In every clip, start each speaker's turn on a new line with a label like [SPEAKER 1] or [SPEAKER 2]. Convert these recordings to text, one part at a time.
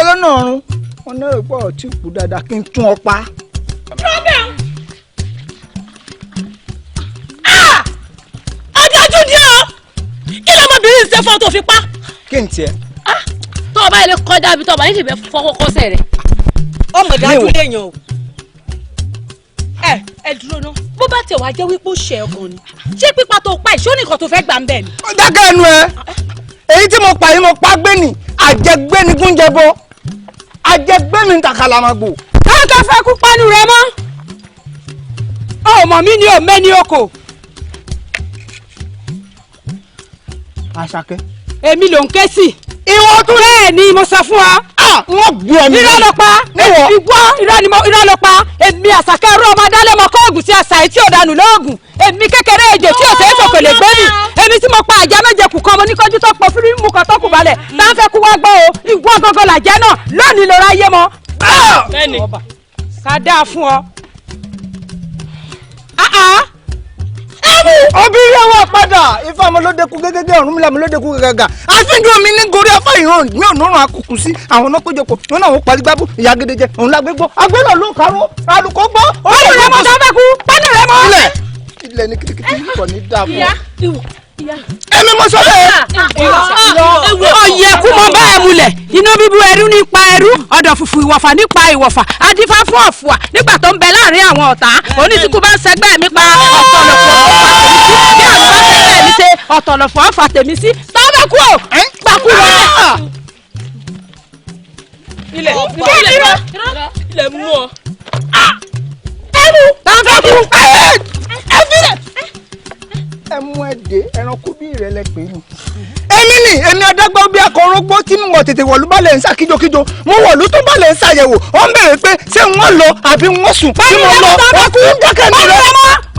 [SPEAKER 1] lọ́nà ọ̀run wọn náà pọ̀ tí kú dáadáa kí n tún ọ pa.
[SPEAKER 2] ọjọ́jú ni ọ kí lọmọbìnrin ṣe fọ́ tó fi pa.
[SPEAKER 1] kí n tiẹ̀.
[SPEAKER 2] tó o bá yẹ lè kọjá bí tó o bá yẹ kì í fẹ́ fọwọ́ kọ́sẹ̀ rẹ̀.
[SPEAKER 3] ọmọ dájú léèyàn o.
[SPEAKER 2] ẹ dúró ná bó bá tẹ̀ wá jẹ́ wípé ó ṣe ọkàn ni ṣé pípa tó pa ìṣó nìkan tó fẹ́ gbà ń bẹ̀ ni.
[SPEAKER 1] ó dákẹ́ ẹnu ẹ èyí tí mo pa yìí mo pa gbé ni àjẹgbé ni gúnjẹ bọ àjẹgbé mi ń takàlà máa gbò.
[SPEAKER 3] káàkiri fẹ́ kú pánú rẹ mọ́ ọmọ mi ni ò mẹ́ni oko.
[SPEAKER 1] Àṣàkẹ́.
[SPEAKER 3] èmi ló ń ké sí.
[SPEAKER 1] ìwọ tún.
[SPEAKER 3] bẹ́ẹ̀ ni mo sọ fún ọ.
[SPEAKER 1] wọ́n gbé ọ mi.
[SPEAKER 3] irọ́ ló pa ìgbọ́ irọ́ ló pa èmi Àṣàkẹ́ ẹrú ọmọ adálẹ́mọ kóògùn sí àṣà tí ò dànù lóògùn èmi kékeré èjè tí ò sẹ́yìn sọ̀kò lè gbé mi èmi tí mo pa àjà méje kù kan mo ní kọjú tó pọ̀ fílímù kan tó kù balẹ̀ tá a fẹ́ kú wá gbọ́ o ìwọ gọ́gọ́ làjẹ́ náà lónìí lọ́ra yé mọ́.
[SPEAKER 2] bẹ́ẹ̀ni
[SPEAKER 3] ká dáa fún ọ.
[SPEAKER 1] obìnrin àwọn padà ifá ọmọlódékú gẹ́gẹ́ ọ̀run mílẹ̀ ọmọlódékú gẹ́gẹ́ àfihàn omi ní gorí afá ìran ní ònúrun akùkù sí àwọn ọ̀nà péjọpọ̀ wọn náà wọ́n parí gbábú ìyá gẹ́gẹ́ òun lágbégbó agbélọ̀ ló ń karùn alùkò gbọ́.
[SPEAKER 3] pánù rẹ mọ tó fẹ́ kú pánù rẹ mọ.
[SPEAKER 1] ilẹ̀ ní kìtìkìtì kò ní dáa fún ọ.
[SPEAKER 2] ìyá
[SPEAKER 1] ẹ̀mí mo sọ bẹ́ẹ̀.
[SPEAKER 3] ọ̀yẹ̀ kú mọ báyẹ̀ mulẹ̀ iná bíbú ẹrú nípa ẹrú ọ̀dọ̀ fùfù ìwọ̀fà nípa ìwọ̀fà adífá fún ọ̀fùà nígbà tó ń bẹ láàrin àwọn ọ̀tá onísìnkú bá ń sẹgbẹ́ mi pa ọ̀tọ̀lọ̀fọ̀ ọ̀fà tèmi sí tọ́wọ́ kú ò gbàkú rẹ̀.
[SPEAKER 2] ilẹ̀ mú ọ.
[SPEAKER 3] ẹrú tọ́wọ́ kú
[SPEAKER 1] ẹmu ẹdẹ ẹranko bí ìrẹ̀lẹ̀ pé ni. èmi adágbà bí akọrọgbó tí mo wọ tètè wọ̀lú balẹ̀ ń sá kíjokíjo mo wọ̀lú tó balẹ̀ ń ṣàyẹ̀wò ó ń bèrè pé ṣé wọ́n lọ àbí wọ́n sùn tí mo lọ wọ́n kú dákẹ́ mi rẹ.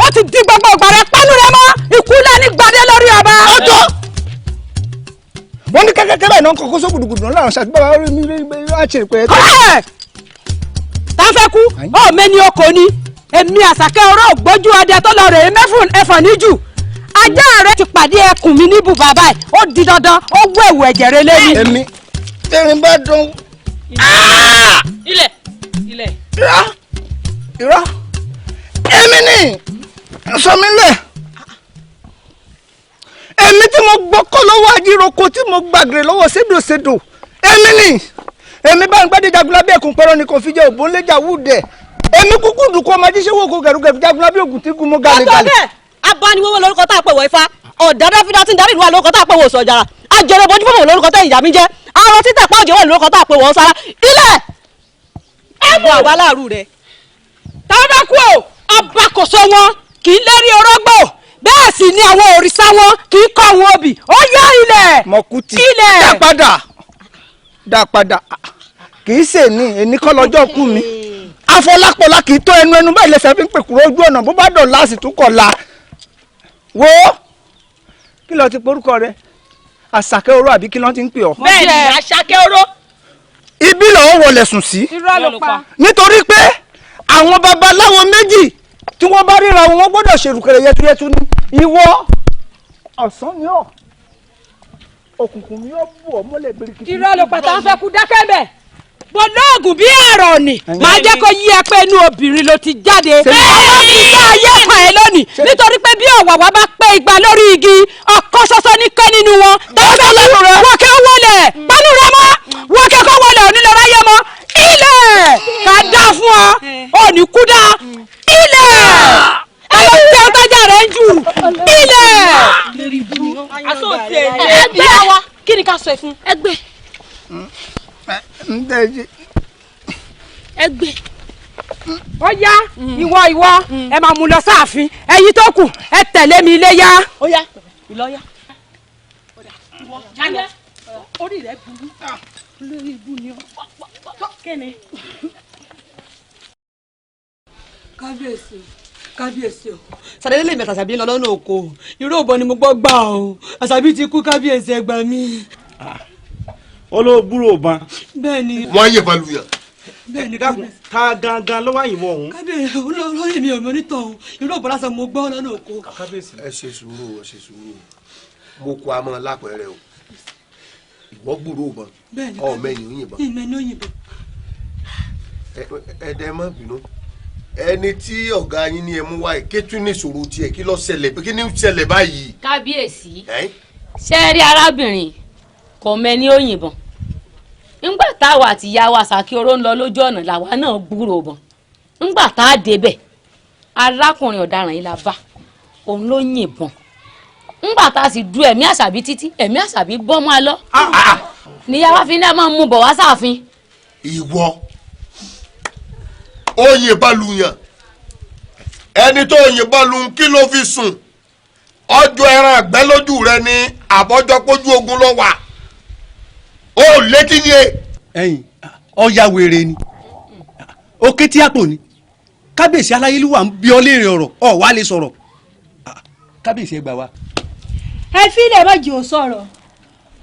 [SPEAKER 3] ó ti di gbogbo ọgbà rẹ pánú rẹ mọ́ ikú lẹ́ni gbadé lórí ọba.
[SPEAKER 1] ọjọ́ wọ́n ní kẹ́kẹ́kẹ́ báyìí náà kọ́kọ́ sọ gbùdùgbùdù náà ṣàtúbọ̀ rí mi àṣírí pé.
[SPEAKER 3] tá a fẹ́ kú ó mẹ́ni oko ni èmi Àṣàkẹ́ ọ̀rọ̀ ògbójú ọdẹ tó lọ rèé mẹ́fún ẹ̀fọ̀n níjù ajá rẹ ti pàdé ẹkùn mi ní bùbá báyìí ó di dandan ó wú ẹ̀wù ẹ̀jẹ̀ rẹ lẹ́yìn.
[SPEAKER 1] èmi tẹ̀rín bá dùn.
[SPEAKER 2] ilẹ̀.
[SPEAKER 1] irọ́ èmi ni sọmílẹ̀ èmi tí mo gbọ́kọ́ lọ́wọ́ ajíroko tí mo gbàgìrì lọ́wọ́ sédòsédò èmi ni èmi bá ń gbádé jagunlá bí ẹkùn pẹ̀rọ ni kò fi jẹ́ òbónléjà wúdẹ̀ èmi kúkú dùn kó ọmọdé ṣe wò kó gẹ̀rùgẹ̀rù jagunlá bí ògùn tí gun mọ́ gàlẹ́gàlẹ́.
[SPEAKER 2] abániwọ́wọ́ lórúkọ tá a pè wọ ifá ọ̀dàdà fídà tí ń darí ìlú wa lórúkọ tá a pè wọ sọ̀jàrà àjọrò bójú fọwọ́ lórúkọ tá ìyá mi jẹ́ àwọn títẹ̀ pàjọ wọ̀ lórúkọ tá a pè wọ sára ilẹ̀ ẹ̀bùn àwa láàrú rẹ̀.
[SPEAKER 3] táwọn kú ò ọba kò sọ wọn kì í lérí orógbò bẹ́ẹ̀ sì ni àwọn òrìṣà wọn kì í kọ́ wọn obì ó yá ilẹ̀.
[SPEAKER 1] mọ̀kútì
[SPEAKER 3] ilẹ̀
[SPEAKER 1] dá padà kì í ṣe ní ẹni kọ́ lọ́jọ́ kú mi afọlápọ̀lá kì í tó ẹnu báyìí lẹ́sẹ̀ fi ń pèkúrò ojú ọ̀nà bó bá dọ̀ láàsì tó kọ̀ la wo kí ló ti porúkọ rẹ Àṣàkẹ́ oró àbí kí ló ti ń pè ọ́.
[SPEAKER 2] bẹ́ẹ̀ni Àṣàkẹ́ oró.
[SPEAKER 1] ibi lọ́wọ́ wọlé sùn sí.
[SPEAKER 3] irọ́ ló pa.
[SPEAKER 1] nítorí pé àwọn babaláwo méjì tí wọ́n bá ríra wọn gbọ́dọ̀ ṣèrùkẹ̀rẹ̀ yẹtuyẹtu ní ìwọ ọ̀sán ni ọ́ òkùnkùn ni ó bù ọ́ mọ́lẹ̀ birikiti.
[SPEAKER 3] irọ́ ló pa táwọn fẹ́ kú dákẹ́ bẹ̀ bọ́lọ́ọ̀gùn bí ẹ̀rọ ni máa jẹ́ kó yí ẹ pé inú obìnrin ló ti jáde ọmọ mi yá ayé kan ẹ lónìí nítorí pé bí ọ̀wàwà bá pé igba lórí igi ọkọ ṣoṣo ní kẹ́ nínú wọn tẹ́lẹ̀ wọ́kẹ́ wọlé pánú rẹ mọ́ wọ́kẹ́ kọ́ wọlé onílọ́ra yẹ mọ́ ilẹ̀ ká dá fún ọ òní kú dá ilẹ̀ ẹ̀rọ tí a tájà rẹ̀ ń jù ilẹ̀.
[SPEAKER 2] ẹgbẹ́ wa kí ni ká sọ ẹ fún ẹgbẹ́. ẹgbẹ́.
[SPEAKER 3] ó yá ìwọ ẹ máa mú lọ sáàfin ẹ̀yin tó kù ẹ tẹ̀lé mi ilé yá.
[SPEAKER 2] ó yá ìlọ́yà. orí rẹ̀ burú lórí ibú ni ó kéne.
[SPEAKER 4] kábíyèsí o sàdédé lè mẹ́ta àṣàbí lọ lọ́nà oko irú òbọ ni mo gbọ́ gbà o àṣàbí ti kú kábíyèsí ẹ gbà mí.
[SPEAKER 5] olóòbúrò ban.
[SPEAKER 4] bẹ́ẹ̀ni.
[SPEAKER 5] wọ́n yé balùwẹ̀.
[SPEAKER 4] bẹ́ẹ̀ni
[SPEAKER 5] kábíyèsí ta gangan lọ́wọ́ àyìnbó ọ̀hún.
[SPEAKER 4] kábíyèsí olóyè mi ò mọ onítọ̀hún irú òbọ lásán mo gbọ́ lọ́nà oko.
[SPEAKER 5] kábíyèsí.
[SPEAKER 6] ẹ ṣe sùúrù mo kó amọ̀ lápẹ̀rẹ̀ o wọ́n gbúròó bọn ọmọ ẹ̀yìn òyìnbọn.
[SPEAKER 4] ìmẹ̀ni òyìnbọn.
[SPEAKER 6] ẹ̀ẹ́dẹ̀ má bínú ẹni tí ọ̀gá yín ní ẹ mú wáyé kétú ní ìṣòro tiẹ̀ kí ló ṣẹlẹ̀ kí ni ó ṣẹlẹ̀ báyìí.
[SPEAKER 7] kábíyèsí ṣe rí arábìnrin kò mẹ́ni òyìnbọn ńgbà táwa àti ìyá wa Ṣàkíorò ń lọ lójú ọ̀nà làwa náà gbúròó bọn ńgbà tá a débẹ̀ arákùnrin ọ̀daràn yìí la bá òun ló yìnbọn ńgbà tá a sì du ẹ̀mí Àṣàbí títí ẹ̀mí Àṣàbí bọ́ mọ́ a lọ níyà wá fi ní ẹ máa mú bọ̀ wá sáàfin.
[SPEAKER 6] ìwọ ó yìnbọn lu yàn ẹni tó yìnbọn lu kí ló fi sùn ọjọ́ ẹran àgbẹ̀ lójú rẹ ní àbọ̀jọ́ pójú ogun ló wà ó létí ni e.
[SPEAKER 8] ẹ̀yin ọya wèrè ni ó ké tí àpò ni kábíyèsí aláyélúwà ń bí ọ léèrè ọ̀rọ̀ ọ wá lè sọ̀rọ̀ kábíyèsí ẹ gbà wá.
[SPEAKER 3] ẹ fílẹ̀ méjì ò sọ̀rọ̀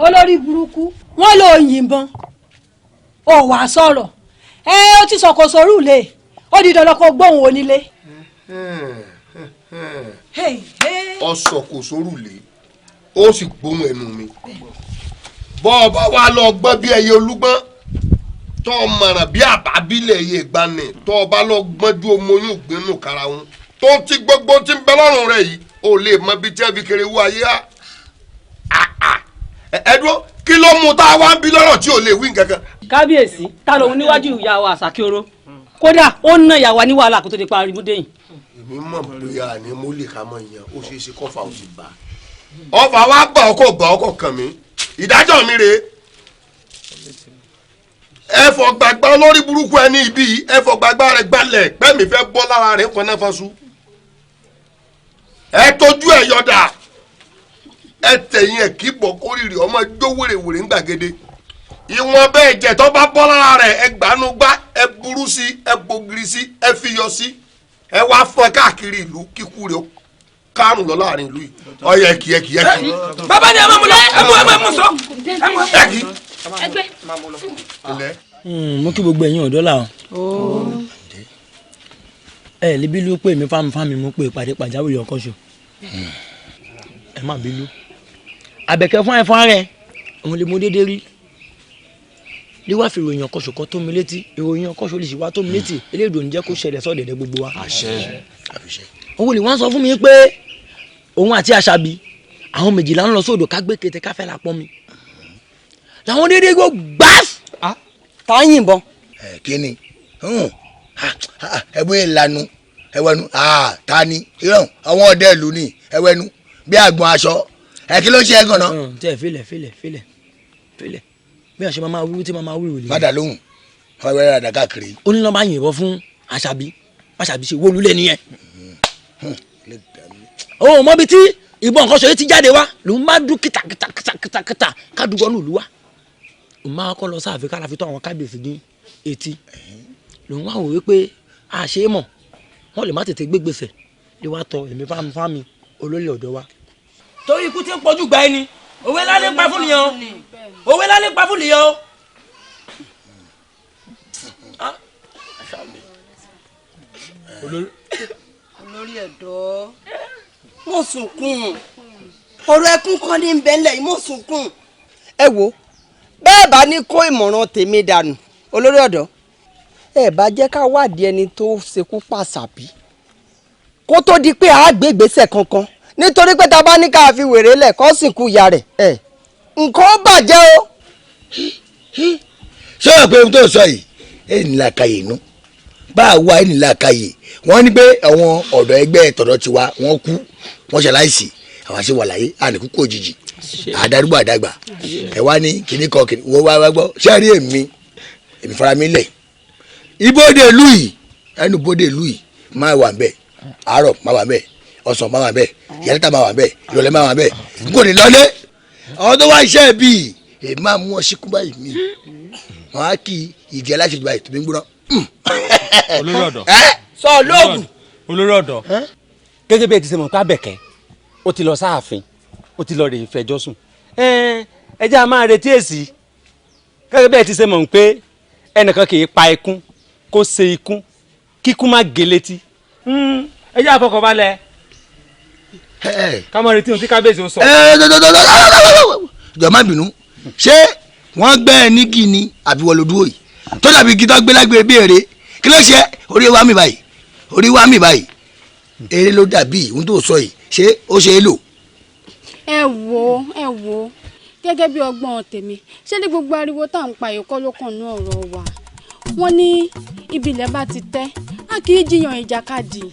[SPEAKER 3] olórí burúkú wọ́n lọ yìnbọn ò wá sọ̀rọ̀ ó ti sọ̀kò sórú lé ó di dandan kó gbóhùn onílé.
[SPEAKER 6] ọsọ kò sórùlé ó sì gbóhùn ẹnu mi bọ́ ọ bá wà lọ gbọ́n bí ẹyẹ olúgbọ́n tọ́ ọ mọ̀ràn bí àbábílẹ̀ ẹyẹ ìgbani tọ́ ọ bá lọ gbọ́n ju omoyún gbénú kára wọn tó ti gbogbo ti ń bẹ lọ́rùn rẹ̀ yìí ó lè mọ bí tí ẹ fi kéré wú ayé á ẹdúró kí ló mú tá a wá ń bí lọ́rọ̀ tí ò lè wí nǹkan kan.
[SPEAKER 2] kábíyèsí ta lòun níwájú ìyá wa Ṣàkíorò kódà ó ń ná ìyá wa ní wàhálà kó tó di parí mú déyìn.
[SPEAKER 6] èmi mọ̀ bóyá àní mo lè ká mọ ìyẹn ó ṣeé ṣe kọ́fà ó ti bá ọfà wa gbà ọkọ̀ gbà ọkọ̀ kàn mí ìdájọ́ mi rèé ẹ̀fọ́ gbàgbà olórí burúkú ẹni ibi ẹ̀fọ́ gbàgbà rẹ̀ gbalẹ̀ pẹ́mi fẹ́ bọ́ lára rẹ̀ nǹkan náà fọ́sù ẹ tójú ẹ yọ̀dà ẹ tẹ̀yìn ẹ kì í bọ̀ kórìrì ọmọ ẹjọ́ wèrèwèrè ń gbàgede ìwọ̀n bẹ́ẹ̀ jẹ́ tó bá bọ́ lára rẹ̀ ẹ gbàánu gbá ẹ burú sí ẹ gbògiri sí ẹ fiyọ sí ẹ wá fọ́n káàkiri ìlú kíkú rẹ̀ kárùn lọ láàrin ìlú yìí ọyẹ ẹkì.
[SPEAKER 8] bàbá ni ẹ máa mú lọ ẹ mú sọ.
[SPEAKER 6] ẹkì.
[SPEAKER 9] mo kí gbogbo ẹ̀yin ọ̀dọ́ là ẹ lè bílú pé mi fámi mú pé ìpàdé pàjáwìrì ọkọ̀ṣù ẹ má bílú àbẹ̀kẹ́ fún ẹ̀fọn rẹ̀ òun lè mú déédéé rí líwá fi ìròyìn ọkọ̀ṣù kan tó mi létí ìròyìn ọkọ̀ṣù lè sì wá tó mi létí eléèdò ń jẹ́ kó ṣẹlẹ̀ sọ́dẹ̀dẹ̀ gbogbo wa. òun lè wọ́n sọ fún mi pé òun àti Àṣàbí àwọn méjìlá ń lọ sódò ká gbé kété káfẹ́ la pọ́n mi làwọn déédéé gbó gbáf.
[SPEAKER 1] tá a yìnbọn.
[SPEAKER 10] kí ni ẹbú ìlànà ẹwẹnu ta ni irọ́ àwọn ọdẹ ìlú ni ẹwẹnu bí àgbọn aṣọ kí ló ṣe é gan-an.
[SPEAKER 9] tẹ filẹ bí a ṣe máa wíwú tí máa wíwú lè.
[SPEAKER 10] má dà lóhùn wọn wẹrẹ àdá káàkiri.
[SPEAKER 9] ó ní lọ́ọ́ máa yìnbọn fún Àṣàbí ṣe wọlú lé nìyẹn. òun mọ bí tí ìbọn nǹkan ṣòye ti jáde wá lòun máa dún kìtàkìtà kádùúgbò nílùú wa. òun máa kọ́ lọ sáàfin kára fi tó àwọn kábíyèsí ní etí lòun wá wò wípé àṣé mọ̀ wọ́n lè má tètè gbégbèsè lè wá tọ èmi fámi olólè ọ̀dọ́ wa. torí ikú tí ń pọ̀jù gba ẹni òwe lálẹ́ pa fún nìyẹn òwe lálẹ́ pa fún nìyẹn o.
[SPEAKER 1] olórí ẹ̀dọ́ mo sunkún ọ̀rọ̀ ẹkún kan ní bẹ́ńlẹ̀ yìí mo sunkún. ẹ wo bẹ́ẹ̀ bá ní kó ìmọ̀ràn tèmi dànù olórí ọ̀dọ́ ẹ bá jẹ́ ká wádìí ẹni tó ṣekú pa Àṣàbí kó tó di pé a gbé ìgbésẹ̀ kankan nítorí pé ta bá ní ká fi wèrè lẹ̀ kó sìnkú ìyá rẹ̀ nǹkan ó bàjẹ́ o.
[SPEAKER 10] ṣé o pé ohun tó sọ yìí ẹni làkàyè inú bá a wá ẹni làkàyè wọ́n ní pé àwọn ọ̀dọ́ ẹgbẹ́ tọ̀dọ̀ tiwa wọ́n kú wọ́n ṣaláìsí àwọn àṣẹ wà láyé àníkú kò jìjì àdárúgbò àdàgbà ẹ wá ní kíní kan kíní wọ́n wá gbọ́ ṣé rí èmi fara mi lẹ̀ ibodè ìlú yìí ẹnu bodè ìlú yìí máa wà bẹ́ẹ̀ àárọ̀ máa wà bẹ́ẹ̀ ọ̀sán máa wà bẹ́ẹ̀ ìyálẹ́ta máa wà bẹ́ẹ̀ ìrọ̀lẹ́ máa wà bẹ́ẹ̀ n kò ní lọlé àwọn tó wá iṣẹ́ bíi èmi máa mú ọ síkú báyìí mi wọn á kí ìdí aláṣejù báyìí tó bí ń gbóná.
[SPEAKER 8] olórí ọ̀dọ́
[SPEAKER 1] sọ lóògùn.
[SPEAKER 8] olórí ọ̀dọ́ gẹ́gẹ́ bí ẹ ti ṣe mọ̀ pé Àbẹ̀kẹ́ ó ti lọ sáàfin ó ti lọ rè fẹjọ́ sùn ẹ jẹ́ a máa retí èsì gẹ́gẹ́ bí ẹ ti ṣe mọ̀ pé ẹnìkan kì í pa ikún kó ṣe ikún kíkún má gé létí ẹ jẹ́ àfọkànbalẹ̀ ká máa retí ohun tí kábíyèsí ó sọ.
[SPEAKER 10] jọ má bínú ṣé wọ́n gbẹ́ ẹ ní kí ni àbí wọ́n ló dúró yìí tó dàbí kí tó gbé lágbèrè bí èrè kí ló ṣe orí wa mi báyìí orí wa mi báyìí eré ló dàbí ohun tó sọ yìí ṣé ó ṣe é lò.
[SPEAKER 11] ẹ wo gẹ́gẹ́ bí ọgbọ́n tèmi ṣé ní gbogbo ariwo tá à ń pa èkó ló kàn ní ọ̀rọ̀ wa wọ́n ní ibi ilẹ̀ bá ti tẹ́ a kì í jiyàn ìjàkadì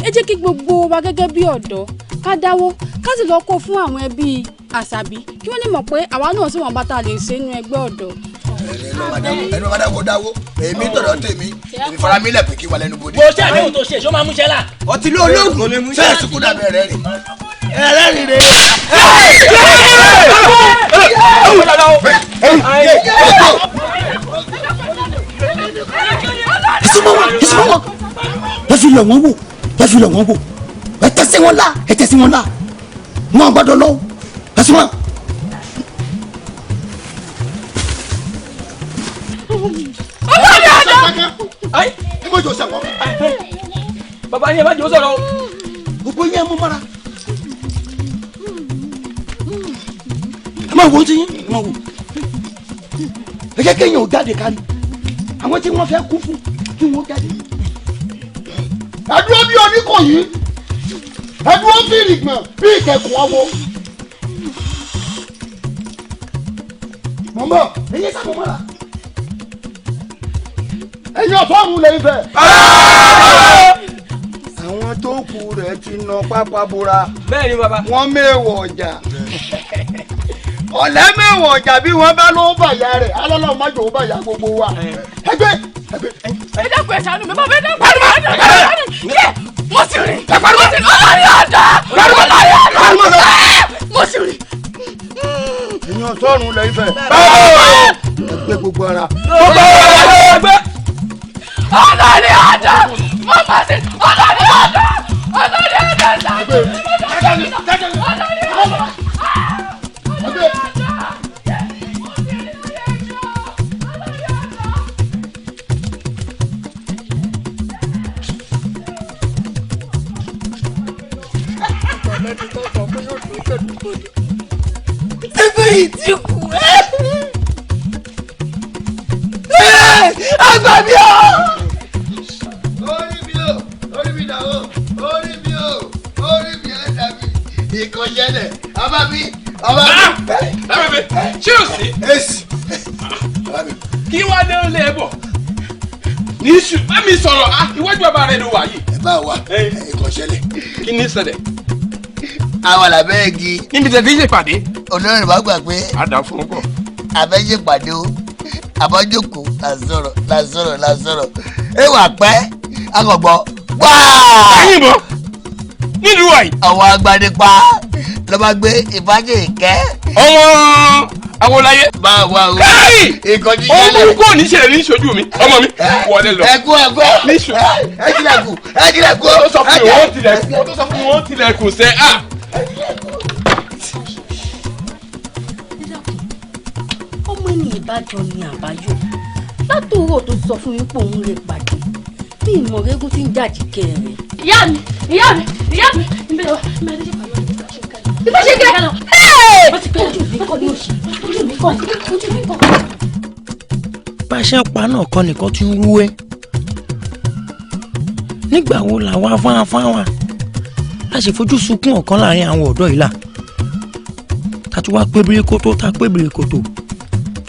[SPEAKER 11] ẹ jẹ́ kí gbogbo wa gẹ́gẹ́ bí ọ̀dọ́ ká dáwó ká sì lọ kó fún àwọn ẹbí àṣàbí kí wọ́n lè mọ̀ pé àwa náà sì wọ́n bá ta lè ṣe nínú ẹgbẹ́ ọ̀dọ́.
[SPEAKER 10] ẹnu ọba dáwó dáwó èmi tọ̀dọ̀ tèmi èmi fara mi lẹ̀ pé kí wà lẹ́nu bòde.
[SPEAKER 9] bó ṣe àdéhùn tó ṣe ṣó máa mú ṣẹlá.
[SPEAKER 10] ọtí ló olóògùn fẹ́ẹ̀ sùkú dàbẹ̀ rẹ̀ rè ẹ̀rẹ́ rè rè.
[SPEAKER 12] ìsúnmọ́ wọn ẹ fi lọ̀ wọ́n wò ẹ tẹ̀sí wọn la wọn gbọ́dọ̀ lọ ẹ sún wọn.
[SPEAKER 9] bàbá yẹn má jò sọ̀rọ̀.
[SPEAKER 12] gbogbo yẹn mú mara ẹ máa wo ti yín ẹ máa wo ẹ jẹ́ kéèyàn ò jáde kárí àwọn tí wọ́n fẹ́ kú fún kí wọ́n jáde.
[SPEAKER 1] ẹdúró bí Oníkòyí ẹdúró bí ìrìgbọ̀n bí ìkẹkùn ọwọ́. mọ̀mọ́ ẹ̀yin sábà mọ́ra ẹ̀yin ọ̀fọ́ọ̀rù lè fẹ́. àwọn tó kù rẹ̀ ti nà pápá bora.
[SPEAKER 9] bẹ́ẹ̀ ni bàbá.
[SPEAKER 1] wọ́n mẹ́wọ̀ ọjà ọ̀lẹ́ mẹ́wọ̀ ọjà bí wọ́n bá ló bàyà rẹ̀ alọ́lọ́ má jò ó bàyà gbogbo wa. ẹgbẹ́
[SPEAKER 3] ẹ dákun ẹ ṣàánú mi bàbá ẹ dákun mo sì rìn ọlọ́rin ọ̀dà mo sì rìn.
[SPEAKER 1] èèyàn sọ́run lè fẹ́. ẹgbẹ́ gbogbo ara.
[SPEAKER 3] ọlọ́rin ọ̀dà mo bá sí ọlọ́rin ọ̀dà
[SPEAKER 12] ẹgbẹ́ yìí ti kú àgbà mi ọ́.
[SPEAKER 6] orí mi dà o orí mi ẹ̀ dàbí ìkọ̀jẹ́lẹ̀ ọba mi.
[SPEAKER 13] ṣé o sí.
[SPEAKER 6] èsì
[SPEAKER 13] kí wàá dé olè bọ̀ ní iṣu bá mi sọ̀rọ̀ iwájú ọba rẹ̀ ló wà yìí.
[SPEAKER 6] ẹ bá wa ìkọ̀jẹ́lẹ̀.
[SPEAKER 13] kí ni ṣẹlẹ̀.
[SPEAKER 6] àwọn làbẹ́ igi.
[SPEAKER 13] níbi tẹ̀ fi ṣe pàdé.
[SPEAKER 6] olórin bá gbà pé.
[SPEAKER 13] a dà fún un kọ.
[SPEAKER 6] àbẹ́jẹ́ pàdé o àbájókòó lásọ̀rọ̀ ẹ wà pẹ́ akọ̀gbọ́ wáá.
[SPEAKER 13] ẹ̀yin bọ̀ nílùú wa yìí.
[SPEAKER 6] àwọn agbanipa ló bá gbé ìbájẹ́ ìkẹ́.
[SPEAKER 13] ọmọ awolaye.
[SPEAKER 6] báwo o.
[SPEAKER 13] káyì
[SPEAKER 6] ìkọjú
[SPEAKER 13] jẹ́lẹ̀. ọmọ kò ní ṣẹlẹ̀ ní ìṣojú mi ọmọ mi wọlé lọ.
[SPEAKER 6] ẹkú
[SPEAKER 13] ní ìṣojú.
[SPEAKER 6] ẹ tilẹ̀kùn.
[SPEAKER 13] ó sọ fún mi wọ́n tilẹ̀kùn sẹ́
[SPEAKER 7] ọmọ ní ìbàdàn ni àbáyọ látòrò tó sọ fún mi pé òun lè pàdé bí ìmọ̀rẹ́gùn ti ń jàjì kẹrẹ. ìyá mi ìbẹ̀ lọ mẹ́rin ṣe pàdé ìbá ṣe kẹ́ ó ti pẹ́ ojú mi kọ́ ní òṣì ojú mi kọ́.
[SPEAKER 9] bá a ṣe ń pa náà kọ́ nìkan tí ń wúwẹ́ nígbà wo làwa fáwọn a sì fojú sunkún ọ̀kan láàrin àwọn ọ̀dọ́ yìí là tá a tún wá pé bíríkótó tá a pé bíríkótó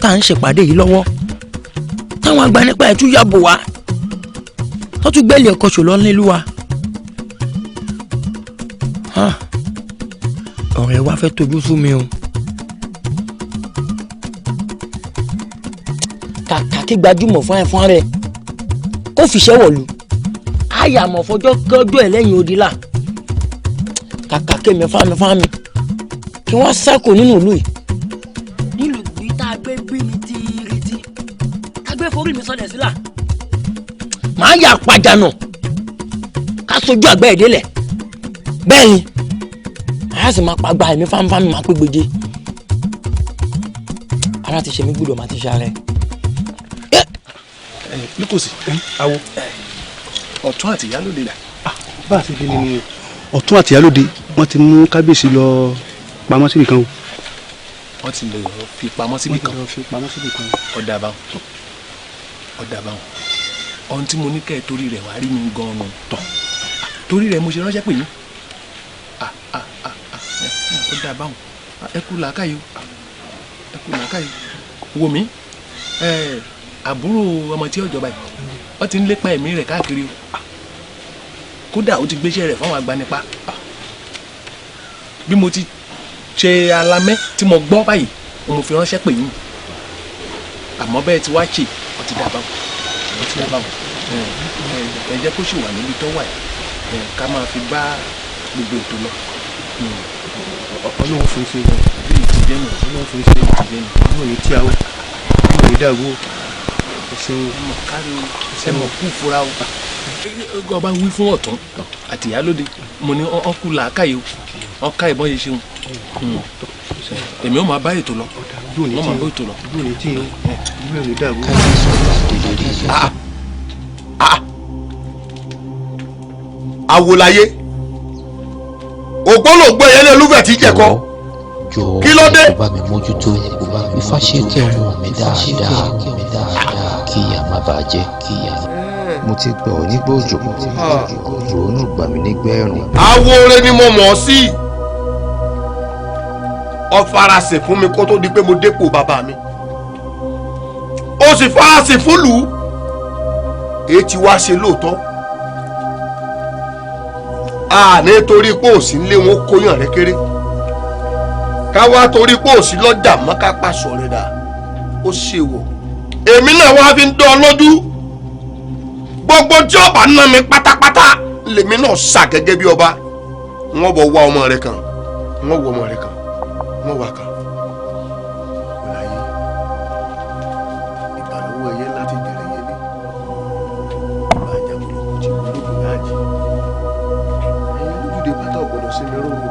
[SPEAKER 9] tá a ń ṣèpàdé yìí lọ́wọ́ táwọn àgbà nípa ẹ̀ tún yàbò wá tó tún gbẹ́lì ẹ̀kọ́ ṣòlọ nílùú wa ọ̀rẹ́ wa fẹ́ tójú sú mi o. kàkà kí gbajúmọ̀ fún ẹ̀fọn rẹ̀ kó fìṣẹ́ wọ̀lú àyàmọ̀ fọjọ́ kọjọ́ ẹ̀ lẹ́yìn odi là kàkà kémi fámi kí wọ́n sẹ́kù nínú ìlú yìí. nílùú yìí tá a gbé gbé mi tìrìtì ká gbé forí mi sọlẹ̀ sílà màá yà pàjánù ká sojú àgbẹ̀ ìdílẹ̀ bẹ́ẹ̀ ni àyà sì máa pàgbà ẹ̀mí fámi máa pé gbèje ara ti ṣe mí gbọ́dọ̀ máa ti ṣe ara ẹ̀.
[SPEAKER 5] lukosi awo ọ̀tún àti ìyálóde là. bá a ṣe dé nínú ọ̀tún àti ìyálóde wọ́n ti mú kábíyèsí lọ pamọ́ síbi kan o. wọ́n ti lè fi pamọ́ síbi kan ọ̀dà báwọn ohun tí mo ní kẹ́ ẹ torí rẹ̀ wá rí mi gan-an tọ̀ torí rẹ̀ mo ṣe ránṣẹ́ pè yín ọ̀dà báwọn ẹ kú làákàyè wò mí àbúrò ọmọ tí ọjọba yìí wọ́n ti ń lépa ẹ̀mí rẹ̀ káàkiri o kódà ó ti gbéṣẹ́ rẹ̀ fáwọn agbanipa bí mo ti ṣe alamẹ́ tí mo gbọ́ báyìí mo fi ránṣẹ́ pè yín àmọ́ bẹ́ẹ̀ tí wàá ṣe ọtí dá báwọn ẹ jẹ́ kó sì wà níbi tó wà yìí ká máa fi bá gbogbo ètò lọ.
[SPEAKER 12] ọlọ́run fún ṣe gan
[SPEAKER 5] bí ìtìjẹ́ nù
[SPEAKER 12] ọlọ́run fún ṣe ọlọ́run yìí tí a ó ọlọ́run yìí dàgbò
[SPEAKER 5] ẹ mọ̀ kú fura o ọba wí fún ọ̀tún àti ìyálóde mo ní ọkù làákàyè o ọkà ìbọn yìí ṣeun èmi ò máa bá ètò lọ wọ́n máa bá ètò lọ.
[SPEAKER 6] àwòláyé ògbólógbó yẹn lé olúfẹ̀ tí jẹ̀kọ́ kí ló dé.
[SPEAKER 14] kó bá mi mójútó Ifá ṣe kí ọmọ mi dáadáa kí ìyá má bàa jẹ kí ìyá. mo ti gbà ọ́ nígbà òjò ròónù gbà mí nígbà ẹ̀rùn.
[SPEAKER 6] awore ni mo mọ̀ ọ́ sí ọ farasin fún mi kó tó di pé mo dépò bàbá mi ó sì farasin fún lù ú èyí tí wàá ṣe lóòótọ́ nítorí pé òsì ńlé wọn kóyàn rẹ kéré káwá torí pé òsì lọ́jà mọ́kápá sọ̀rọ̀ dà ó ṣe wọ̀ èmi náà wá fi ń dán ọ lójú gbogbo tí ọba ná mi pátápátá lèmi náà sà gẹ́gẹ́ bí ọba wọ́n bọ̀ wá ọmọ rẹ kan wọ́n wọ ọmọ rẹ kan wọ́n wà kan. ọ̀làyé ìbàlówó ẹyẹ láti jẹrẹ yẹn ní ọba àjàgbọ́dọ̀ kò tí mo lóògùn náà jì ẹ̀yin lójúde pátá ọ̀gbọ́dọ̀ sí mi rọrùn.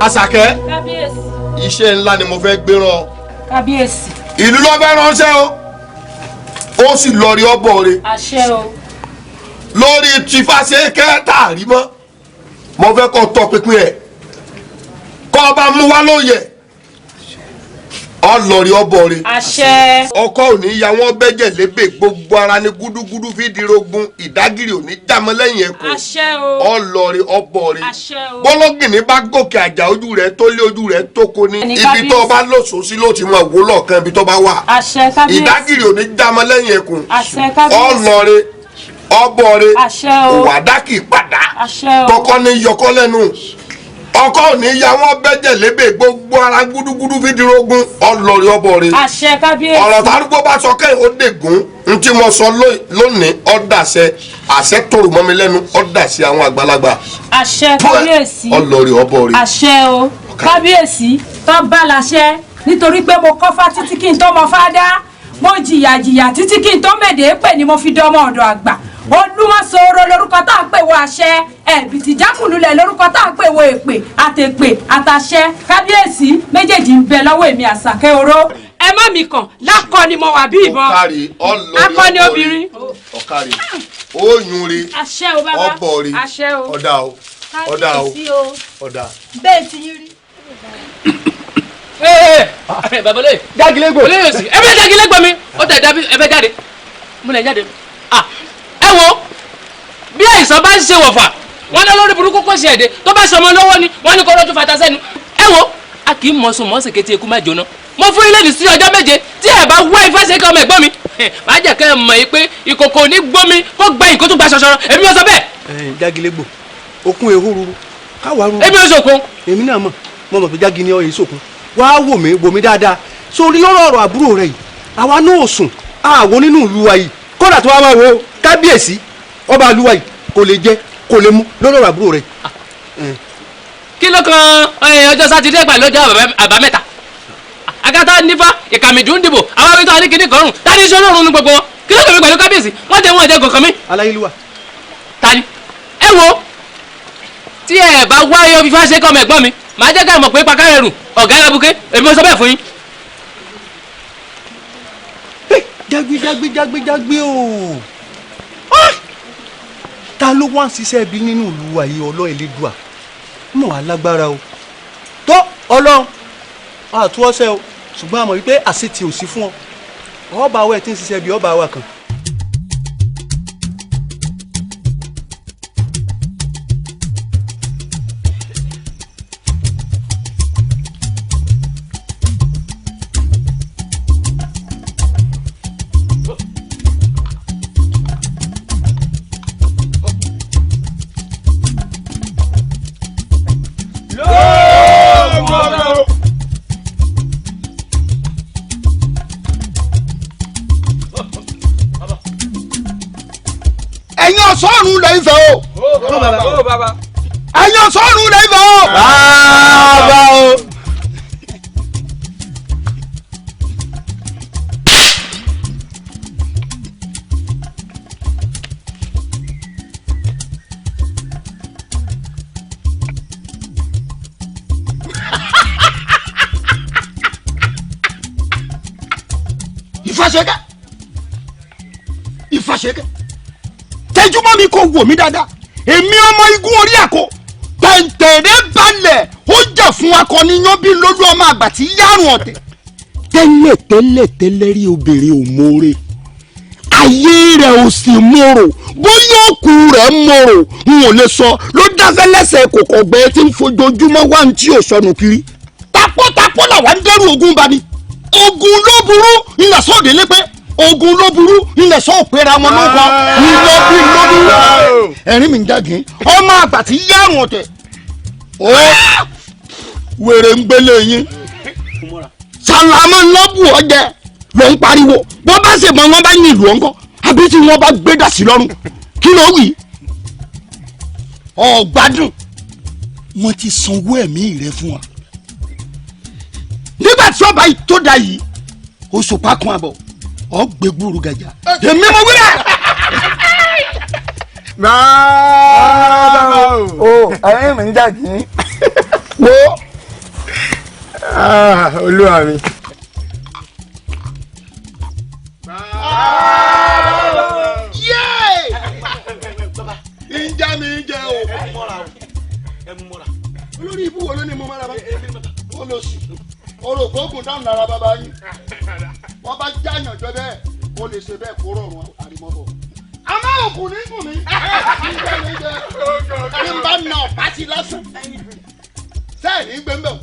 [SPEAKER 6] Àṣàkẹ́
[SPEAKER 3] kábíyèsí
[SPEAKER 6] iṣẹ́ ńlá ni mo fẹ́ gbé rán ọ.
[SPEAKER 3] kábíyèsí
[SPEAKER 6] ìlú ló fẹ́ ránṣẹ́ o ó sì lọ rí ọbọ̀ rẹ
[SPEAKER 3] àṣẹ o
[SPEAKER 6] lórí tìfàṣẹ kẹta rí mọ́ mo fẹ́ kọ́ tọ́ pínpín ẹ̀ kọ́ ọba mú wá lóye ọ lọ rí ọbọ̀ rẹ
[SPEAKER 3] àṣẹ
[SPEAKER 6] ọkọ ò ní ya wọn bẹ́jẹ̀ lébè gbogbo ara ní gúdúgúdú fídírógún ìdágìrì ò ní jámọ́ lẹ́yìn ẹ̀kọ́
[SPEAKER 3] àṣẹ o
[SPEAKER 6] ọ lọ rí ọbọ̀ rẹ
[SPEAKER 3] àṣẹ o
[SPEAKER 6] bọ́lọ́gìnì bá gòkè àjà ojú rẹ̀ tó lé ojú rẹ̀ tó ko ní ibi tó bá lòsò sí ló ti mọ wò lọ́ọ̀kan ibi tó bá wà
[SPEAKER 3] àṣẹ kábíyèsí
[SPEAKER 6] ìdágìrì ò ní jámọ́ lẹ́yìn ẹ̀kún
[SPEAKER 3] àṣẹ kábíyèsí
[SPEAKER 6] ọ lọ rí ọbọ̀ rẹ
[SPEAKER 3] àṣẹ o
[SPEAKER 6] òwàdákì padà
[SPEAKER 3] àṣẹ o
[SPEAKER 6] tọkọ ní yọkọ lẹ́nu ọkọ ò ní ya wọn bẹ́jẹ̀ lébè gbogbo ara gúdúgúdú fídírógún ọlọ́ọ̀rẹ́ ọbọ̀ rẹ
[SPEAKER 3] àṣẹ kábíyèsí
[SPEAKER 6] ọ̀rọ̀ tárúgbó bá sọ kẹ́yìn ó dègún ntí mo sọ lónìí ọ̀dàṣẹ àṣẹ tòrò mọ́ mi lẹ́nu ọ̀dàṣẹ àwọn àgbàlagbà
[SPEAKER 3] àṣẹ kábíyèsí
[SPEAKER 6] ọlọ́ọ̀rẹ́ ọbọ̀ rẹ.
[SPEAKER 3] àṣẹ o kábíyèsí tó bá láṣẹ nítorí pé mo kọ́fá títí kí n tó mọ fádá mo jìyà títí kí n tó mẹ̀dẹ́ pè ni mo fi dán ọmọ ọ̀dọ̀ àgbà olúmọ̀sọ̀rọ̀ lórúkọ tá à ń pè wọ àṣẹ ẹ̀bìtì jákùnlulẹ̀ lórúkọ tá à ń pè wọ èpè àtèpè àtàṣẹ kábíyèsí méjèèjì ń bẹ lọ́wọ́ èmi Àṣàkẹ́ Oró ẹ má mi kàn lákọ ni mo wà bí ìbọn akọni obìnrin
[SPEAKER 6] ọ̀kàrí oyún rí
[SPEAKER 3] àṣẹ o bàbá
[SPEAKER 6] ọbọ̀ rí
[SPEAKER 3] àṣẹ o
[SPEAKER 6] ọ̀dà o ọ̀dà o ọ̀dà.
[SPEAKER 3] bẹ́ẹ̀ ti yín rí.
[SPEAKER 8] bàbá olóyè
[SPEAKER 9] Jágilégbò
[SPEAKER 8] olóyè òsì ẹ bẹ Jágilégbò mi ó tẹ̀ dábí ẹ bẹ jáde múlẹ̀ jáde ẹ wo bí àìsàn bá ń ṣe wọ̀fà wọn ní olórí burúkú kò ṣe èdè tó bá ṣọmọ lọ́wọ́ ni wọn ní kó rọ́jú fata sẹ́nu ẹ wo a kì í mọ̀sùn mọ́sìn kété ikú má jóná mo fún ilé ní sí ọjọ́ méje tí ẹ bá wá Ifá ṣe kí ọmọ ẹ̀gbọ́n mi máa jẹ́ kẹ́ ẹ mọ̀ yìí pé ìkòkò ní gbómi kó gba ìkó tó gba ṣọṣọrọ èmi ò sọ bẹ́ẹ̀.
[SPEAKER 12] Jágilégbò okun ehoro káwa rú.
[SPEAKER 8] èmi ò sòkun.
[SPEAKER 12] èmi náà mọ̀ pé Jági ni ọyẹ sòkun wá wò mí dáadáa sórí lọ́rọ̀ ọ̀rọ̀ àbúrò rẹ yìí àwa náà sùn àwo nínú ìlú wa yìí kódà tó wá máa wo kábíyèsí ọba ìlú wa yìí kò lè jẹ kò lè mú lọ́rọ̀ ọ̀rọ̀ àbúrò rẹ.
[SPEAKER 8] kí ló kan ọjọ́ sátidé pẹ̀lú ọjọ́ àbámẹ́ta agata nífa ìkàmìdù ń dìbò àwọn abẹ́tọ́ àníkíní kọrùn tani iṣẹ́ olóòrùn ní gbogbo wọn kí ló kàn mí pẹ̀lú kábíyèsí wọ́n jẹ́ wọn ẹ̀jẹ̀ gọ̀kan mi.
[SPEAKER 12] aláyélúwà.
[SPEAKER 8] tani ẹ wo tí ẹ bá wá yọ fífa ṣe kọ́ ọmọ ẹ̀gbọ́n mi màá jẹ́ ká mọ̀ pé pàkàrẹ̀ rù ọ̀gá alábùké èmi ò sọ bẹ́ẹ̀ fún yín.
[SPEAKER 12] jágbé o ló wá ń ṣiṣẹ́ ibi nínú ìlú wa yìí ọlọ́ Elédùà mọ̀ wá lágbára o tó ọlọ́run àtú ọ̀sẹ̀ o ṣùgbọ́n àmọ̀ wípé àṣetì ò sí fún ọ ọba awẹ tí ń ṣiṣẹ́ bí ọba awa kan.
[SPEAKER 1] sọ́ọ̀rùn lè fẹ́ o. ẹ̀yin sọ́ọ̀rùn lè fẹ́ o.
[SPEAKER 8] bàbá o.
[SPEAKER 1] Ìfàṣẹ́kẹ́ Ìfàṣẹ́kẹ́ tẹjúmọ́ mi kò wò mí dáadáa èmi ọmọ igun orí àkó tẹ̀ǹtẹ̀rẹ́ balẹ̀ ó jà fún akọniyan bí lójú ọmọ àgbà tí yárùn ọ̀tẹ̀. tẹ́lẹ̀ rí obìnrin ò mórè ayé rẹ̀ ò sì mòrò bóyá òkú rẹ̀ mòrò n ò lè sọ ló dáfẹ́ lẹ́sẹ̀ kòkò gbẹ́ tí ń fojoojúmọ́ wá ní tí ò sọnù kiri tapọ́tapọ́ làwa ń dẹ́rù ogun bá mi ogun ló burú ilẹ̀ sọ́ọ̀dẹ̀ lépẹ́ ogun ló burú ilẹ̀ sọ òpèrè àwọn lóko ìlọbí lóbi ẹ̀rín mi ń dàgín ọmọ àgbà tí yárùn ọ̀tẹ̀ ó wèrè ń gbélé yín sàlámà lọ́bù ọ̀jẹ̀ ló ń pariwo bọ́ bá ṣe mọ́ wọn bá ní ìlú ọ̀ńkọ́ àbí tí wọ́n bá gbé dà sí lọ́rùn kí ló wì ọ̀gbádùn wọ́n ti sanwó ẹ̀mí rẹ fún wa nígbà tí ọba yìí tó da yìí oṣù pákún àbọ̀ ọgbẹ gbúrú gàjà èmi mo wíwá.
[SPEAKER 15] bàbá o ẹ̀yin mi ń jà kí wo olúwa mi.
[SPEAKER 1] ìjà mi ń jẹ o olórí ibú wo ló ní mo máa ra bá ó lọ sí orògbò ogun dáhùn lára bàbá yín wọ́n bá jáyàn jọ bẹ́ẹ̀ ó lè ṣe bẹ́ẹ̀ kó rọrùn àrímọ́bọ̀. àmọ́ òkú ní kù mí ní bá na ọ̀pá sí lásán sẹ́ẹ̀ ní gbẹ́mbẹ́ o.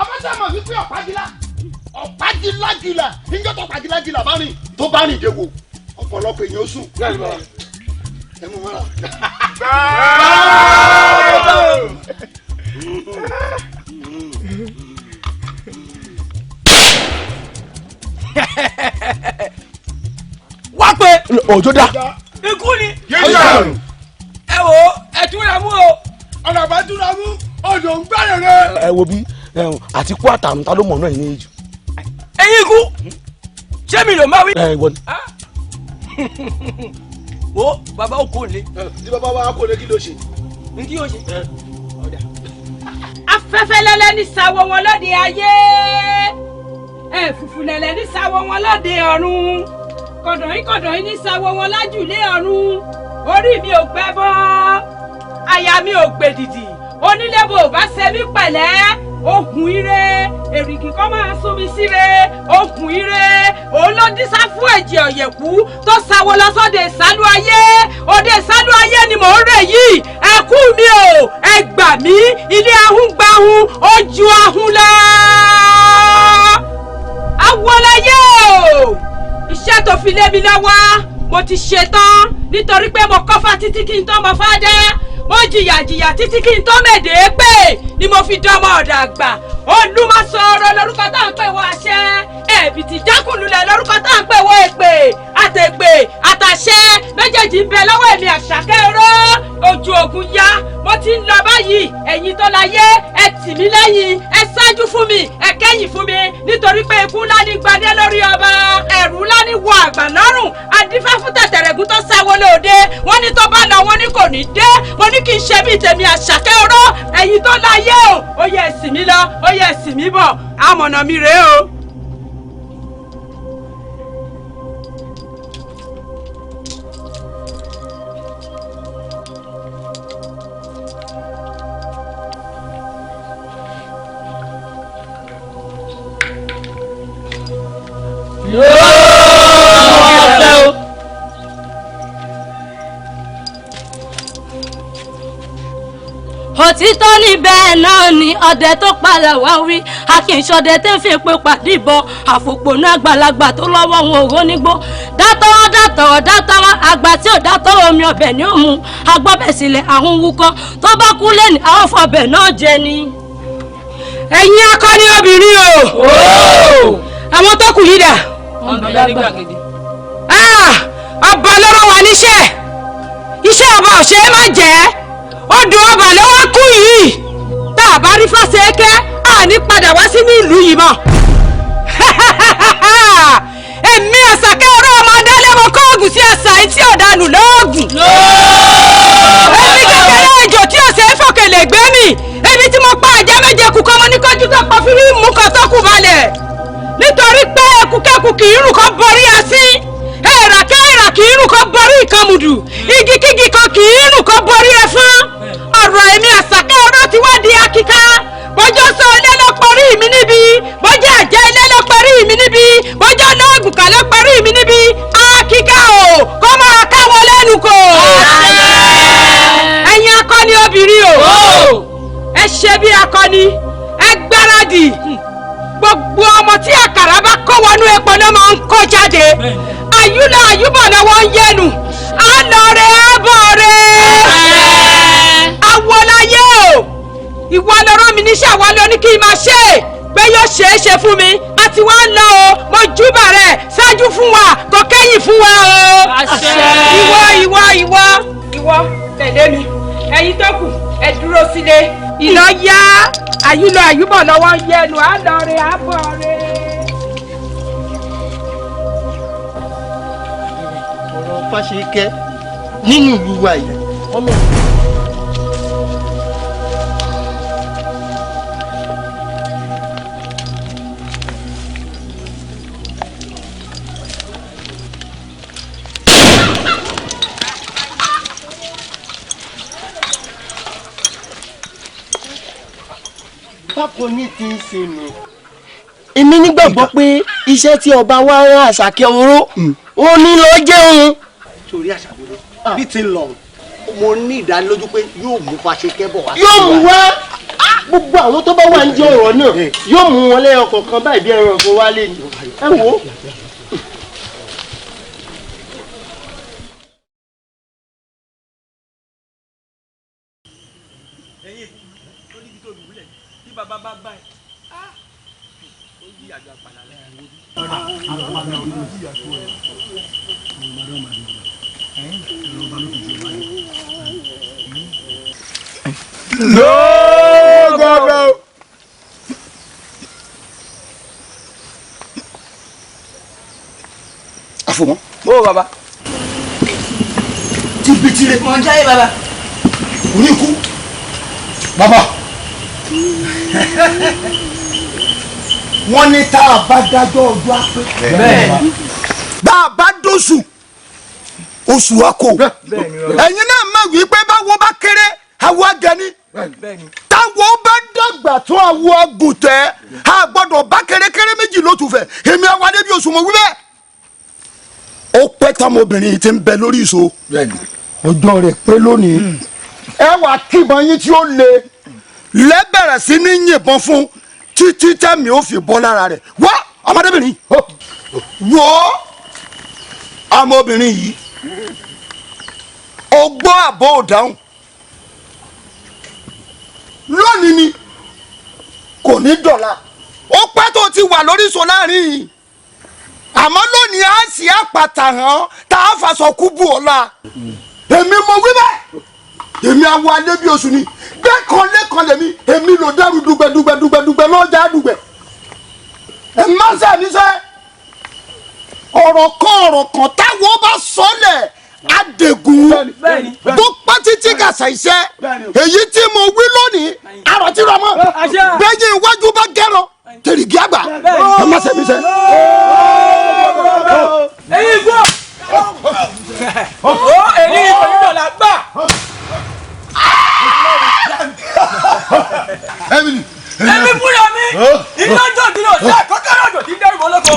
[SPEAKER 1] abájámọ̀ wípé ọ̀págílágílà níjọ́ tó ọ̀págílágílà bá rìn tó bá rìn dé wo ọ̀pọ̀lọpọ̀ èèyàn ó sùn. ẹ mú mọ́ra.
[SPEAKER 9] wá pé
[SPEAKER 1] òjò dá.
[SPEAKER 9] ikú ni.
[SPEAKER 13] ẹ wo ẹ túnra mú o ọ̀nà bá túnra mú odò ń gbàdọ̀ rẹ.
[SPEAKER 15] ẹ wo bí àti kú àtàrùn ta ló mọ̀ náà yín jù.
[SPEAKER 9] ẹ̀yin ikú ṣé mi ló máa wí.
[SPEAKER 15] ẹ wọ ni.
[SPEAKER 9] wo bàbá ò kò lé.
[SPEAKER 1] tí bàbá wa kò lé kí ló ṣe.
[SPEAKER 9] n kí yóò ṣe.
[SPEAKER 3] afẹ́fẹ́ lẹ́lẹ́ ní sáwọ́ wọn lóde ayé ẹ̀fùfù lẹ́lẹ́ ní sáwọ́ wọn lóde ọ̀run kọ̀dọ̀yìn ní sáwọ́ wọn lájùlé ọ̀run orí mi ò gbẹ́ bọ́ àyà mi ò gbèdìdì onílé bò bá ṣe mí pẹ̀lẹ́ okùn ire èrìgì kan máa sún mi síre okùn ire òun ló dísá fún ẹ̀jẹ̀ ọ̀yẹ̀kú tó sáwọ́ lọ sóde ìsálú ayé òde ìsálú ayé ni mò ń rè yìí ẹ kú mi o ẹ gbà mí ilé ahun gbahun ó ju ahun lọ. awọlẹyẹ o iṣẹ́ tó fi lé mi lọ́wọ́ mo ti ṣetán nítorí pé mo kọ́fà títí kí n tó mọ fádé mo jìyà títí kí n tó mèdè pé ni mo fi dánmọ ọ̀dà àgbà olùmọ̀sọ̀rọ̀ lórúkọ tá à ń pè wọ àṣẹ ẹ̀bìtì jákùlùlẹ̀ lórúkọ tá à ń pè wọ èpè àtẹ̀pè àtàṣẹ méjèèjì ń bẹ lọ́wọ́ èmi Àṣàkẹ́ Oró ojú ogun yá mo ti ń lọ báyìí ẹ̀yin tó láyé ẹ tì mí lẹ́yìn ẹ ṣáájú fún mi ẹ kẹ́yìn fún mi nítorí pé ikú ńlá ní gbadé lórí ọba ẹ̀rù ńlá ní wọ àgbà lọ́rùn adífá fún tẹ̀tẹ̀rẹ̀gún tó sáwó lóde wọ́n ní tó bá lọ wọ́n ní kò ní dé mo ní kí n ṣe bíi tèmi Àṣàkẹ́ Oró ẹ̀yin tó láyé o ó yẹ ẹ̀sìn mi lọ ó yẹ ẹ̀sìn mi bọ̀ àmọ̀nà mi rèé o.
[SPEAKER 7] òtítọ́ ní bẹ́ẹ̀ náà ni ọdẹ tó padà wá wí akínṣọdẹ tẹ́ fi pé pàdé ìbọn àfòpònú àgbàlagbà tó lọ́wọ́ wọn òró nígbó dátọ́wọ́ àgbà tí ò dátọ́wọ́ omi ọbẹ̀ ní òmu agbọ́bẹ̀ sílẹ̀ àwọn wúkọ́ tó bá kú lẹ́nu àwọn fọbẹ̀ náà jẹ ni.
[SPEAKER 3] ẹ̀yin akọni obìnrin o àwọn tó kù yìí dà. ọba lọ́rọ̀ wà níṣẹ́ iṣẹ́ ọba òṣè má jẹ́ odò ọba lọ́wọ́ kú yìí tá a bá rí Fáṣẹ̀kẹ́ àní padà wá sínú ìlú yìí mọ́. èmi Àṣàkẹ́ ọ̀rọ̀ ọmọ adálẹ́mọ kóògùn sí àṣà tí ọ̀dànù lóògùn. èmi kékeré ejò tí ọ̀sẹ̀ fòkèlè gbé mi èmi tí mo pa àjẹ́ méje kú kọ́mọ ní kọjú tó pọ̀ fírímù kan tó kù balẹ̀ nítorí pé ẹkùkẹ́kù kì í rùn kọ́ borí asín ẹ̀ràkẹ́rà kì í rùn kọ́ borí ìkàmùdù igikígi kan kì í rùn kọ́ borí ẹ̀fọn ọ̀rọ̀ èmi Àṣàkẹ́ ọ̀rọ̀ ti wá di akíká bọ́jọ́ sọ ilé ló parí mi níbi bọ́jọ́ àjẹ́ ilé ló parí mi níbi bọ́jọ́ náà gùnkà ló parí mi níbi akíká o kó máa káwọn lẹ́nu kò. ẹ̀yin akọni obìnrin o ẹ ṣe bí akọni ẹ gbáradì gbogbo ọmọ tí àkàrà bá kó wọnú epo náà máa ń kó jáde àyúlọ àyúbọ̀ náà wọ́n ń yẹnu àlọ́rẹ̀ àbọ̀rẹ̀ àwọláyé o ìwọ lọ́rọ̀ mi níṣẹ́ àwa ló ní kí n máa ṣe pé yóò ṣeé ṣe fún mi àti wá ń lọ o mo júbà rẹ̀ ṣáájú fún wa kò kẹ́yìn fún wa o. ìwọ tẹ̀lé mi ẹ̀yin tó kù ẹ dúró sílé ìlọ yá àyúlọ àyúbọ̀ lọ́wọ́ ń yẹnu àlọ́rẹ̀ àbọ̀rẹ̀.
[SPEAKER 12] ọ̀rọ̀ Fáṣẹ̀kẹ́ nínú ìlú wa yìí ọmọ. bákan ní ti ń ṣe nù. èmi nígbàgbọ́ pé iṣẹ́ tí ọba wa rán Àṣàkẹ́ oró ó ní lọ jẹun. torí Àṣàkẹ́ bí ti ń lọ mo ní ìdánilójú pé yóò mú Fáṣẹ̀kẹ́ bọ̀ wá. yóò mú wá gbogbo àwọn tó bá wà ń jẹ ọ̀rọ̀ náà yóò mú wọn lẹ́yọ kọ̀ọ̀kan báyìí bí ẹran ọ̀gbọ́n wálé ni ẹ wò ó.
[SPEAKER 1] lọ́gọ́dọ̀. àfọwọ́n.
[SPEAKER 12] bó o bàbá.
[SPEAKER 1] tibitire.
[SPEAKER 4] mọ̀ ń jáyé bàbá.
[SPEAKER 1] oníkú. bàbá. wọ́n ní tá a bá dájọ́ ọjọ́ àpé. bẹ́ẹ̀ bá a bá dóṣù oṣù wa kò. ẹ̀yin náà mọ̀ wípé báwo bá kéré àwọ̀ agẹni táwọn bá dàgbà tún àwọ̀ àgùntẹ̀ a gbọ́dọ̀ bá kérékéré méjì lótú fẹ̀ èmi àwọn adébí oṣù mọ̀ wíwẹ́. ó pẹ́ tọmọbìnrin yìí ti ń bẹ lórí ìṣó ọjọ́ rẹ̀ pé lónìí ẹ wà kíbọn yín tí ó le lẹ́bẹ̀rẹ̀ sí ní yìnbọn fún títí tẹ́mi ó fi bọ́ lára rẹ̀ wá ọmọdébìnrin wò ó ọmọbìnrin yìí ó gbọ́ àbọ̀ òdáhùn lónìí ni kò ní dọ̀la ó pẹ́ tó ti wà lórí ìṣó láàrin yìí àmọ́ lónìí á sì àpàtà hàn tá a fàṣọ kú bù ọ̀la èmi mo wí bẹ́ẹ̀ èmi àwọn alẹ́ bí oṣù ni lẹ́kàn lèmi èmi ló dẹ́rù dùgbẹ̀dùgbẹ̀dùgbẹ̀ lọ́jà dùgbẹ̀ ẹ má sẹ́nisẹ́ ọ̀rọ̀ kan táwọn bá sọ́lẹ̀ adégún tó pẹ́ títí gàṣà iṣẹ́ èyí tí mo wí lónìí àrò tí rọmọ bẹ́ẹ̀ iwájú bá gẹ́rọ tèrìgì àgbà ẹ má sẹ́nisẹ́.
[SPEAKER 13] èyí gbọ́ èyí ìfọ̀yìnbọ̀lá gbà. èmi fúnra mi iná jọ ìdílé ọ̀sẹ̀ àkọ́kọ́ ọ̀dọ̀ tí ń dẹ́rù bọ́ lọ́kọ̀.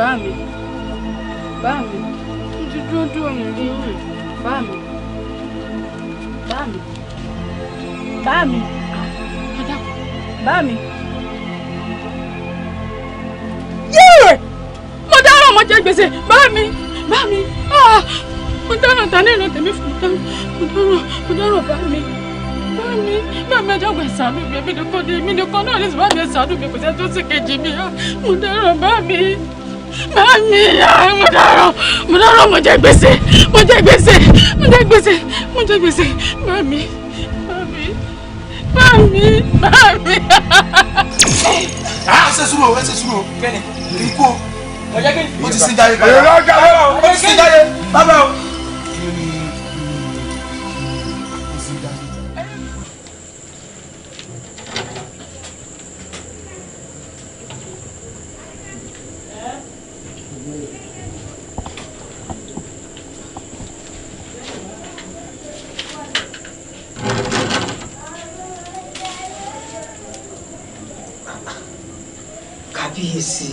[SPEAKER 11] bá mi ojú dúdú mi rí yìí bá mi yéè mo dáràn mo jẹ gbèsè bá mi mo dáràn ta ní ìran tèmi fún mo dáràn bá mi ẹjọ́ gbé ṣàánú mi èmi nìkan náà lè sọ bá mi ṣàánú mi kò sẹ́ tó sì kejì mi mo dáràn bá mi mo dáràn mo jẹ gbèsè bá mi.
[SPEAKER 12] ṣe sùúrù kẹ́ni kì í kú o ti sin jáde bàbá o.
[SPEAKER 16] kábíyèsí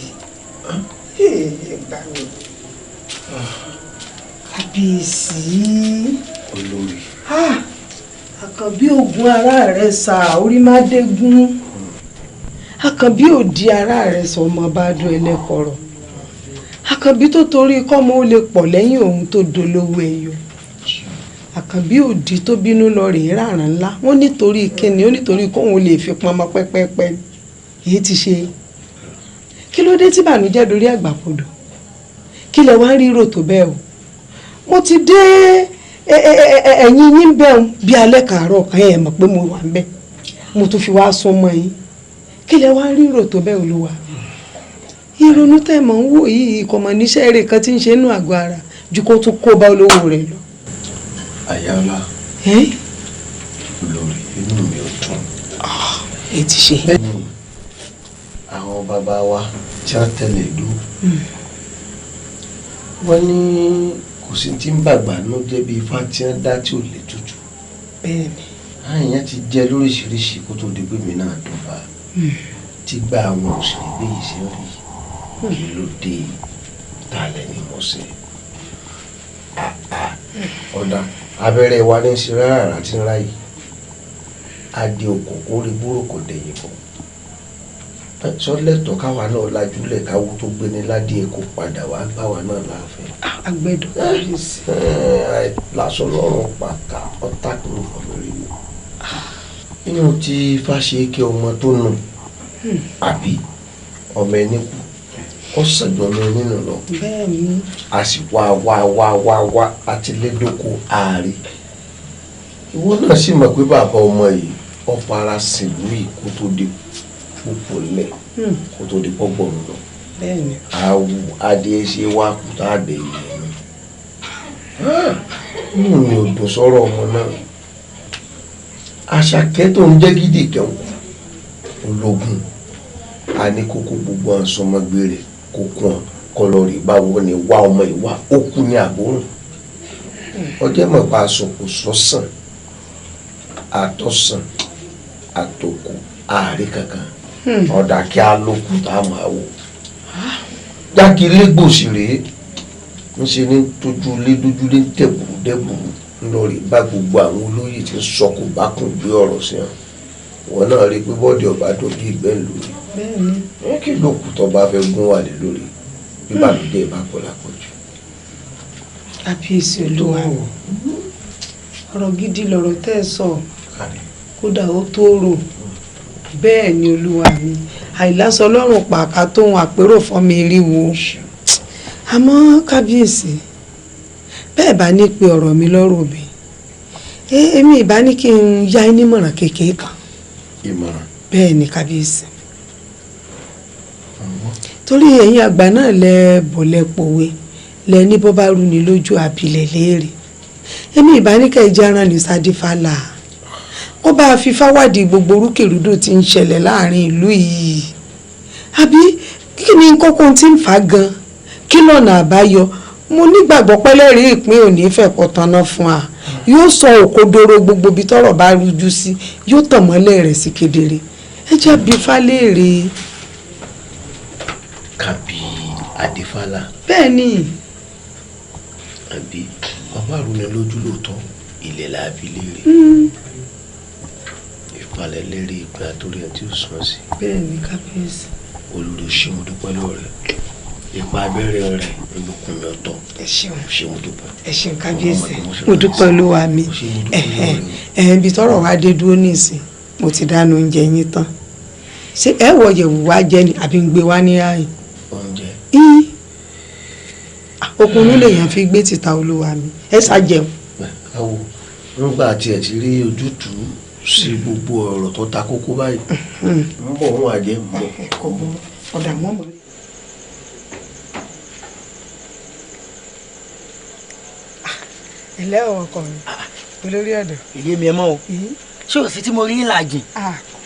[SPEAKER 16] ẹgbà mi kábíyèsí
[SPEAKER 6] olórí
[SPEAKER 16] àkànbí ògùn ara rẹ sà orí má dégún àkànbí òdi ara rẹ sọ ọmọ bá dún ẹlẹ́kọ̀ọ́rọ̀ àkànbí tó torí kọ́mọ ó lè pọ̀ lẹ́yìn òun tó dolówó ẹyọ àkànbí òdi tó bínú lọ rèé ràrán ńlá wọn nítorí kíni ó nítorí kóun lè fi pọnmọ pẹ́pẹ́pẹ́ èyí ti ṣe kí ló dé tí bànújẹ́ dorí àgbàkodò kí lẹ wá ń ríro tó bẹ́ẹ̀ o mo ti dé ẹ̀yìn yín bẹ́ẹ̀ bí alẹ́ kàárọ̀ kan ẹ̀ mọ̀ pé mo wà ń bẹ̀ mo tún fi wá sún mọ́ yín kí lẹ wá ń ríro tó bẹ́ẹ̀ olúwa ìrònú tẹ̀ mọ̀ ń wò yìí kò mọ̀ níṣẹ́ eré kan tí ń ṣe nínú àgọ́ ara ju kó tún kó bá olówó rẹ̀ lọ.
[SPEAKER 6] àyàlá olórí inú mi ò dùn.
[SPEAKER 16] èyí ti ṣe.
[SPEAKER 6] àwọn bàbá wa tí wọ́n tẹ̀lé ìlú wọ́n ní kò sí tí ń bàgbà nú débi ifá tí wọ́n dá tí ò lè tutù.
[SPEAKER 16] bẹ́ẹ̀ni.
[SPEAKER 6] àyàn ti jẹ lóríṣiríṣi kó tó di pé mi náà dùn bá tí gba àwọn òṣèré bí yìí ṣe ń rí kí ló dé talẹ̀ ní mọ̀ọ́sẹ̀. ọ̀dà abẹ́rẹ́ wa ní ṣe rárá àti ńlá yìí adé okò orí búrò kò dẹ̀yìn kọ́ sọlẹ́tọ̀ káwa náà lajúlẹ̀ káwó tó gbé ní ládé èkó padà wá báwa náà láàfin.
[SPEAKER 16] agbẹ́dọ̀ kábíyèsí.
[SPEAKER 6] lásán lọ́rùn pàkà ọ̀tá kúrò fọmọrí mi. inú tí fáṣeéké ọmọ tó nù àbí ọmọ ẹni kú ó sàjọ ọmọ ẹni nù lọ.
[SPEAKER 16] bẹ́ẹ̀ni.
[SPEAKER 6] a sì wá àti lédòkó ààrẹ. ìwọ náà sì mọ̀ pé bàbá ọmọ yìí ó fara sílùú yìí kó tó dé púpọ̀ lẹ̀ kó tó di pọ́gbọ̀n lọ.
[SPEAKER 16] bẹ́ẹ̀ni.
[SPEAKER 6] àwù adìẹ ṣe wá kùtà àdéhìí ẹ̀mí. inú mi ò dùn sọ́rọ̀ ọmọ náà. Àṣàkẹ́ tó ń jẹ́ gidi kẹ́hùn ológun a ní kókó gbogbo àsọmọgbé rẹ̀ kókó hàn kọlọ́rì báwo ni wá ọmọ ìwà ó kú ní àbórùn. ọjọ́ mọ̀ pa aṣọ kò sọ́sàn àtọ̀sàn àtòkù ààrẹ kankan ọ̀dà kí á lókun tá a máa wò. jákèlé gbòòsì rèé ń ṣe ní tójú lé dójúlé ń tẹ̀bùrú dẹ́bùrú ńlọrì bá gbogbo àwọn olóyè tí ń sọkò bá kùn gbé ọ̀rọ̀ sí hàn wọn náà rí i pé bọ́ọ̀dì ọba dòbí ìgbẹ́ ń lórí kí lókù tó bá fẹ́ gún wà lé lórí bíbálòdé bá pọ̀ lápọ̀jù.
[SPEAKER 16] àbíyèsí olúwa ọ̀rọ̀ gidi lọ̀rọ̀ tẹ́ ẹ sọ kódà ó tó rò bẹ́ẹ̀ ni olúwa mi àìlásọ ọlọ́run pàákà tóun àpérò fọ́mi eriwo àmọ́ kábíyèsí bẹ́ẹ̀ bá ní pé ọ̀rọ̀ mi lọ́rùn mi èmi ìbá ní kí n yá ẹ nímọ̀ràn kékeré kan.
[SPEAKER 6] ìmọ̀ràn.
[SPEAKER 16] bẹ́ẹ̀ ni kábíyèsí torí ẹ̀yin àgbà náà lẹ bọ̀lẹ̀ pòwe lẹ ní bọ́ bá rú ni lójú àbílẹ̀ léèrè èmi ìbá ní kẹ́ ẹ jẹ́ ara ní sadífàlà ó bá fi fáwádìí gbogbo orúkèrúdò tí ń ṣẹlẹ̀ láàrin ìlú yìí àbí kí ni kókó tí ń fà gan kí lọ́nà àbáyọ mo nígbàgbọ́ pẹ́lẹ́rìí ìpín òní fẹ̀pọ̀ tanná fún wa yóò sọ òkodoro gbogbo ibi tọ́rọ̀ bá rújú sí yóò tàn mọ́lẹ̀ rẹ̀ sí kedere ẹ jẹ́ bí falẹ́rẹ̀.
[SPEAKER 6] kàbí
[SPEAKER 10] Adéfálà.
[SPEAKER 16] bẹ́ẹ̀ ni.
[SPEAKER 10] àbí bàbá àrùn lójú lóòótọ́ ilẹ̀ làbí léèrè. ìpalẹ̀ léèrè ìpè àtòrí ẹ̀ tí ó sàn sí.
[SPEAKER 16] bẹ́ẹ̀ ni kábíyèsí.
[SPEAKER 10] olùdó ṣé mo dúpẹ́ lọ́wọ́ rẹ̀ ipa abẹ́rẹ́ rẹ̀ ìlúkùn mi ọ̀tọ̀.
[SPEAKER 16] ẹ ṣeun
[SPEAKER 10] ṣé mo dúpẹ́.
[SPEAKER 16] ẹ ṣeun kábíyèsí mo dúpẹ́ olúwa mi ibi tọ́rọ̀ wa dé dúró nísìn mo ti dáná oúnjẹ yín tán ṣé ẹ wọ yẹ̀wù wá jẹ ni àbí ń gbé wá ní ààyè.
[SPEAKER 10] oúnjẹ.
[SPEAKER 16] okùnrin lèèyàn fi gbé tìta olúwa mi ẹ ṣàjẹun.
[SPEAKER 10] awo nígbà tí ẹ ti rí ojútùú sí gbogbo ọ̀rọ̀ tó ta kókó báyìí ń bọ̀ wọn àjẹ́ ń bọ̀.
[SPEAKER 16] ọ̀dà mọ́mọ́. ilé ọkọ mi olórí ọ̀dọ̀.
[SPEAKER 9] ìyé mi ẹ mọ o ṣé o sì tí mo rí ìlàjì.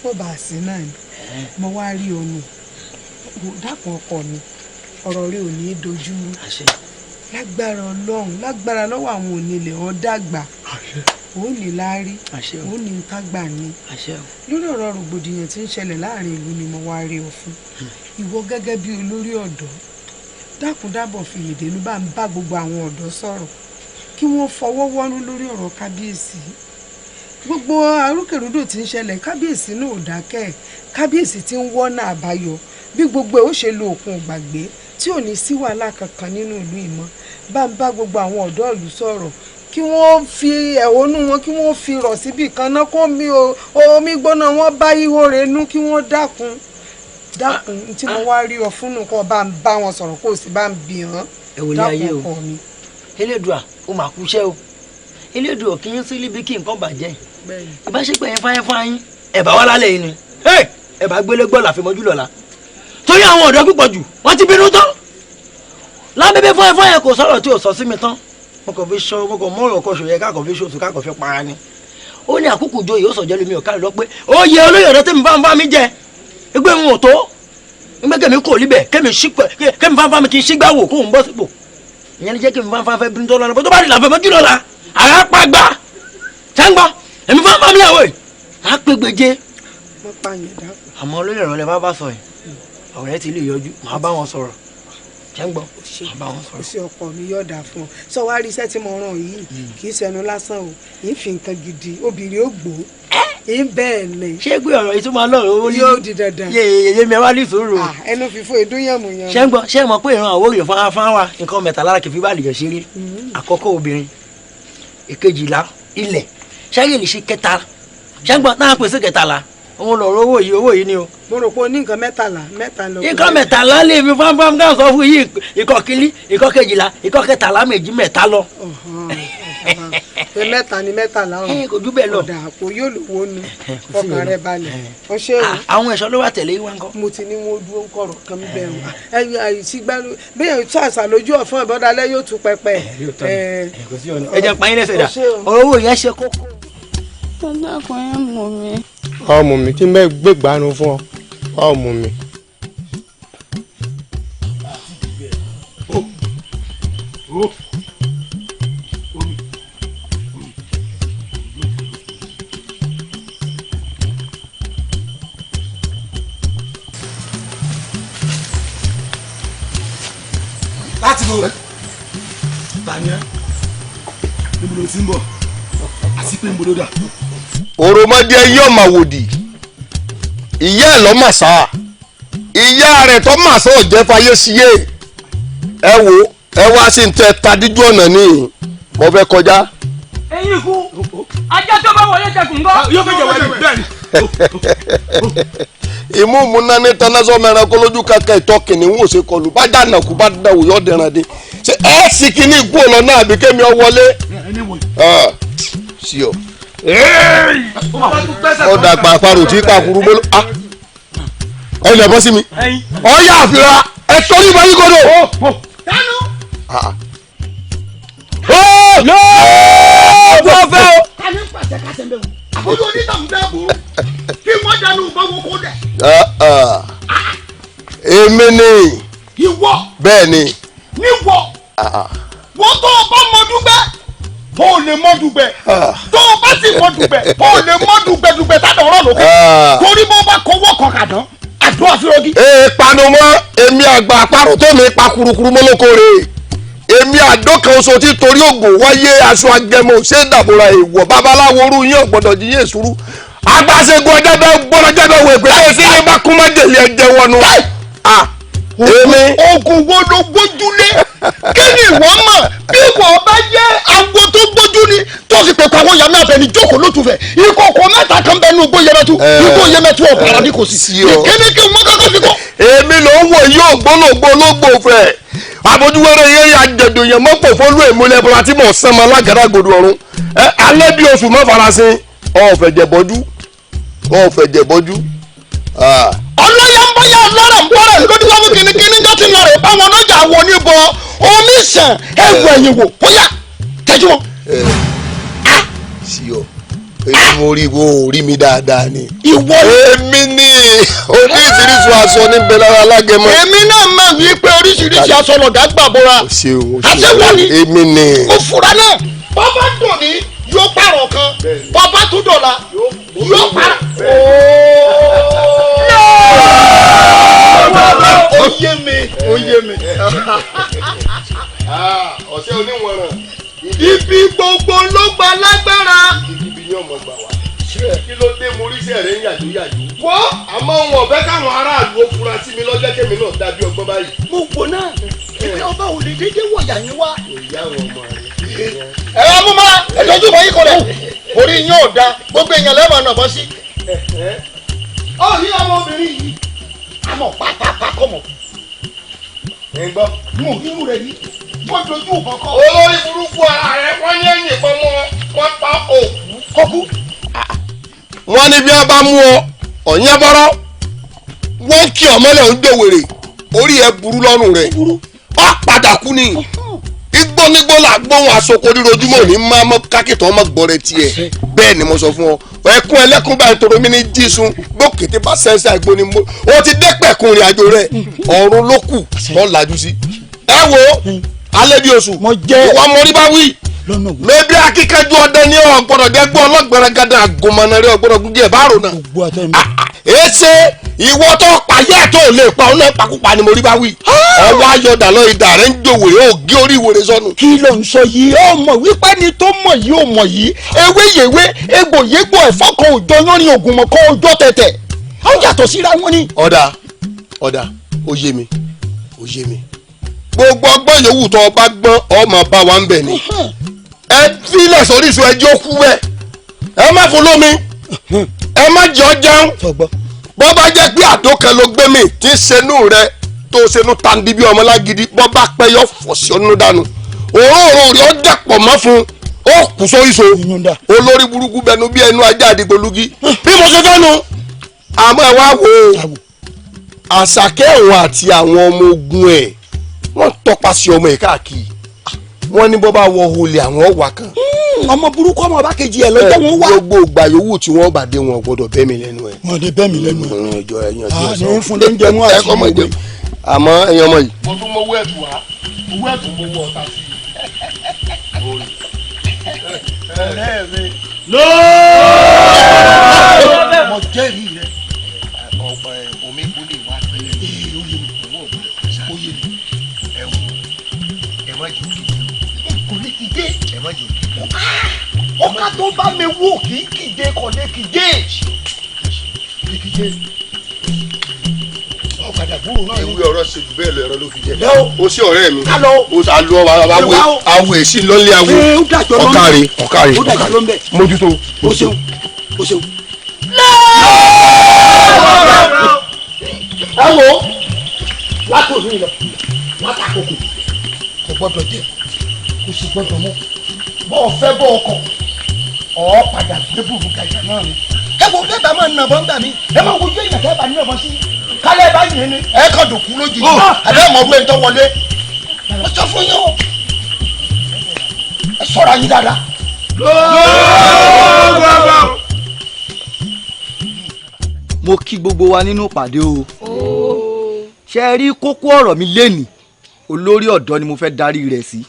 [SPEAKER 16] kó bá a sí náà ni mo wá rí omi dákun ọkọ mi ọ̀rọ̀ rẹ ò ní í dojú lágbára ọlọ́run lágbára lọ́wọ́ àwọn onílẹ̀ ọ̀ dàgbà ó ní láárí ó ní kágbà ní lórí ọ̀rọ̀ rògbòdìyàn tí ń ṣẹlẹ̀ láàrin ìlú ni mo wá rí ọ fún ìwọ gẹ́gẹ́ bí olórí ọ̀dọ́ dákun dábọ̀ fi ìdènú bá ń bá gbogbo àwọn ọ̀dọ́ sọ̀rọ̀ kí wọ́n fọwọ́ wọ́nú lórí ọ̀rọ̀ kábíyèsí gbogbo arúkèrúdò tí ń ṣẹlẹ̀ kábíyèsí náà ò dákẹ́ kábíyèsí tí ń wọ́nà àbáyọ bí gbogbo ẹ̀ ó ṣe lo òkun gbàgbé tí ò ní sí wàhálà kankan nínú ìlú ìmọ̀ bá ń bá gbogbo àwọn ọ̀dọ́ ìlú sọ̀rọ̀ kí wọ́n fi ẹ̀hónú wọn kí wọ́n fi rọ̀ síbì kan náà kó omi gbóná wọn bá ihò rẹ̀ nú kí wọ́n dákun tí mo wá rí ọ fún nǹkan bá ń bá wọn sọ̀rọ̀ kó o sì bá ń bì hàn dákun ọkọ mi.
[SPEAKER 9] Elédùà ó mà kú iṣẹ́ o Elédùà kì í sí níbi kí nǹkan bàjẹ́ ìbáṣepọ̀ yẹn fáyín fáyín ẹ̀bà wà lálẹ́ yìí ni ẹ̀bà gbélé gbọ́ làfimọ́jú lọ́la torí àwọn ọ̀dọ́ púpọ̀ jù wọ́n ti bínú tán lábẹ́bẹ́ fáyín fáyín kò sọ̀rọ̀ tí ò sọ sí mi tán mo kàn fi sọ mo kàn mọ́rọ̀ kọ́ ṣòyẹ káàkọ́ fi ṣòṣù káàkọ́ fi para ni ó ní àkókò joyè ó sọ̀jọ́ lómi ọ̀ká lọ pé ó yẹ olóyè ọ̀dọ́ tẹ́mi fáwọn mi jẹ ẹgbẹ́ mi ò tó ẹgbẹ́ kẹ́mi kò líbẹ̀ kẹ́mi fáwọn mi kì í ṣígbà wò kóun bọ́ sípò ìyẹn ní jẹ́ kẹ́mi fáwọn fẹ́ bínú tó lọ́nà bó tó bá di làfẹ́ mọ́jú lọ́la àrà pàgbà sẹ́ńgbọ́ èmi fáwọn mi àwọ̀ yìí á pé gbèjé àmọ́ olóyè ọ̀rọ̀ lẹ bá sọ yìí ọ̀rẹ́ ti lè yọjú màá bá wọn sọ̀rọ̀ jẹ́ngbọ́ àbáwọn sọ̀rọ̀.
[SPEAKER 16] ó sì ọkọ mi yọ̀ọ̀dà fún ọ sọ wá rí iṣẹ́ tí mo rán yìí kì í ṣẹnu lásán o yìí fi nǹkan gidi obìnrin ó gbó yìí bẹ́ẹ̀ ni.
[SPEAKER 9] ṣé gbé ọ̀rọ̀ yìí tó máa lọ́rọ̀ owó ní.
[SPEAKER 16] yóò di dandan.
[SPEAKER 9] yèyé mi wá ní ìṣòro.
[SPEAKER 16] ẹnu fífo ìdúnyàmù yẹn.
[SPEAKER 9] ṣẹ́ngbọ́ ṣé mọ̀ pé ìran àwòrán fáwọn wa nǹkan mẹ́tàlá kì í fi bá àlejò ṣeré àkọ́kọ́ obìnrin èkejìlá ilẹ̀ ṣẹ́gìlì ṣe kẹta ṣẹ́ngbọ́ náà pèsè kẹtàlá òun lọ̀rọ̀ owó yìí ni o.
[SPEAKER 16] mo rò pé o ní nǹkan mẹ́tàlá lọ.
[SPEAKER 9] nǹkan mẹ́tàlá lè fi fáńfáń ká sọ fún yìí ikọ̀ kìíní ikọ̀ kejìlá ikọ̀ kẹtàlá méjì mẹ́ta lọ.
[SPEAKER 16] pé mẹ́ta ni mẹ́tàlá ọ̀hún.
[SPEAKER 9] kò jù bẹ́ẹ̀ lọ.
[SPEAKER 16] ọ̀dà àpò yóò lówó nu ọkàn rẹ balẹ̀. ọ ṣé o.
[SPEAKER 9] àwọn ẹ̀ṣọ́ ló wà tẹ̀lé wá ńkọ́.
[SPEAKER 16] mo ti ní wọn dúró ń kọ̀rọ̀ kan bẹ̀rù ẹ̀yìn àìsígbárò bẹ́ẹ̀ tó àṣà lójú ọ̀fọ́n ìbọ̀dálẹ́ yóò tún pẹpẹ.
[SPEAKER 9] ẹ jẹ́ pààyàn lẹ́sẹ̀ dà owó yẹn ṣe kókó.
[SPEAKER 11] ọ̀dàkùn ẹ̀ mọ̀ mi.
[SPEAKER 17] ọmọ mi tí n bẹ gbégbánu fún ọ ọmọ mi.
[SPEAKER 13] láti bò tàníà níbo ló ti ń bọ̀ àti pé níbo ló dà.
[SPEAKER 6] òròmọdé yóò máa wòdì ìyá ẹ̀ lọ́ mà sá ìyá rẹ̀ tó mà sá ọ̀jẹ́ fayé síyé ẹ wo ẹ wá sí tẹ tadíjú ọ̀nà ní mo fẹ́ kọjá.
[SPEAKER 3] ẹyin ikú ajá tó bá wọlé jẹkùn ńkọ́.
[SPEAKER 13] yóò fẹ́ jẹ wọlé bẹ́ẹ̀ ni.
[SPEAKER 6] ìmúmúná ní tanásọ́ mẹ́ran kó lójú kankan ìtọ́ kìnìún wò ṣe kọlù bá dànà kú bá dàwò yọ̀ dẹ̀ràn dé ṣe ẹ sì kíní ìkú ọ̀nà náà àbí kémi ọ wọlé. sí ọ ó dàgbà àparò tí pàkúrú bó ẹ lè bọ́ sí mi ọ yà àfihàn ẹ torí ìbọn yìí kodo.
[SPEAKER 13] lọ́ọ́
[SPEAKER 6] fẹ́ o.
[SPEAKER 13] ká ní pàṣẹ ká ṣe ń bẹ̀ wò àbójú onítàwọn bẹ́ẹ̀ bò ó kí wọ́n dánú báwo kó dẹ̀.
[SPEAKER 6] èmi ni.
[SPEAKER 13] ìwọ.
[SPEAKER 6] bẹ́ẹ̀ ni.
[SPEAKER 13] níwọ. wọ́n tó o bá mọ dúgbẹ́ bó o lè mọ dùgbẹ́ tó o bá sì mọ dùgbẹ́ bó o lè mọ dùgbẹ́dùgbẹ́ tá a dọ̀rọ̀ lókè torí bó o bá kọwọ́ kọ kàdán àdó
[SPEAKER 10] bọ́ sí rogi.
[SPEAKER 6] panu mọ́ èmi àgbà àparò tó mi pa kurukuru mọ́lókòrè èmi àdó kan oṣù tí torí ògùn wáyé aṣọ agẹmọ ṣé dàbòrà èèwọ̀ babaláwo orú yín ọ̀gbọ́dọ̀ jí yé sùúrù agbáṣegun ọjọ́ bẹ́ẹ̀ gbọ́dọ̀ jẹ́ bẹ́ẹ̀ wò pé ṣé sí ní bá kún májèlé ẹ̀jẹ̀ wọnú. èmi.
[SPEAKER 10] oògùn wo ló gbójúlé kí ni ìwọ mọ̀ bí ìwọ bá jẹ́ agbo tó gbójú ni tó sì pè pàwọn yàrá àbẹ̀ni jókòó lótùfẹ̀ ìkòkò mẹ́ta kan bẹ́ẹ̀ ní ugbó yẹmẹtu ugbó yẹmẹtu ọ̀pára ní kò sí kíni kí wọ́n kọ́kọ́ fi kọ́.
[SPEAKER 6] èmi ló ń wò yóò gbólógbó ológbò fẹ́ àbójúwẹ́rẹ́ yẹn yà jẹ̀dọ̀ yẹn mọ́pò fólú èmúlẹ̀ bọ́lá tí mò ń sẹ́mọ alágàrá gòdò ọ̀run alẹ́ bí oṣù mọ́ farasin ọ̀fẹ̀jẹ̀bọ́jú
[SPEAKER 10] ọlọ́yà ń bọ́yà ọlọ́rọ̀ ń bọ́rẹ̀ lórí lọ́wọ́ kìnnìkìnnì tó ti lọ rẹ̀ báwọn ọlọ́jà wo ní bọ omi sàn ẹ̀wù ẹ̀yìn wò bóyá tẹ́jú wọn.
[SPEAKER 6] sí ọ èyí mo rí wo rí mi dáadáa ni.
[SPEAKER 10] ìwọ
[SPEAKER 6] èmi ni oríṣiríṣi aṣọ ní bẹ lára alágẹmọ.
[SPEAKER 10] èmi náà mọ̀ wípé oríṣiríṣi aṣọ lọ̀gá gbà bọ́ra. àṣewọ́ ni
[SPEAKER 6] èmi ni.
[SPEAKER 10] kò fura náà bàbá dùn ní yóò pààrọ̀ kan bàbá tún dọ̀la yóò pààrọ̀. ó yé mi.
[SPEAKER 6] ọ̀sẹ̀ oníwọ̀nràn.
[SPEAKER 10] ibi gbogbo ló gba lágbára.
[SPEAKER 6] ibi ni ọmọ gbà wá. kí ló dé mo ríṣẹ́ rẹ̀ ń yàjóyàjó. wọ́ àmọ́ wọn ò fẹ́ káwọn aráàlú ó fura sí mi lọ́jọ́ kémi náà dàbí ọgbọ́n báyìí.
[SPEAKER 10] mo wò náà ìpínlẹ̀ ọba ò lè dédé wọ̀yà yín wá.
[SPEAKER 6] ìyá àwọn ọmọ rẹ̀.
[SPEAKER 10] ẹ̀rọ amúmọ́ ẹ̀tọ́jú bọ̀ yín kọ́ rẹ̀ orí yín ò da gbogbo èèyàn lẹ́mọ̀ náà bọ́ sí. ó ní ọmọbìnrin yìí àmọ́ pátápá kọ́ mọ̀. ẹ̀ gbọ́ mo nínú rẹ̀ yìí wọ́n dojú kọ̀ọ̀kan.
[SPEAKER 6] olórí burúkú ara rẹ̀ wọ́n ní ẹ̀yìn pọ̀ mọ́ wọ́n pa òkú.
[SPEAKER 10] kọ́kú.
[SPEAKER 6] wọ́n ní bí wọ́n bá mú ọ ọ̀yẹ́ bọ́rọ́ wọ́n kí ọmọlẹ̀ ń dòwèrè orí ẹ̀ burú lọ́rùn rẹ̀ ọ padà kú ni igbó nígbó là gbóhùn aṣoko rírojúmọ́ ní má mọ́ kákìtàn ọmọ gbọ́rẹ̀ tiẹ̀ bẹ́ẹ̀ ni mo sọ fún ọ ẹkún ẹlẹ́kún báyìí toro mi ní jísun gbókété bá sẹ́nsẹ́ àgbo ni mo o ti dẹ́pẹ̀kun ìrìn àjò rẹ̀ ọ̀run ló kù tó lajú sí. ẹ wo alẹ́ bí oṣù ìwà mọ́rí bá wí mẹ́bí akíkanjú ọdẹ ní ọ̀gbọ́dọ̀ dẹ́gbọ́ ọlọ́gbẹ̀rẹ̀ gàdá àgùnmọ̀nà rẹ̀ ọ̀gbọ́dọ̀ gúgẹ́ báàrò náà. èsè ìwọ tó pàyẹ́ tó lè pa ọ̀nà ìpakúpa ni mo rí bá wí. ọwọ́ ayọ̀dà lọ ìdá rẹ̀ ń jòwèrè ó gé orí ìwèrè sọnù.
[SPEAKER 10] kí ló ń sọ yìí ó mọ̀ wípé ni tó mọ̀ yìí ó mọ̀ yìí ewé yèwé egbò yégbò ẹ̀fọ́ kan òjò lórí ògùn mọ̀ kan òjò tẹ̀tẹ̀ ó yàtọ̀ síra wọn ni.
[SPEAKER 6] ọ̀dà ó yé mi gbogbo ọgbọ́n yòówù tó o bá gbọ́n ọmọ bá wa ń bẹ̀ ni ẹ fílẹ̀ sórí ìṣó ẹjọ́ kú bẹ́ẹ̀ ẹ má fún lómi ẹ má jẹ́ ọ jẹun bọ́ bá jẹ́ pé àdó kan ló gbé mi tí ń senú rẹ tó senú tandi bí ọmọ lágídí bọ́ bá pẹ́ yọ fọ̀ sí ọ́nú dànù òórùn rẹ̀ ó dẹ̀pọ̀ mọ́ fún ó kù sórí ìṣó olórí burúkú bẹnu bí ẹnu ajá àdìgbòlugi bí mo ṣe fẹ́ nu àmọ́ ẹ wá wò ó àṣàkẹ́ òun àti àwọn ọmọ ogun ẹ̀ wọ́n tọpasẹ̀ ọmọ ẹ̀ káàkiri wọ́n ní bọ́ bá wọ olè àwọn wà kan.
[SPEAKER 10] ọmọ burúkú ọmọ bá kejì ẹ lọ́jọ́ wọn wá.
[SPEAKER 6] gbogbo ìgbà yòówù tí wọ́n bá dé wọn gbọ́dọ̀ bẹ́ mi lẹ́nu ẹ̀.
[SPEAKER 10] wọ́n dé bẹ́ mi lẹ́nu ẹ̀.
[SPEAKER 6] ìjọ ẹ̀yàn tí ó sọ.
[SPEAKER 10] ní fún lóúnjẹ mú àti
[SPEAKER 6] ẹ̀kọ́ mọ̀ jẹun. àmọ́ ẹ̀yàn ọmọ yìí.
[SPEAKER 13] mo tún mọ owó ẹ̀tù wá owó ẹ̀tù mo wọ ọ̀tá sí i. lóòó.
[SPEAKER 10] mo jẹ́rìí rẹ̀.
[SPEAKER 13] omi gbólé wá pẹ́lẹ́ ní oyè mi owó ọ̀gbọ̀n oyè mi ẹ má jù
[SPEAKER 10] kò ní kíjé.
[SPEAKER 13] ẹ má jù
[SPEAKER 10] ọkà tó bá mi wò kì í kíjé kò ní kíjé. ọ̀kadà gbúrò náà ni.
[SPEAKER 6] ewé ọ̀rọ̀ ṣe jù bẹ́ẹ̀ lọ ẹ̀rọ ló fi jẹ.
[SPEAKER 10] lẹ́wọ̀
[SPEAKER 6] o sí ọ̀rẹ́ mi.
[SPEAKER 10] ká lọ.
[SPEAKER 6] o alu awo èsì lọ́lé awo. ọ̀kàrè
[SPEAKER 10] ó dàjọ́ ló ń bẹ̀.
[SPEAKER 6] mójútó.
[SPEAKER 10] o ṣeun o ṣeun. ẹ wo látòlú ìlọ látàkókò kò gbọ́dọ̀ jẹ kò sì gbọ́dọ̀ mú bọ́ ọ fẹ́ bọ́ ọkọ̀ ọ padà gbé bùrù gàjà náà ni. ẹ wo bẹ́ẹ̀ bá máa ń nàbọ̀ ń gbà mí ẹ máa wojú èèyàn tẹ́ bá ní ọmọ sí kálẹ̀ bá yìí ni ẹ kàn dùnkú lójijì àbẹ́ ọmọ ọgbẹ́ tó wọlé mo sọ fún yín o ẹ sọ̀rọ̀ yín dáadáa.
[SPEAKER 18] mo kí gbogbo wa nínú ìpàdé o ṣe é rí kókó ọ̀rọ̀ mi lénìí olórí ọ̀dọ́ ni mo fẹ́ darí rẹ̀ sí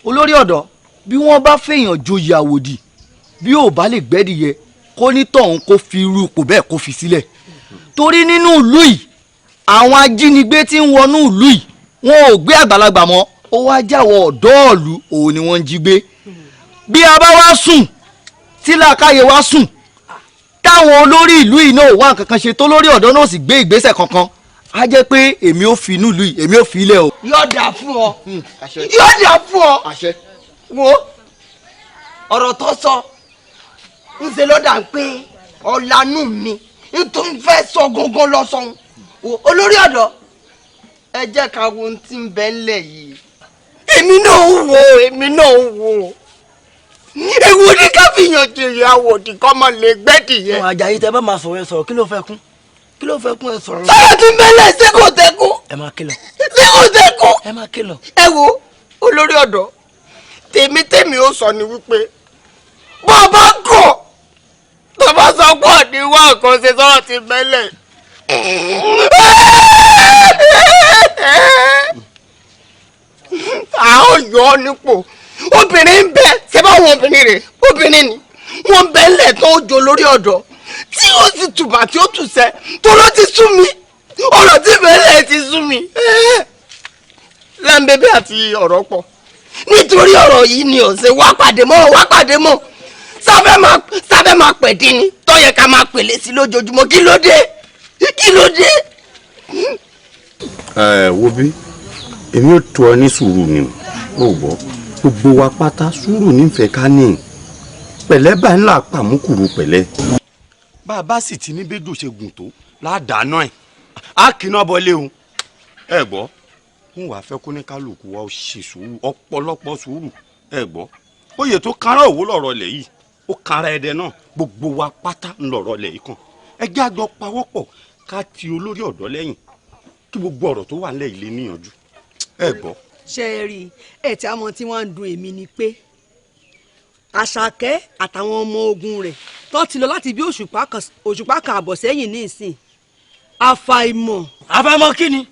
[SPEAKER 18] olórí ọ̀dọ́ bí wọ́n bá fèèyàn joyè àwòdì bí ò bá lè gbẹ́dìyẹ kó ní tọ̀hún kó fi irú ipò bẹ́ẹ̀ kó fi sílẹ̀ torí nínú ìlú yìí àwọn ajínigbé tí ń wọnú ìlú yìí wọn ò gbé àgbàlagbà mọ́ ó wá jáwọ́ ọ̀dọ́ ìlú òun ni wọ́n ń jí gbé bí a bá wá sùn tí làákàyè wá sùn táwọn olórí ìlú yìí náà wá nǹkan kan ṣe tó lórí ọ̀dọ́ náà sì gbé ìgbésẹ̀ kankan á jẹ́ pé èmi ò fi inú ìlú yìí èmi ò fi ilẹ̀ o.
[SPEAKER 19] yóò dà fún ọ yóò dà fún ọ wo ọ̀rọ̀ tó sọ ń ṣe ló dà pé ọ̀lànà mi nítorí fẹ́ sọ gangan lọ sọ́hun olórí ọ̀dọ́ ẹ jẹ́ ká wo ohun tí ń bẹ ńlẹ̀ yìí èmi náà ń wo ewu ní ká fi yàn jèrè àwòdì kọ́ mọ̀ lè gbẹ́dì yẹn.
[SPEAKER 9] àwọn Àjàyí tẹ bá máa sọ̀rọ̀ ẹ sọ̀rọ̀ kí ló fẹ́ kún ẹ sọ̀rọ̀.
[SPEAKER 19] sọ́yà tí mẹ́lẹ̀ ṣé kò tẹ́kù.
[SPEAKER 9] ẹ máa kìlọ̀.
[SPEAKER 19] ṣé kò tẹ́kù.
[SPEAKER 9] ẹ máa kìlọ̀.
[SPEAKER 19] ẹ wo olórí ọ̀dọ́ tèmi ó sọ ni wípé bó o bá kọ̀ tó bá sọ pé ọ̀dí wá nǹkan ṣe sọ́rọ̀ tí mẹ́lẹ̀. a ó yọ ọ nípò obìnrin ń bẹ ṣé báwọn obìnrin rè obìnrin ni wọn bẹ ńlẹ̀ tó ń jo lórí ọ̀dọ́ tí ó sì tùbà tí ó tùsẹ̀ tó ló ti sú mi ọ̀rọ̀ tí bẹ́ẹ̀ ti sú mi lẹ́ńbẹ́bẹ́ àti ọ̀rọ̀ pọ̀ nítorí ọ̀rọ̀ yìí ni ọ̀sẹ̀ wá pàdé mọ́ sábẹ́ máa pẹ̀ dín ní tó yẹ ká máa pèlè sí lójoojúmọ́ kí ló dé.
[SPEAKER 20] wo bí èmi ò tó ọ ní sùúrù ni ò gbọ́ gbogbo wa pátá sùúrù nífẹ̀ẹ́ ká ní pẹ̀lẹ́ báyìí ńlá pàmùkùrù pẹ̀lẹ́. bá a bá sì ti ní bẹ́jọ́ ṣe gùn tó ládàáná ẹ̀ á kíná bọ́lé o ẹ gbọ́ n wàá fẹ́ kó ní kálukú wa ó ṣe sùúrù ọ̀pọ̀lọpọ̀ sùúrù ẹ gbọ́ oyè tó kára òwò lọ̀rọ̀ lẹ̀ yìí ó kára ẹ̀dẹ̀ náà gbogbo wa pátá ń lọ̀rọ̀ lẹ̀ yìí kàn ẹgbẹ́ àjọ pawọ́pọ̀ ká ti olórí ọ̀dọ́ lẹ́yìn kí gbogbo ọ̀rọ̀ tó wà nílẹ̀ yìí lè níyànjú ẹ gbọ́.
[SPEAKER 4] ṣe é rí ẹ tí a mọ tí wọ́n ń dùn èmi ni pé Àṣàkẹ́ àtàwọn ọmọ ogun rẹ̀ tó ti lọ láti bí òṣùpá kan àbọ̀ sẹ́yìn ní ìsìn àfàìmọ̀.
[SPEAKER 9] àfàìmọ̀ kí ni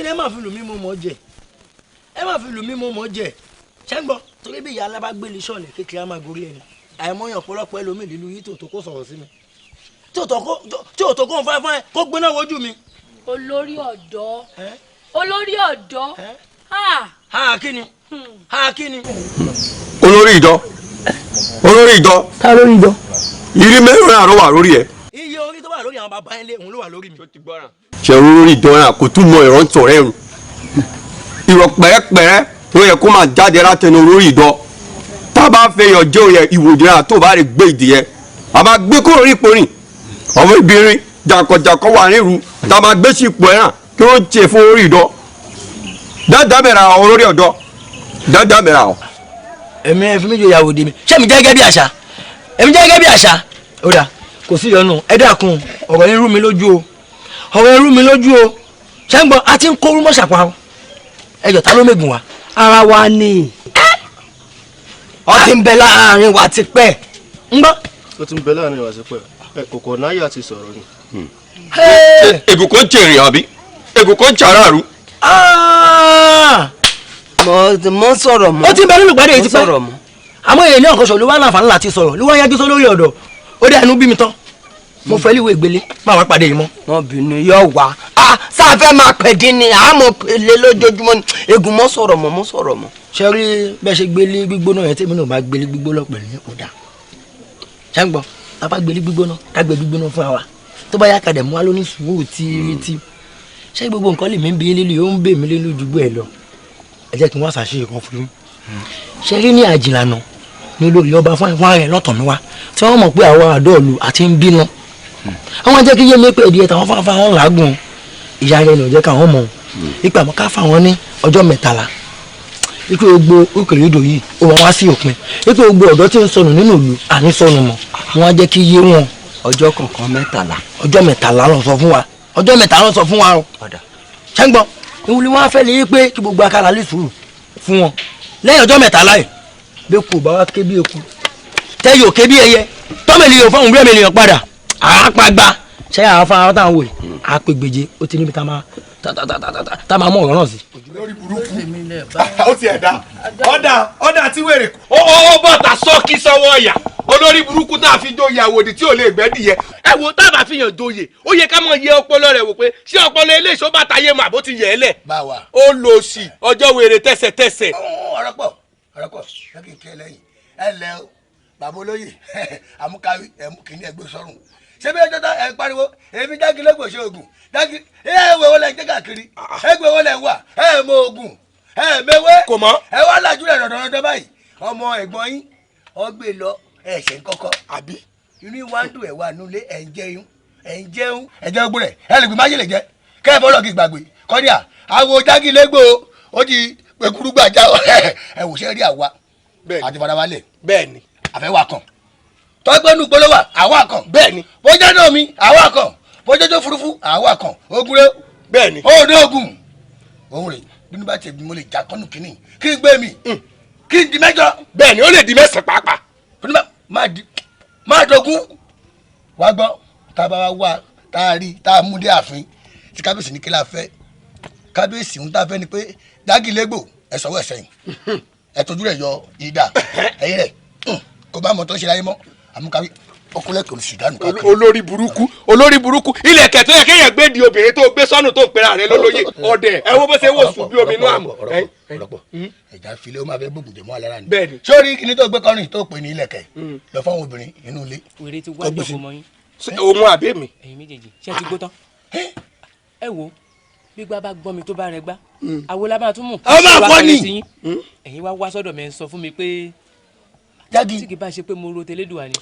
[SPEAKER 9] ẹ má fi lù mí mo mọ̀ jẹ ṣé ń gbọ́ torí bí ìyá alábàgbélé sọ̀lẹ̀ kékeré á máa gorí ẹni àìmọyàn ọ̀pọ̀lọpọ̀ ẹlòmíì lílu yìí tòótọ́ kó sọ̀rọ̀ sí mi tí òótọ́ kó ń fa fún ẹ kó gbéná wojú mi.
[SPEAKER 7] olórí ọ̀dọ́
[SPEAKER 9] kí ni.
[SPEAKER 20] olórí ìjọ
[SPEAKER 9] ká lórí ìjọ.
[SPEAKER 20] ìrí mẹ́rin àrò wà lórí ẹ̀.
[SPEAKER 9] iye orí tó wà lórí àwọn bàbá yẹn lé òun ló wà lórí mi.
[SPEAKER 20] ṣe olórí ìjọ náà kò tún mọ ìrántí ọ̀rẹ́ rù ìrọ̀ pẹ̀rẹ́pẹ̀rẹ́ tó yẹ kó máa jáde látẹnu olórí ìjọ tá a bá fẹ́ yàn jẹ́ òye ìwòdì náà tó bá rè gbé ìdí yẹ a máa gbé kúrò ní ipò rìn ọmọ ìbìrin jàǹkọ̀jàǹkọ̀ wà nírú tá a máa gbé sí ipò ẹ̀ náà kí wọ́n ṣe fún olórí ìjọ dáadáa bẹ̀rẹ̀ àwọn olórí ọ̀dọ́ dáadáa bẹ̀rẹ̀ àwọn.
[SPEAKER 9] èmi ẹ fi mí jọ ìyàwó di mi ṣé mi jẹ́ gẹ́gẹ́ bí àṣà ó dà kò sí ìyọnu ẹ dákun ọ̀rọ̀ yẹn rú mi lójú o ṣé ń gbọ́ a ti ń kó rúmọ̀ ṣàpá o ẹjọ́ ta ló mẹ́gùn wa.
[SPEAKER 4] ara wa ni ọ ti ń bẹ láàrin wa ti pẹ́ ń gbọ́.
[SPEAKER 12] ó ti ń bẹ láàrin wa ti pẹ́ kòkò náírà ti sọ̀rọ̀ ni.
[SPEAKER 20] èbùkún jèrè àbí èbùkún jàràrú.
[SPEAKER 4] mo sọ̀rọ̀ mọ́.
[SPEAKER 9] ó ti ń bẹ nínú ìpàdé yìí ti pẹ́ àmọ́ èyí ní ọ̀kọ́ṣọ́ ló wá láǹfààní láti sọ̀rọ̀ ló wá yájú sọ lórí ọ̀dọ̀ ó dé ẹnu bí mi tán mo fẹ́ líwèé gbélé máa wá pàdé yìí mọ́.
[SPEAKER 19] wọn bínú yóò wá sáfẹ́ máa pẹ̀dín ni àmọ́ pèlè lójoojúmọ́ ni egun mọ́ sọ̀rọ̀ mọ́.
[SPEAKER 9] ṣe rí bẹ́ẹ̀ ṣe gbélé gbígbóná yẹn tèmi náà bá gbélé gbígbóná pẹ̀lú ní kò dáa ṣé ń gbọ́ tá a bá gbélé gbígbóná ká gbé gbígbóná fún wa tó bá yá kadẹ̀ mú wa lóní sùúrù tí ṣé gbogbo nǹkan lè mí bí lílu yóò ń bè mí lílu ju gbé ẹ lọ ẹ jẹ́ kí n wá ṣàṣeyẹ kan fún yín ṣe rí ní àjìlànà ní olórí ọba fún ẹ̀ lọ́tọ̀ mi wá tí wọ́n mọ̀ pé àwa àdọ́ọ̀lù àti ń bínú àwọn jẹ́ kí yé mi pé ìdíyẹ táwọn fáfá wọn làágùn ìyá rẹ̀ ní ọjọ́ káwọn mọ̀ ipa àmọ́ ká fáwọn ní ọjọ́ 13 ipe gbogbo òkèlè ìdò yìí ó wọn wá sí òpin ipe gbogbo ọ̀dọ́ tí ń sọnù nínú ìlú àní sọnù mọ́ wọn jẹ́ kí yé wọn.
[SPEAKER 19] ọjọ́ kọ̀ọ̀kan 13.
[SPEAKER 9] ọjọ́ 13 ló sọ fún wa ọjọ́ 13 ló sọ fún wa o. ṣẹ́ngbọ́n ìwúlí wọn fẹ́ lè pé kí gbogbo akára lè sùúrù fún wọn lẹ́yìn ọjọ́ 13 yìí bẹ́ẹ̀ kò bá wá ké bí eku tẹ́ yóò ké bí ẹyẹ tọ́mẹ̀lì yóò fọ́n òwúrẹ́ mi lè yàn padà àápàgbà ṣé àwọn afárá táwọn wò yìí àpègbèje ó ti níbi tá a máa mú ọ̀rọ̀ náà sí.
[SPEAKER 13] lórí burúkú ó ti ẹ̀dá ọ̀dà tí wèrè ó bọ̀tà sọ́ọ̀kì sọ́wọ́ ọ̀yà olórí burúkú tá a fi joyè àwòdì tí ò lè gbẹ́ dìyẹ. ẹ wo tá a bá fi yàn joyè ó yẹ ká mọ iye ọpọlọ rẹ wò pé ṣé ọpọlọ eléyìí bá tayé mọ àbó ti yẹ ẹ lẹ.
[SPEAKER 10] báwa.
[SPEAKER 13] ó lò sí ọjọ́ wèrè tẹ̀sẹ̀tẹ̀sẹ̀.
[SPEAKER 10] ọ̀rọ̀ pọ̀ ṣé kì í kí ẹ lẹ́yìn ẹ lẹ́ o bàbá olóyè àmúkáwí kìíní ẹgbẹ́ sọ́run ṣé bí ẹjọ́ ẹ pariwo èmi Jágilógbò ṣe oògùn ẹ wo lẹ jẹ́ káàkiri ẹ gbé wo lẹ wà ẹ mọ oògùn ẹ mẹwé
[SPEAKER 13] kò mọ
[SPEAKER 10] ẹ wá lajú rẹ rọ̀dọ̀rọ̀dọ̀ báyìí ọmọ ẹ̀gbọ́n yín ọgbẹ́ lọ ẹ ṣe ń kọ́kọ́ àbí inú ìwà ń dùn ẹ̀ wà nulẹ̀ ẹ̀ ń jẹun ẹ̀ jẹ́ ogun rẹ̀ ẹ lè gbé májèlé jẹ kẹ́ ẹ bọ́lọ̀ kí gbàgbé kọ́níà àwo Jágilógbò ó ti pẹ̀kúrú gbàjà ẹ wò ṣe rí àwa àti farabalẹ̀
[SPEAKER 13] bẹ́ẹ̀ni
[SPEAKER 10] àfẹ́wà kan tọ́gbẹ́nu gbólówà àwa kan
[SPEAKER 13] bẹ́ẹ̀ni
[SPEAKER 10] bójá náà mi àwa kan bójá tó furuufú àwa kan ogun rẹ
[SPEAKER 13] bẹ́ẹ̀ni
[SPEAKER 10] ó ní ogun òun rè bínú bá tẹ̀ bí mo lè já kọ́nù kínní kí n gbé mi kí n di mẹ́jọ.
[SPEAKER 13] bẹ́ẹ̀ni ó lè di mẹ́sàn-án pàápàá.
[SPEAKER 10] máa dogun wá gbọ́ tá a bá wá tá a rí tá a mú dé ààfin tí kábíyèsí ní kí la fẹ́ kábíyèsí ń tá a fẹ́ ni pé Jágilógbò ẹ sọ̀wọ́ ẹ̀ sẹ́yìn ẹ tójú rẹ̀ yọ ìdá ẹ̀yìn rẹ̀ kó bá mọ tó ṣe láyé mọ́ àmúkáwí ọkùnrin kò sì dánù káàkiri.
[SPEAKER 13] olórí burúkú ilẹ̀ kẹ̀tọ́ yẹ kéèyàn gbé di obìnrin tó gbé sọ́nù tó ń pera rẹ̀ lólóyè ọ̀dẹ̀ ẹ wo bó ṣe wò sùn bí omi inú àmọ́.
[SPEAKER 10] ọ̀rọ̀pọ̀ ẹ̀já filẹ̀ ó máa fẹ́ gbógun jẹ̀mọ́ alára ni.
[SPEAKER 13] bẹ́ẹ̀ni
[SPEAKER 10] sórí kíní tó gbé kọrin tó pè ní ilẹ̀kẹ̀ lọ fáwọn obìnrin inú ilé.
[SPEAKER 2] wèrè ti wá jọ̀bọ̀ mọ́ yín.
[SPEAKER 13] òun àbí mi.
[SPEAKER 2] ẹ̀yin méjèèjì ṣé ti gbó tán. ẹ wo gbígbá bá gbọ́ mi tó bá rẹ gbá àwo la máa tún mú.
[SPEAKER 10] ọ máa fọ́ ni.
[SPEAKER 2] ẹ̀yin wá wá sọ́dọ̀ mi ẹ̀ ń sọ fún mi pé
[SPEAKER 10] Jági
[SPEAKER 2] tí kì bá ṣe pé mo ro tẹlẹ́dùn ni.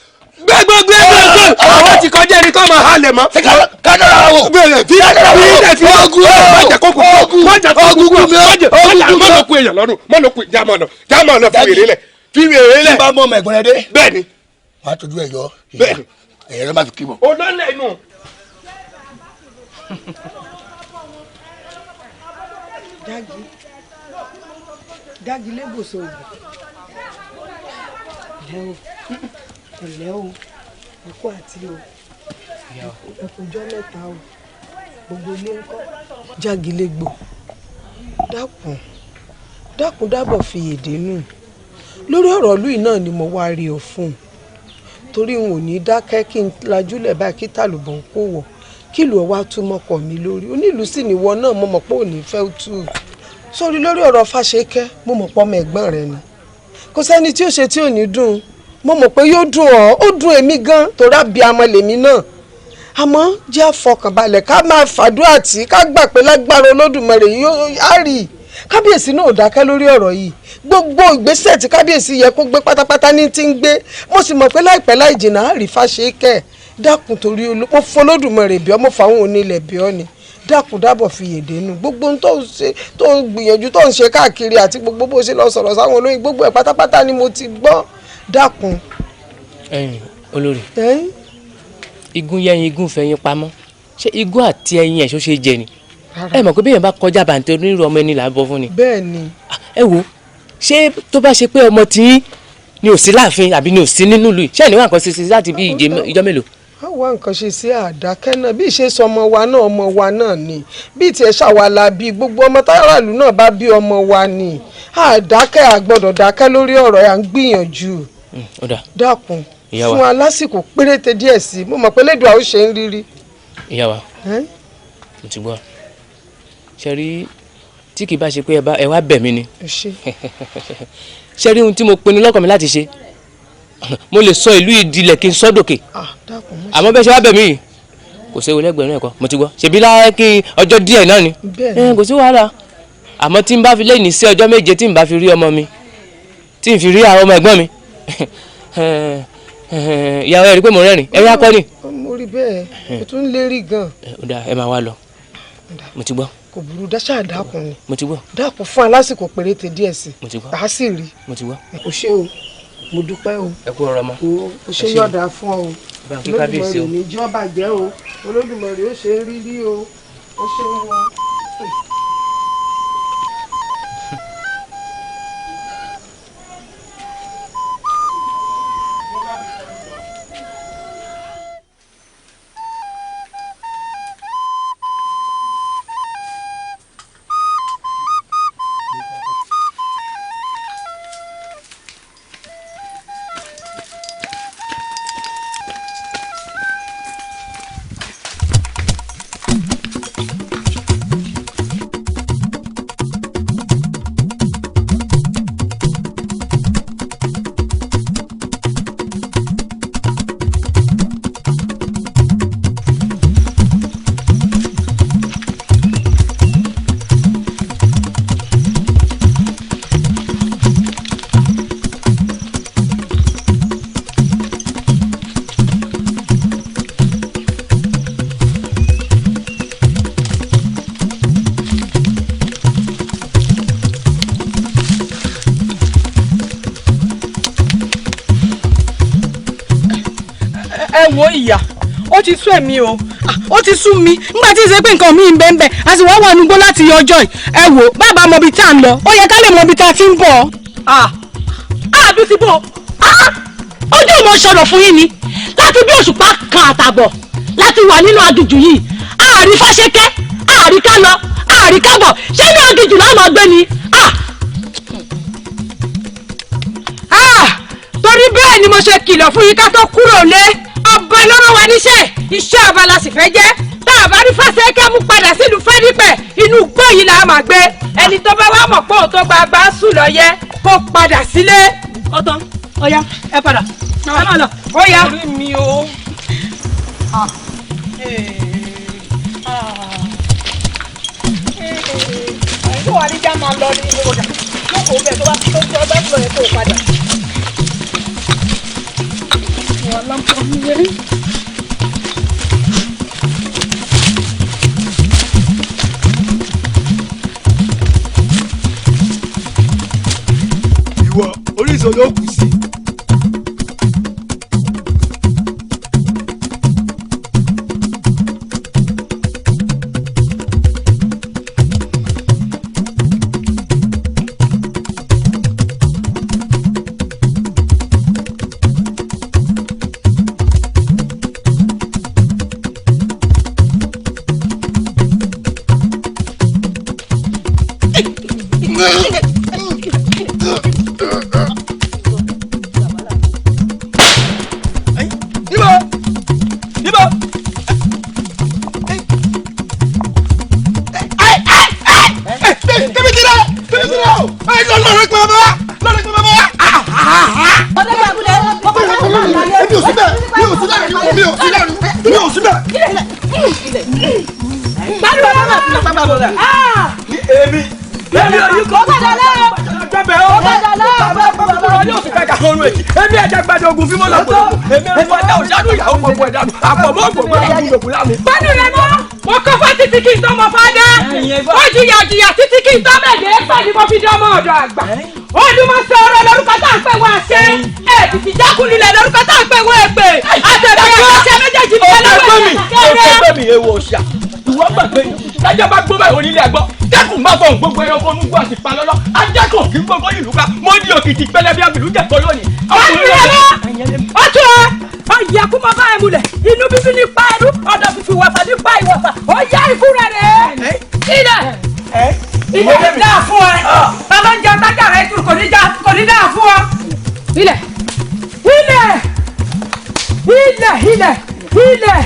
[SPEAKER 13] gbẹgbẹgbẹ àwọn ti kọjá ẹni tó máa halẹ̀ mọ́.
[SPEAKER 10] kájọra wo.
[SPEAKER 13] bẹ́ẹ̀ fi ogun májà kókò májà kókò májà má lọ kú èèyàn lọ́rùn má lọ kú jámọ̀ lọ fi wèrè lẹ̀ fi wèrè lẹ̀.
[SPEAKER 10] tí bá mọ ọmọ ẹ̀gbọ́n rẹ dé.
[SPEAKER 13] bẹ́ẹ̀ni.
[SPEAKER 10] wàá tójú ẹ yọ.
[SPEAKER 13] bẹ́ẹ̀ni.
[SPEAKER 10] ẹ̀yẹ rẹ má fi kí bọ̀.
[SPEAKER 13] o lọ́lẹ̀ inú.
[SPEAKER 16] Jágilógbò sọ̀rọ̀ ẹ̀lẹ́ o ẹ̀kú àti o ẹ̀kújọ́ mẹ́ta o gbogbo ilé ń kọ́. Jágilógbò dákun dábọ̀ fi èdè nù lórí ọ̀rọ̀ ìlú yìí náà ni mo wá rí ọ fún un torí n ò ní dákẹ́ kí n lajúlẹ̀ báyìí kí tàlùbọ̀ ń kó wọ̀ kí ìlú ọwá tún mọ́kọ̀ mi lórí onílù sì níwọ náà mo mọ̀ pé ò ní fẹ́ tú sórí lórí ọ̀rọ̀ Fáṣekẹ́ mo mọ̀ pọ́ ọmọ ẹ̀gbọ́n rẹ ni kò sẹ́ni tí ó ṣe tí ò ní dùn mo mọ̀ pé yóò dùn ọ́ ó dùn èmi gan torí àbí amọ̀ lèmi náà àmọ́ jẹ́ àfọkànbalẹ̀ ká máa fàdúrà tí ká gbà pé lágbára Olódùmarè yóò á rí kábíyèsí náà ò dákẹ́ lórí ọ̀rọ̀ yìí gbogbo ìgbésẹ̀ tí kábíyèsí yẹ kó gbé pátápátá ní ti ń gbé mo sì mọ̀ pé láìpẹ́ láì jìnnà á rí Fáṣekẹ́ dákun torí mo fọlódùmarè bí ọ mo fàwọn onílẹ̀ bí ọ ni dákun dábọ̀ fi yèdè nù gbogbo tó ń ṣe tó ń gbìyànjú tó ń ṣe káàkiri àti gbogbo bó ṣe lọ sọ̀rọ̀ sáwọn olóyìn gbogbo ẹ̀ pátápátá ni mo ti gbọ́ dákun.
[SPEAKER 2] ẹ̀yin olórí igun yẹyin igun fẹ̀yìn pamọ́ ṣé igun àti ẹyin ẹ̀ ṣó ṣe jẹ ni ẹ mọ̀ pé bí èèyàn bá kọjá bàǹtẹ̀ onírú ọmọ ẹni là ń bọ fún ni.
[SPEAKER 16] bẹ́ẹ̀ ni.
[SPEAKER 2] ẹ wo ṣé tó bá ṣe pé ọmọ tí ni ò sí láàfin àbí ni ò sí nínú ìlú yìí ṣé ẹ̀ níwọ̀n kan ṣe sí láti bí ìjọ mélòó.
[SPEAKER 16] a wá nǹkan ṣe sí àdákẹ́ náà bí ìṣe sọ ọmọ wa náà ni bí tiẹ̀ ṣàwàlà bí gbogbo ọmọ táráàlú náà bá bí ọmọ wa ni àdákẹ́ àgbọ̀dọ̀ dákẹ́ lórí ọ̀rọ̀ à ń gbìyànjú. dákun fún wa lásìkò péréte díẹ̀ sí mo mọ̀ pé lẹ́dùn àwọn ṣe ń rírí.
[SPEAKER 2] ìyá wa mo ti gbọ́ ṣe rí tí kì í bá ṣe pé ẹ wá bẹ̀ mí ni ṣe rí ohun tí mo pinnu lọ́kàn mi láti ṣe mo lè sọ ìlú ìdílẹ̀ kí n sọ dòkè àmọ́ bẹ́ẹ̀ ṣe wá bẹ̀ mí yìí kò séwu lẹ́gbẹ̀rún ẹ̀kọ́ mo ti gbọ́ ṣèbí láàkì ọjọ́ díẹ̀ náà ni kò sí wàhálà àmọ́ tí n bá fi lẹ́yìn sí ọjọ́ méje tí n bá fi rí ọmọ mi tí n fi rí àwọn ọmọ ẹ̀gbọ́n mi ìyàwó ẹ̀ rí pé mo rẹ́rìn ẹ̀rí akọ́ ni.
[SPEAKER 16] mo rí bẹ́ẹ̀ o tún lérí gan.
[SPEAKER 2] ẹ máa wá lọ mo ti gbọ́.
[SPEAKER 16] kò burú dáṣà dákun ni.
[SPEAKER 2] mo ti gbọ́.
[SPEAKER 16] dákun fún alásìkò péréte díẹ̀ sí.
[SPEAKER 2] mo ti gbọ́.
[SPEAKER 16] a sì rí.
[SPEAKER 2] mo ti gbọ́.
[SPEAKER 16] o ṣé o mo dúpẹ́ o.
[SPEAKER 2] ẹ kú ọ̀rọ̀ mọ́.
[SPEAKER 16] o ṣe yọ̀dà fún ọ o.
[SPEAKER 2] báńkì kábíyèsí o.
[SPEAKER 16] Olódùmarè ní jọba jẹ́ o Olódùmarè ó ṣe é rírí o ó ṣe ń wọ.
[SPEAKER 3] wo ìyá ó ti sú èmi o ó ti sú mi nígbà tí ìṣe pé nǹkan mi ń bẹ́ẹ̀ bẹ́ẹ̀ a sì wá wà nígbó láti ọjọ́ yìí ẹ wò bàbá mọ ibi tá à ń lọ ó yẹ ká lè mọ ibi tá a ti ń bọ̀.
[SPEAKER 2] àbí ti bò ojú ìmọ̀ ṣọ̀rọ̀ fún yín ni láti bí òṣùpá kan àtàbọ̀ láti wà nínú aginjù yìí àárí fáṣẹkẹ́ àárí ká lọ àárí ká bọ̀ ṣé ní aginjù láwọn máa gbé ni.
[SPEAKER 3] torí bẹ́ẹ̀ ni mo ṣe kìlọ̀ fún yín ká tó kúrò lé ọba lọ́rọ̀ wa níṣẹ́ iṣẹ́ ọba la sì fẹ́ jẹ́ tá a bá rí fáṣẹkẹ́ mú padà sílùú fẹ́dípẹ̀ inú igbó yìí la máa gbé ẹni tó bá wà mọ̀ pé òun tó gba agbá sùn lọ yẹ kó padà sílé.
[SPEAKER 2] ọ̀tán ọ̀yá ẹ padà ẹ máa lọ.
[SPEAKER 3] ó yá.
[SPEAKER 2] orí mi o.
[SPEAKER 3] tó wà ní já máa lọ ní ìwòdà lóko bẹ́ẹ̀ tó bá tó jẹ́ ọgbẹ́ fúlọ̀ yẹn kó o padà.
[SPEAKER 12] ìwọ orísun ló kù sí.
[SPEAKER 9] èmi ẹ̀jẹ̀ gbàdọ̀ ogun fímọ́ lọ́pọ̀ èmi ẹ̀rọ ẹ̀dá òṣàdùn ìyàwó pọ̀pọ̀ ẹ̀dá àpọ̀mọ́ ògbòmọ́ ẹ̀dá ìyókù láàmú.
[SPEAKER 3] bẹ́ẹ̀ni rẹ mọ́ mo kọ́ fún títí kí n tọ́ mọ fádá ó jìyà títí kí n tọ́ bẹ̀dẹ̀ pẹ̀ ni mo fi dán mọ́ ọ̀dọ̀ àgbà olùmọ̀ sọ ọ̀rọ̀ lórúkọ tá à ń pè wọ́n àṣẹ ẹ̀ẹ́dìtì jákùnlélẹ̀ lórúkọ tá à ń pè wọ́n èpè àtẹ̀bẹ̀ àṣẹ méjèèjì bẹ́ẹ̀ lọ́wọ́ ẹ̀
[SPEAKER 9] ìwọ gbàgbé lájà bá gbọ́ báyìí onílé ẹ̀gbọ́n dẹ́kun má fọ̀ gbogbo ẹranko onúgbò àti palọ́lọ́ ajẹ́kùn kí gbogbo ìlú ká mo di òkìtì pẹlẹbí abìlú jẹ̀kọ́ lónìí.
[SPEAKER 3] ọtún ọyẹ kó máa bá ẹ múlẹ̀ inú bíbí ní pa ẹrú ọ̀dọ̀ fífi wàfà ní pa ìwàfà ọyá ikú rẹ̀ rẹ̀ ilẹ̀ ilẹ̀ dáa fún ẹ bàbá ń jẹ ọtájà rẹ tù kò ní dáa fún ọ ilẹ̀ ilẹ̀ ilẹ̀ ilẹ̀ ilẹ̀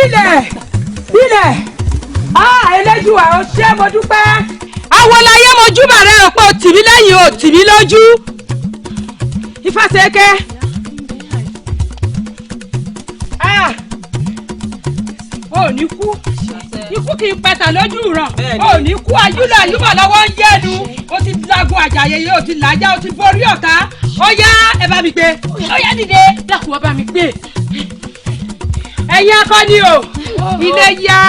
[SPEAKER 3] ilẹ̀ ilẹ̀ eléjúwà ó ṣe mo dúpẹ́. awolaye mojúbà rẹ rò pé o tì mí lẹ́yìn o tì mí lójú. Ifásẹ̀kẹ́. o ò ní kú ikú kì í pẹ̀tà lójú ràn o ò ní kú ayúlọ̀ ayúbọ̀ lọ́wọ́ ń jẹ́nu o ti lagun àjàyè o ti làjà o ti borí ọ̀tá ó yá ẹ bá mi gbé ó yá dìde dákun ọ bá mi gbé ẹ̀yin akọni o ilé yá.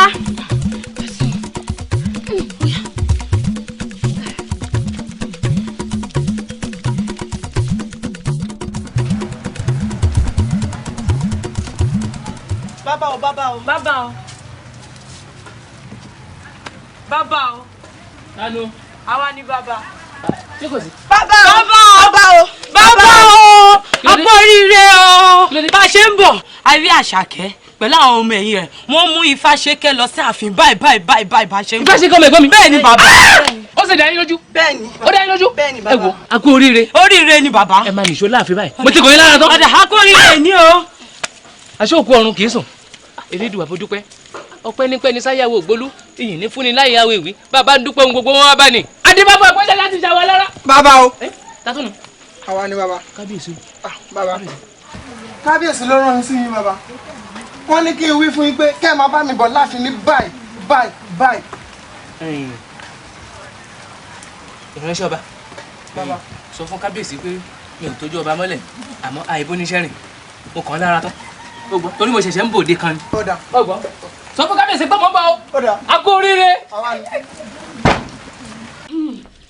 [SPEAKER 4] bàbá o bàbá o.
[SPEAKER 3] bàbá o bàbá o.
[SPEAKER 9] tanu.
[SPEAKER 3] àwa ni bàbá.
[SPEAKER 4] bàbá o
[SPEAKER 3] bàbá o bàbá o ọ̀pọ̀ oríire o bá a ṣe ń bọ̀ àrí Àṣàkẹ́ pẹ̀lú àwọn ọmọ ẹ̀yìn rẹ̀ wọ́n mú Ifáṣẹ́kẹ́ lọ sí ààfin báyìí bá a ṣe ń bọ̀.
[SPEAKER 9] Ifáṣẹ́kẹ́ ọmọ ẹ̀gbọ́n mi.
[SPEAKER 3] bẹ́ẹ̀ ni bàbá.
[SPEAKER 9] ó sì dá yín lójú.
[SPEAKER 4] bẹ́ẹ̀ ni
[SPEAKER 9] ó dá yín lójú.
[SPEAKER 4] bẹ́ẹ̀ ni
[SPEAKER 9] ẹ
[SPEAKER 4] bàbá.
[SPEAKER 9] wo a kú oríire.
[SPEAKER 3] oríire ni bàbá.
[SPEAKER 9] ẹ máa nìṣó láàfin báyìí. mo ti kò yín lára tán.
[SPEAKER 3] ọ̀dà a kú oríire ni o.
[SPEAKER 9] aṣọ òkú ọ̀run kì í sùn. Elédùà bó dúpẹ́ ọpẹ́ nípẹ́ ní sáyàwó ògbólú ìyìn ní fúnni láyé àwọ̀ ìwí bàbá ń dúpẹ́ ohun gbogbo wọn wá bá ní. adébábọ̀ ẹ̀gbọ́n láti jà wá lára.
[SPEAKER 1] bàbá o.
[SPEAKER 9] tatúnù.
[SPEAKER 1] àwa ni bàbá.
[SPEAKER 9] kábíyèsí.
[SPEAKER 1] bàbá kábíyèsí ló rán sí yín bàbá wọ́n ní kí n wí fún yín pé kẹ́ ẹ máa bá mi bọ̀ láàfin ní báyìí.
[SPEAKER 9] ìránṣẹ́ ọba sọ fún kábíyèsí pé mi ò tójú ọba mọ́lẹ̀ àmọ́ àìbó níṣẹ́ rìn mo kàn án lára tán torí mo ṣẹ̀ṣẹ̀ ń bòde kan ni. ọgbọ́n sọ fún kábíyèsí pé mo ń bọ̀ o a kú oríire.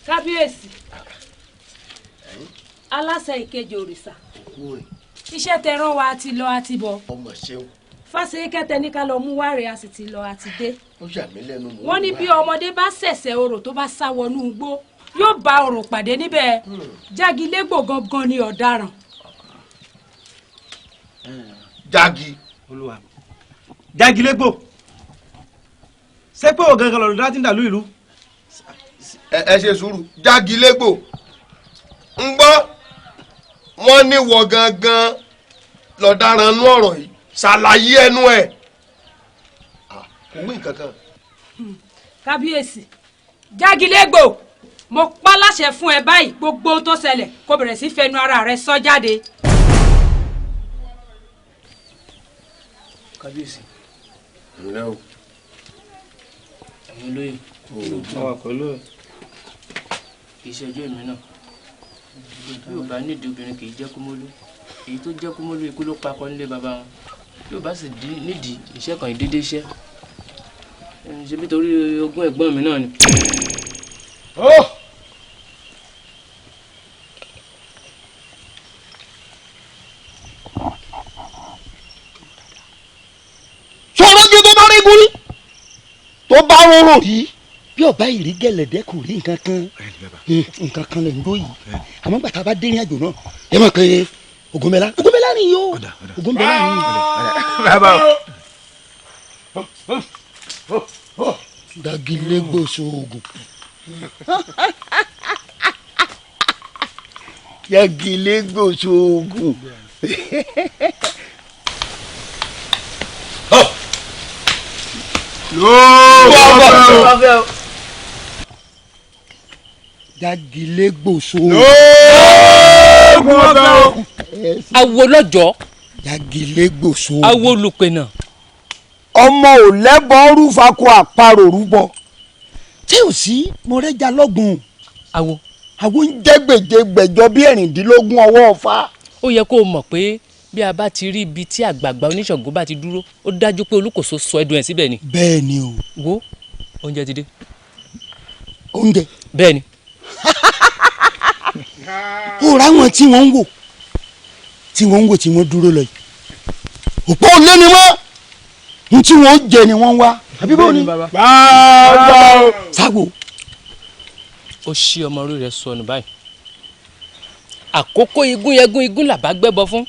[SPEAKER 7] kábíyèsí aláṣẹ ìkejì òrìṣà
[SPEAKER 3] iṣẹ́ tẹ rán wa àti lọ àti bọ̀.
[SPEAKER 6] ọmọ ṣeun.
[SPEAKER 3] fásitì kẹtẹ ní ká lọ mú wáre a sì ti lọ àti dé.
[SPEAKER 6] ó yà mí lẹ́nu mọ́.
[SPEAKER 3] wọ́n ní bí ọmọdé bá ṣẹ̀ṣẹ̀ orò tó bá sá wọnú igbó yóò bá orò pàdé níbẹ̀. Jágilégbò gangan ni ọ̀daràn.
[SPEAKER 12] Jágilégbò ṣé pé ògàn kan lọ́dún láti ń dàlú ìlú.
[SPEAKER 6] ẹ ṣe sùúrù Jágilégbò ń gbọ́ wọ́n ní wọ gangan lọ́daràn nú ọ̀rọ̀ yìí ṣàlàyé ẹnu ẹ̀ kò wí nǹkan kan.
[SPEAKER 3] kábíyèsí Jágilégbò mo pa láṣẹ fún ẹ báyìí gbogbo ohun tó ṣẹlẹ̀ kó bẹ̀rẹ̀ sí fẹnu ara rẹ sọ jáde.
[SPEAKER 5] kábíyèsí
[SPEAKER 6] ǹlẹ́ o.
[SPEAKER 5] ẹ̀yin olóyè
[SPEAKER 12] àwọn pẹ̀lú ẹ̀.
[SPEAKER 5] kì í ṣe ẹjọ́ èmi náà yóò bá nídìí obìnrin kì í jẹ́ kúmólú èyí tó jẹ́ kúmólú ikú ló pa akọ nílé bàbá wọn yóò bá sì nídìí iṣẹ́ kan ìdédé iṣẹ́ ṣe bí torí ogún ẹ̀gbọ́n mi náà ni.
[SPEAKER 10] sọ̀rọ̀ ju tó bá rí gúrí tó bá rọrùn rí bí ọba ìrí gẹ̀lẹ̀dẹ́ kò rí nǹkan kan lè ń dó yìí àmọ́ gbàtà bá dé ní àjò náà ẹ mọ̀ pé Ògúnmẹ́lá ni yóò Ògúnmẹ́lá ni yóò. Jágilégbò sóògùn Jágilégbò sóògùn. Jágilégbò sóògùn.
[SPEAKER 21] awo lọ́jọ́.
[SPEAKER 10] Jágilégbò sóògùn.
[SPEAKER 21] awo olùpẹ̀nà.
[SPEAKER 10] ọmọ ò lẹ́bọ̀ rúfakọ àparò rúbọ tí ò sí mọ̀rẹ́jà lọ́gùn.
[SPEAKER 21] awo.
[SPEAKER 10] awo ń jẹ́ gbèjègbèjọ bí ẹ̀rìndínlógún ọwọ́ ọ̀fà.
[SPEAKER 21] ó yẹ kó o mọ̀ pé bí a bá ti rí ibi tí àgbààgbà oníṣàngó bá ti dúró ó dájú pé olúkòso sọ ẹdùn ẹ̀ síbẹ̀ ni.
[SPEAKER 10] bẹ́ẹ̀ ni o.
[SPEAKER 21] wo oúnjẹ ti dé.
[SPEAKER 10] oúnjẹ.
[SPEAKER 21] bẹ́ẹ̀ ni.
[SPEAKER 10] ó ra wọn tí wọ́n ń wò tí wọ́n dúró lọ yìí òpó olé ni wọ́n n tí wọ́n jẹ ni wọ́n wá àbí bó ni. sáwò.
[SPEAKER 21] ó ṣí ọmọ orí rẹ̀ sọnù báyìí àkókò igun làbá gbẹ́bọ fún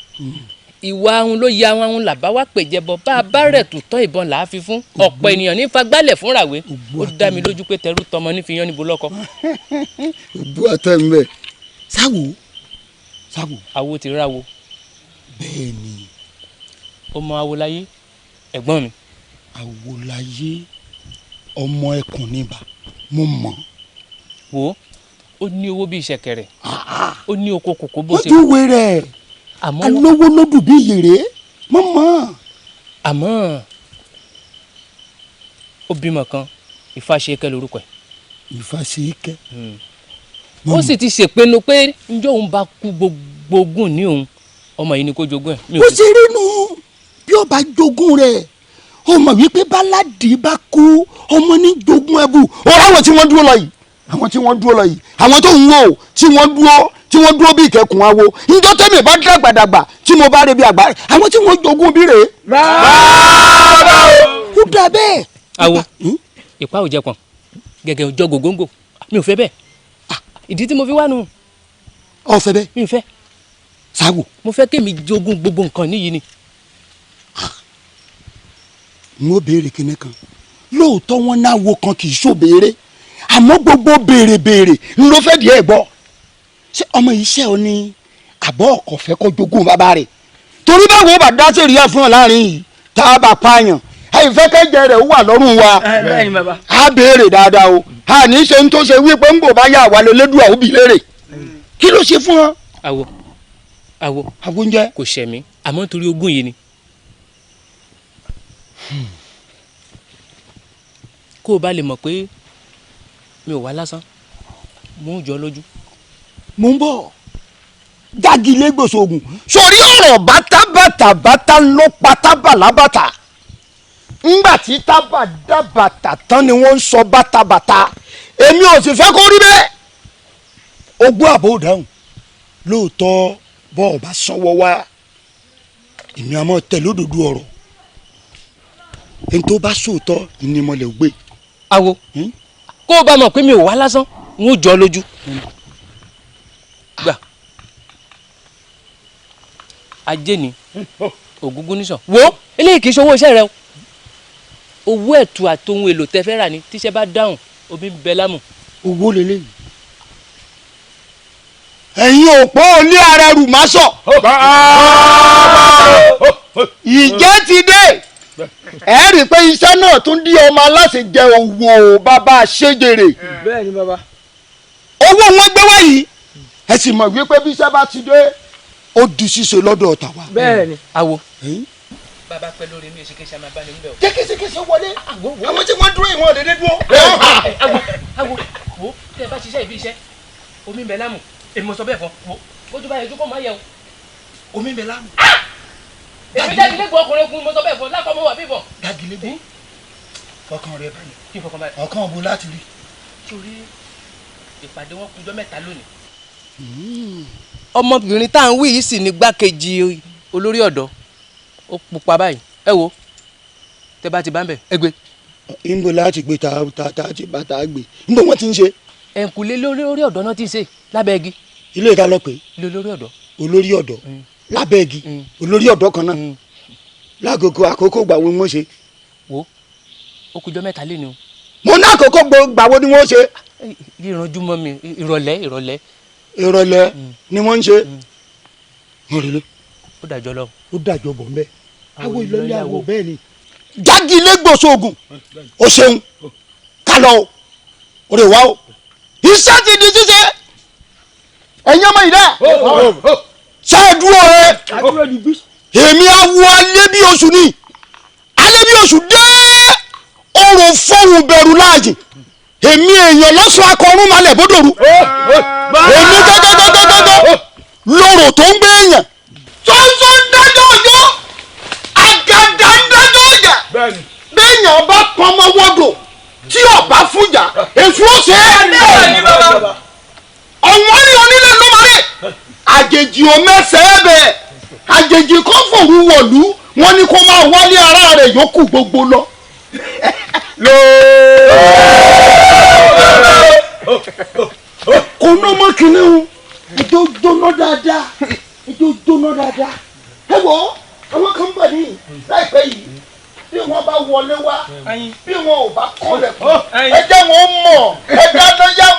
[SPEAKER 21] ìwà ahun ló yẹ ahun làbá wá pèjẹbọ bá a bá rẹ̀ tòótọ́ ìbọn là á fi fún ọ̀pọ̀ ènìyàn ní fagbálẹ̀ fún ràwé ó dá mi lójú pé tẹrú tọmọ ní fi yán níbo lọ́kọ.
[SPEAKER 10] òbú àtẹ ń bẹ sáwò.
[SPEAKER 21] awo ti ráwo.
[SPEAKER 10] bẹ́ẹ̀ ni.
[SPEAKER 21] ó mọ Awolaye ẹ̀gbọ́n mi.
[SPEAKER 10] Awolaye ọmọ ẹkùn níbà mo mọ̀.
[SPEAKER 21] wo ó ní owó bíi ṣẹ̀kẹ̀rẹ̀ ó ní oko kòkó bó ṣe.
[SPEAKER 10] ojú ìwé rẹ̀ alówó lódù bíi yèrè mo mọ̀.
[SPEAKER 21] àmọ́ ó bímọ kan Ifáṣekẹ́ lórúkọ ẹ̀.
[SPEAKER 10] Ifáṣekẹ́.
[SPEAKER 21] ó sì ti ṣèpinnu pé njọ́ òun bá kú gbogbo ogún ní òun ọmọ yìí ni kó jogún ẹ̀.
[SPEAKER 10] ó ṣe rí nu bí ó bá jogún rẹ̀ ó mọ̀ wípé báládì bá kú ọmọ ní jogún ẹbù ọ̀rọ̀ àwọn tí wọ́n dúró lọ yìí àwọn tó ń wò tí wọ́n dúró bí ìkẹkùn awo njọ́ tẹ́mi bá dàgbàdàgbà tí mo bá rebi àgbà àwọn tí wọ́n jogún bí rèé. ó dà bẹ́ẹ̀.
[SPEAKER 21] awo ìpá ò jẹ pọn gẹ́gẹ́ ọjọ́ gògóńgò mi ò fẹ́ bẹ́ẹ̀ ìdí tí mo fi wá nù.
[SPEAKER 10] ọ fẹ́ bẹ́ẹ̀.
[SPEAKER 21] mi ò fẹ́.
[SPEAKER 10] sáwò.
[SPEAKER 21] mo fẹ́ kémi jogún gbogbo nǹkan níyì ni.
[SPEAKER 10] n ó béèrè kinní kan lóòótọ́ wọn náà wo kan kì í ṣòbéèrè àmọ́ gbogbo béèrè ń ló fẹ́ díẹ̀ gbọ́ ṣé ọmọ iṣẹ́ ọ ní àbọ̀ ọkọ̀ fẹ́ kó jogún bàbá rẹ̀ torí báwo bá dá sí ìrìyà fún ọ láàrin yìí tá a bá pààyàn àìfẹ́kẹ́jẹ rẹ̀ ó wà lọ́rùn wa á béèrè dáadáa o a ní ṣe ń tó ṣe wípé ń bò bá yà wà lélẹ́dùn àwọn òbí léèrè kí ló ṣe fún ọ.
[SPEAKER 21] awo
[SPEAKER 10] oúnjẹ
[SPEAKER 21] kò ṣẹ̀ mí àmọ́ nítorí ogún yìí ni. kó o bá lè mọ̀ pé mi ò wá lásán mo ń jọ lójú.
[SPEAKER 10] mo ń bọ̀ Jágilégbò sóògùn sórí ọ̀rọ̀ bátá ló pa tábàlábàtà ńgbà tí tábà dábàtà tán ni wọ́n ń sọ bátàbàtà èmi ò sì fẹ́ kó rí bẹ́ẹ̀ ogún àbò dáhùn lóòótọ́ bọ́ ọ bá sanwó wá èmi àmọ́ tẹ̀ lódodo ọ̀rọ̀ ẹni tó bá sòótọ́ ni mo lè gbé.
[SPEAKER 21] awo kó o bá mọ̀ pé mi ò wá lásán n ó jọ lójú gbà ajé ni ògúngún nísàn wo eléyìí kì í ṣe owó iṣẹ́ rẹ o owó ẹ̀tù àtohun èlò tẹ fẹ́ rà ní tíṣẹ́ bá dáhùn omi ń bẹ lámù.
[SPEAKER 10] owó lélẹ́yìí ẹ̀yin òpó olé ara rù má sọ ìjẹ́ ti dé ẹ rí i pé iṣẹ́ náà tún di ọmọ aláṣẹ jẹ òwò bàbá ṣèjèrè.
[SPEAKER 9] bẹ́ẹ̀ ni bàbá.
[SPEAKER 10] owó wọn gbé wá yìí ẹ sì mọ̀ wípé bí iṣẹ́ bá ti dé ó di ṣíṣe lọ́dọ̀ ọ̀tá wa.
[SPEAKER 9] bẹ́ẹ̀ ni.
[SPEAKER 21] awo bàbá pẹ́ lórí mi èsìkéṣe máa bá ní níbẹ̀ o.
[SPEAKER 10] kéṣekéṣe wọlé àwọn tí wọ́n dúró ìwọ̀n dédé dúró.
[SPEAKER 21] awo wo tẹ bá ṣiṣẹ́ ìbí iṣẹ́ omi ń bẹ lámù èmi mo sọ bẹ́ẹ̀ fún wo kójú bá yẹjú kó máa yẹ o.
[SPEAKER 10] omi ń bẹ lámù.
[SPEAKER 21] èmi Dagilégbo ọkùnrin ogun mo sọ bẹ́ẹ̀ fún lákọ̀ mọ́ wà bíbọ̀.
[SPEAKER 10] Dagilégbo fọkàn rẹ balẹ̀
[SPEAKER 21] kí n fọkàn balẹ̀.
[SPEAKER 10] ọkàn bo láti rí.
[SPEAKER 21] torí ìpàdé wọn kújọ mẹ́ta lónìí.
[SPEAKER 14] ọmọbìnrin tá à ń wí yìí sì ní gbákejì olórí ọ̀dọ́ ó pupa báyìí ẹ wo tẹ bá ti bá ń bẹ ẹ gbé.
[SPEAKER 10] nbọ láti gbé ta ti bá ta gbé nbọ wọn ti ń ṣe.
[SPEAKER 21] ẹ̀ǹkùlé lórí ọ̀dọ́ náà ti ń ṣe lábẹ́ igi.
[SPEAKER 10] ilé ìta lọ pé.
[SPEAKER 21] ilé olórí ọ̀dọ́.
[SPEAKER 10] olórí ọ̀dọ́ lábẹ́ igi olórí ọ̀dọ́ kan náà lágogo àkókò gbà wo ni wọ́n ṣe.
[SPEAKER 21] wo ó kújọ mẹ́ta lé ni o.
[SPEAKER 10] mo ní àkókò gbà wo ni wọ́n ṣe.
[SPEAKER 21] ìrànjú mọ́ mi ìrọ̀lẹ́
[SPEAKER 10] ìrọ̀lẹ́ ni wọ́n ń ṣe. wọ́n rí lé.
[SPEAKER 21] ó dàjọ́ lọ.
[SPEAKER 10] ó dàjọ́ bọ̀ nbẹ́. awo ìlọlẹ́ awo bẹ́ẹ̀ ni. Dagilégbo sóògùn o ṣeun kálọ̀ o rè wá o. iṣẹ́ ti di ṣíṣe ẹ̀yin ọmọ yìí dẹ́ ṣáàdúró rẹ èmi awo alẹ́ bí oṣù ni alẹ́ bí oṣù dé ọrùn fọ́hùn bẹ̀rù láàjì èmi èèyàn lọ́sọ̀ akọrún malẹ̀ bódòrú èmi gẹ́gẹ́gẹ́gẹ́gẹ́ lọ́rọ̀ tó ń gbé èèyàn sọ́nsọ́ ń dájọ́ ọjọ́ àgàdà ń dájọ́ ọjà béèyàn bá pọnmọ wọ́dọ̀ tí ọba fújà èso ọ̀sẹ̀ ọ̀wọ́n ní onílé ló máa rè àjèjì ò mẹ́sẹ̀ẹ́ bẹ́ẹ̀ àjèjì kan fòru wọ̀lú wọn ni kó máa wálé ara rẹ̀ yòókù gbogbo lọ. kò ná mọ́ kínní o ẹjọ́ jóná dáadáa ẹ wò ó àwọn kan bọ̀ ní láìpẹ́ yìí bí wọ́n bá wọlé wá bí wọn ò bá kọ́lẹ̀ kọ́ ẹ jẹ́ wọn mọ̀ ẹ dáná yá.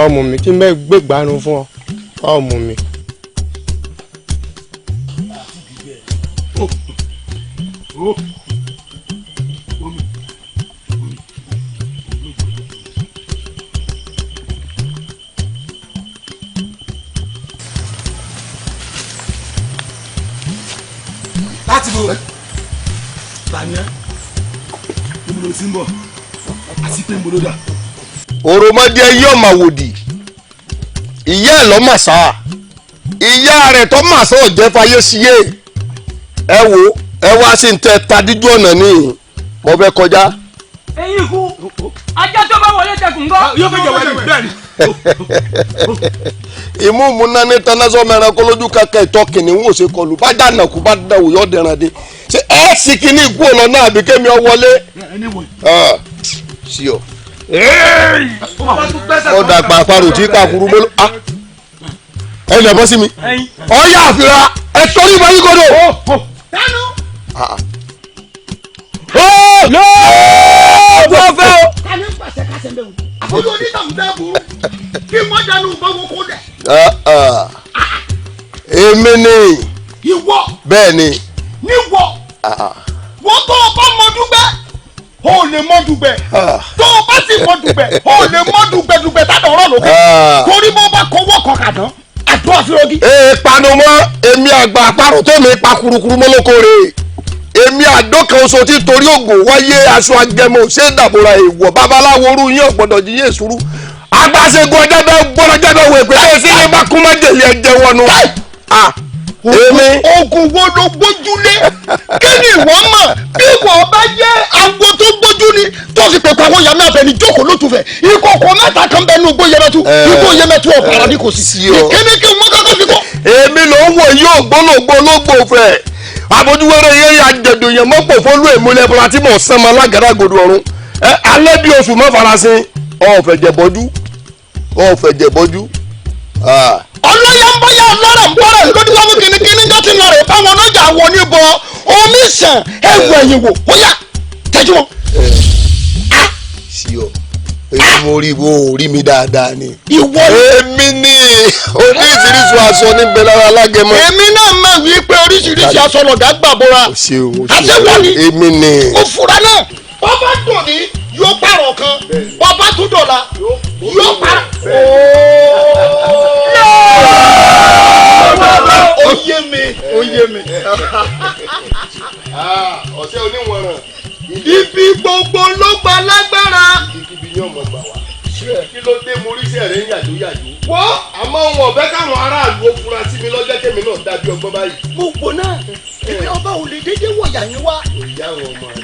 [SPEAKER 17] ọmọ mi tí n bẹ gbégbánu fún ọ ọmọ mi.
[SPEAKER 6] láti bò tani ẹ níbo ló ti ń bọ̀ àti pé níbo ló dà.
[SPEAKER 22] òròmọdé yóò máa wòdì
[SPEAKER 6] ìyá ẹ̀ lọ́ màsá ìyá rẹ̀ tó màsá ò jẹ́ fayé síyé ẹ wo ẹ wá sí ń tẹ tadíjú ọ̀nà ní mo fẹ́ kọjá.
[SPEAKER 3] ẹyin ikú ajá tó bá wọlé tẹkùn gan. yóò fẹ́ jẹ wọlé bẹ́ẹ̀ ni.
[SPEAKER 6] ìmú múná ní tanásọ mẹ́rin kó lójú kankan ìtọ́ kìnìún wò ṣe kọlù bá dànà kú bá dàwò yọ dẹran dé ṣe ẹ sì kí ní ikú ọ̀nà náà àbí kémi ọ wọlé. sí ọ. ó dàgbà àparò tí kàkúrú mọ́lú. ẹ lè bọ́ sí mi. ọ̀ya àfihàn ẹ torí ìbọn yìí kodo.
[SPEAKER 3] lọ́ọ́ fẹ́ o.
[SPEAKER 19] kàní pàṣẹ kásẹ̀ ń bẹ̀ wò. àbójú onítàmù bẹ́ẹ̀ burú kí wọ́n dánú gbọ́ngàn kó dẹ̀.
[SPEAKER 6] èmi ni.
[SPEAKER 19] ìwọ.
[SPEAKER 6] bẹ́ẹ̀ ni.
[SPEAKER 19] níwọ. wọ́n tó o bá mọ dúgbẹ́ o lè mọ dùgbẹ́ tó o bá sì mọ dùgbẹ́ o lè mọ dùgbẹ́ tá a dọ̀rọ̀ lókè torí bó bá kọwọ́ kọ kàdán àdúrà fi ogi.
[SPEAKER 6] panumọ́ èmi àgbà àparò tó mi pa kurukuru mọ́lókòrè èmi àdókan oṣù tí torí ògùn wáyé aṣọ agẹmọ ṣé dàbòrà èèwọ̀ babaláwo orú yín ọ̀gbọ̀dọ̀ jí yé sùúrù agbáṣegun ọjọ́ bẹ́ẹ̀ gbọ́dọ̀ jẹ́ bẹ́ẹ̀ wò pé ẹ sí ní bá kún májèlé ẹ̀jẹ̀ wọnú. èmi.
[SPEAKER 19] oògùn wo ló gbójúlé kí ni ìwọ mọ̀ bí ìwọ bá jẹ́ agbo tó gbójú ni tó sì pèpè àwọn yàrá abẹ ní jókòó ló tún fẹ́ ìkòkò mẹ́ta kan bẹ ní ugbó yẹmẹtu ugbó yẹmẹtu ọ̀pára ní kò sí ìkéde kí wọ́n kọ́kọ́ fi kọ́.
[SPEAKER 6] èmi ló ń wò yí ògbólógbó lógbò fẹ́ àbójúwẹ́rẹ́ yẹn yà jẹ̀dù yẹn mọ́pò fọ́lú èmúlẹ̀ bọ́lá tí mò ń sẹ́mọ alágàdàgodo ọ̀run alẹ́ bí oṣù mọ́ farasin ọ̀fẹ̀jẹ̀bọ́jú.
[SPEAKER 19] ọlọ́yà ń bọ́yà ọlọ́rọ̀ ń bọ́rọ̀ lójú wọn kìnnìkìnnì tó ti lọ rẹ̀ báwọn ọlọ́jà wọ níbọ omi sàn ẹ̀wù ẹ̀yìn wò ó yà tẹ́jú wọn.
[SPEAKER 6] sí ọ èyí mo rí bó rí mi dáadáa ni.
[SPEAKER 19] ìwọ
[SPEAKER 6] èmi ni oríṣiríṣi aṣọ níbẹ̀ lára alágẹmọ.
[SPEAKER 19] èmi náà mọ̀ wípé oríṣiríṣi aṣọ lọ̀gá gbà bóra. àṣewọ́ ni
[SPEAKER 6] èmi ni.
[SPEAKER 19] ó fura náà bọ́bá dùn ní yóò pààrọ̀ kan bọ́bá tún dọ̀la yóò pààrọ̀. ó yé mi.
[SPEAKER 6] ọ̀sẹ̀ oníwọ̀nràn.
[SPEAKER 19] ibi gbogbo ló gba lágbára.
[SPEAKER 6] ibi ni ọmọ gbà wá. kí ló dé mo rí sẹ́ẹ̀rẹ́ ń yàjó. wọ́ àmọ́ wọn ọ̀bẹ káwọn aráàlú ó fura sí mi lọ́jọ́ kẹ́mi náà dàbí ọgbọ́n báyìí.
[SPEAKER 19] gbogbo náà ìpín ọba ò lè dédé wọ̀yà yín wá.
[SPEAKER 6] ìyá àwọn ọmọ rẹ.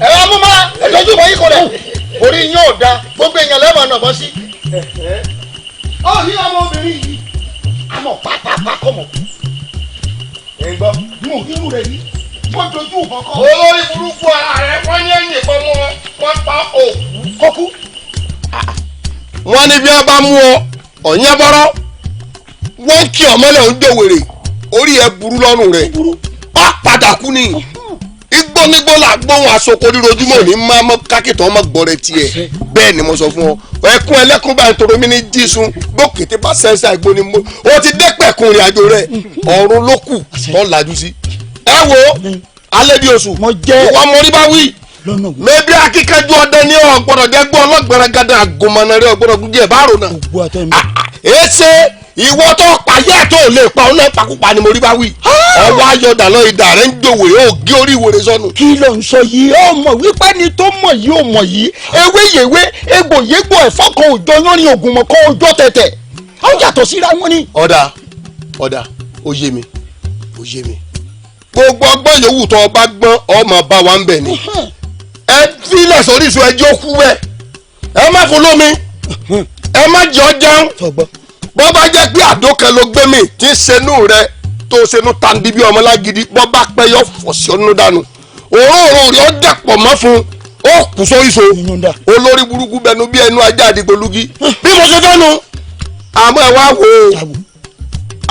[SPEAKER 19] ẹ wá mú máa ẹjọ́jú mọ́ yín kọ́ rẹ̀ orí yín ò da gbogbo èèyàn lẹ́wọ̀n náà bọ́ sí. ó ní ọmọbìnrin yìí àmọ́ pátápá kọ́ mọ̀.
[SPEAKER 6] ẹ ń gbọ́.
[SPEAKER 19] mo irú rẹ̀ yìí wọ́n dojú ìbọn kọ́.
[SPEAKER 6] olórí burúkú ara rẹ wọ́n yẹn yìnbọn wọn pa òkú.
[SPEAKER 19] kọ́kú.
[SPEAKER 6] wọ́n ní bí wọ́n bá mú ọ ọ̀yẹ́ bọ́rọ́ wọ́n kí ọmọlẹ̀ ń dòwèrè orí ẹ burú lọ́rùn rẹ̀ ọ padà kú ni igbónigbó là gbóhùn aṣoko rírojúmọ́ ní mámọ́ kákìtàn ọmọ gbọ́rẹ̀ tiẹ̀ bẹ́ẹ̀ ni mo sọ fún ọ ẹkún ẹlẹ́kún báyìí toro mi ní jísun gbókété bá sẹ́nsẹ́ àgbóni mo o ti dẹ́pẹ̀kun ìrìn àjò rẹ̀ ọ̀run ló kù tó lajú sí. ẹ wo alẹ́ bí oṣù ìwà mọ́rí bá wí mẹbi akíkanjú ọdẹ ní ọgbọdọ jẹgbọ ọlọgbẹrẹ gada agomana rẹ ọgbọdọ gúnjẹ báàrò náà. èsè ìwọ tó pàyẹ tó lè pa ọ náà pakúpa ni mo rí bá wí. ọwọ́ ayọ̀dà lọ ìdá rẹ̀ ń dòwò yóò gé orí ìwòrè sọnù.
[SPEAKER 19] kí ló ń sọ yìí ó mọ̀ wípé ni tó mọ̀ yìí ó mọ̀ yìí ewé yèwé egbò yégbò ẹ̀fọ́ kan òjò yánrin ògùn mọ̀ kan òjò tẹ̀tẹ̀ ó yàtọ̀ síra wọn ni.
[SPEAKER 6] ọ̀dà ó yé mi gbogbo ọgbọ́n yòówù tó o bá gbọ́n ọmọ bá wa ń bẹ̀ ni ẹ fílẹ̀ sórí ìṣó ẹjọ́ kú bẹ́ẹ̀ ẹ má fún lómi ẹ má jẹ́ ọ jẹun bọ́ bá jẹ́ pé àdó kan ló gbé mi tí ń senú rẹ tó senú tandi bí ọmọlágidi bọ́ bá pẹ́ yọ fọ̀sí ọ́nú dànù òórùn rẹ̀ ó dẹ̀pọ̀ mọ́ fún ó kù sórí ìṣó olórí burúkú bẹnu bí ẹnu ajá àdìgbòlugi bí mo ṣe fẹ́nu àmọ́ ẹ wá wò ó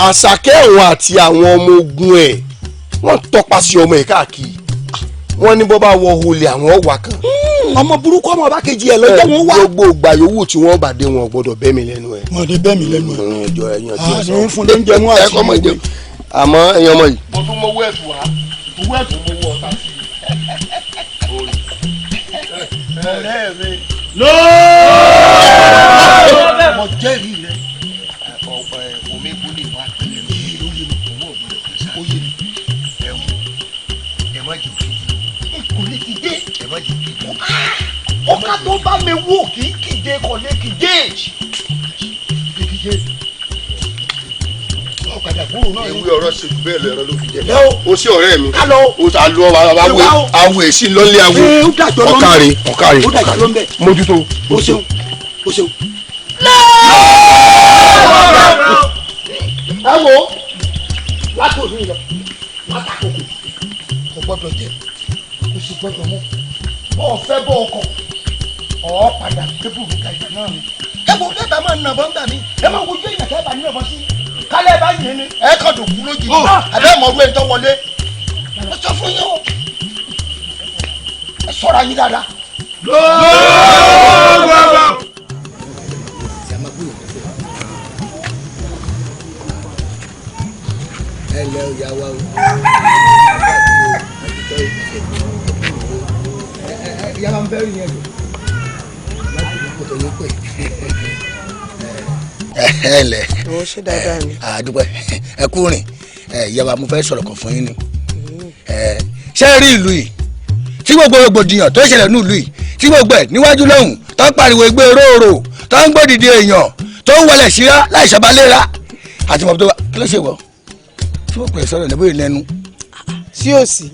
[SPEAKER 6] Àṣàkẹ́ òun àti àwọn ọmọ ogun ẹ̀ wọ́n tọpasẹ̀ ọmọ ẹ̀ káàkiri wọ́n ní bọ́ bá wọ olè àwọn ọ̀wà kan.
[SPEAKER 19] ọmọ burúkú ọmọ ọba kejì ẹ lọ́jọ́ wọn wá.
[SPEAKER 6] gbogbo ìgbà yòówù tí wọ́n bá dé wọn gbọ́dọ̀ bẹ́ mi lẹ́nu ẹ̀.
[SPEAKER 19] wọ́n dé bẹ́ mi lẹ́nu ẹ̀.
[SPEAKER 6] ẹjọ ẹyàn tí ó sọ
[SPEAKER 19] àní fún lóúnjẹ mú àti
[SPEAKER 6] ẹkọ mọ ìjẹun àmọ́ ẹyàn ọmọ yìí.
[SPEAKER 19] mo tún mọ owó ẹ̀tù wá owó ẹ̀tù mo wọ ọ̀tá sí i. ọ̀rẹ́ mi. lóòó. mo jẹ́rìí rẹ̀ omi kúlẹ̀ wá pẹ̀lẹ́ mi owó ọ̀gbọ̀n ó yé mi ẹ má jù kò ní kí dé ẹ má jù kí dé ọkà tó bá mi wò kì í kìje kò ní kìje
[SPEAKER 10] ṣe. ọ̀kadà kúrò náà.
[SPEAKER 6] ewé ọ̀rọ̀ ṣe bẹ́ẹ̀ lọ ẹ̀rọ ló fi jẹ. o ṣe ọ̀rẹ́ mi. o ta lu awo èsì lọ́lé awo. ọ̀kàrẹ̀ mójútó.
[SPEAKER 10] o ṣeun. ẹ wo látò ní ìlọ látàkókò kò gbọ́dọ̀ jẹ kò sì gbọ́dọ̀ mú ọ̀fẹ́ bọ́ ọkọ̀ ọ̀ padà débùrù kàìjà náà ni. ẹ wo bẹ́ẹ̀ bá máa nà bọ́ ńgbà mi ẹ máa wojú èèyàn tẹ́ bá ní ọ̀bọ sí kálẹ̀ bá yìí ni ẹ kàn tó kú lójijì àbẹ́ mọ̀ ọdún ẹ̀ tó wọlé ẹ sọ fún yín o ẹ sọ̀rọ̀ yín dáadáa. ẹ lẹ ọjà wa o ìyá máa ń bẹ́rù yẹn lò láti ní kòtò yín pè ẹ lẹ
[SPEAKER 16] o ṣe dáadáa ni.
[SPEAKER 10] àdúpẹ́ ẹ kú rìn ìyá wa mo fẹ́ sọ̀rọ̀ kan fún yín ni ṣé ẹ rí ìlú yìí tí gbogbo rògbòdìyàn tó ṣẹlẹ̀ ní ìlú yìí tí gbogbo ẹ̀ níwájú lọ́hùn tó ń pariwo ìgbé róòrò tó ń gbòdìdì èèyàn tó ń wọlé síra láì ṣàbálẹ́ra àti mọ̀ tó wà kí ló ṣe wọ̀ tí wọ́n pè sọ̀rọ̀ lẹ́bùrẹ́ lẹ́nu.
[SPEAKER 16] sí òsì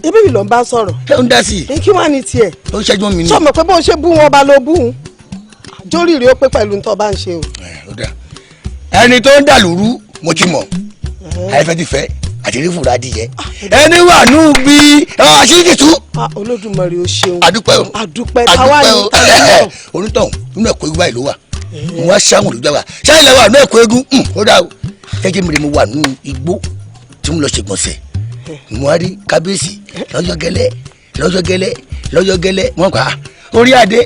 [SPEAKER 16] ibi ìlọ ń bá sọ̀rọ̀.
[SPEAKER 10] ṣé ń dá sí i.
[SPEAKER 16] kí wàá ní tiẹ̀.
[SPEAKER 10] ó ń ṣẹ́jú mi ní.
[SPEAKER 16] sọ ma pé bó ṣe bú wọn bá lọ bú un jórí rèé ó pé pẹ̀lú ntọ́ bá ń ṣe o.
[SPEAKER 10] ẹni tó ń dàlúrú mo ti mọ̀ àìfẹ́ ti fẹ́ àti rí fúra adìyẹ ẹni wà nù bí àṣírí tú.
[SPEAKER 16] Olódùmarè ó ṣeun.
[SPEAKER 10] àdúpẹ́ o
[SPEAKER 16] àdúpẹ́ táwa ní tàbí.
[SPEAKER 10] onítọ̀hún nínú ẹ̀kọ́ egun báyìí ló wà mo wá sáwọn olùjọba wa sáyẹn lẹ́wọ̀ nínú ẹ̀kọ́ egun ó dà o gẹ́gẹ́ mi rè mo wà nínú igbó tí mo lọ ṣègbọ̀nsẹ̀ mo wá rí kábíyèsí lọ́jọ́ wọn kà á orí adé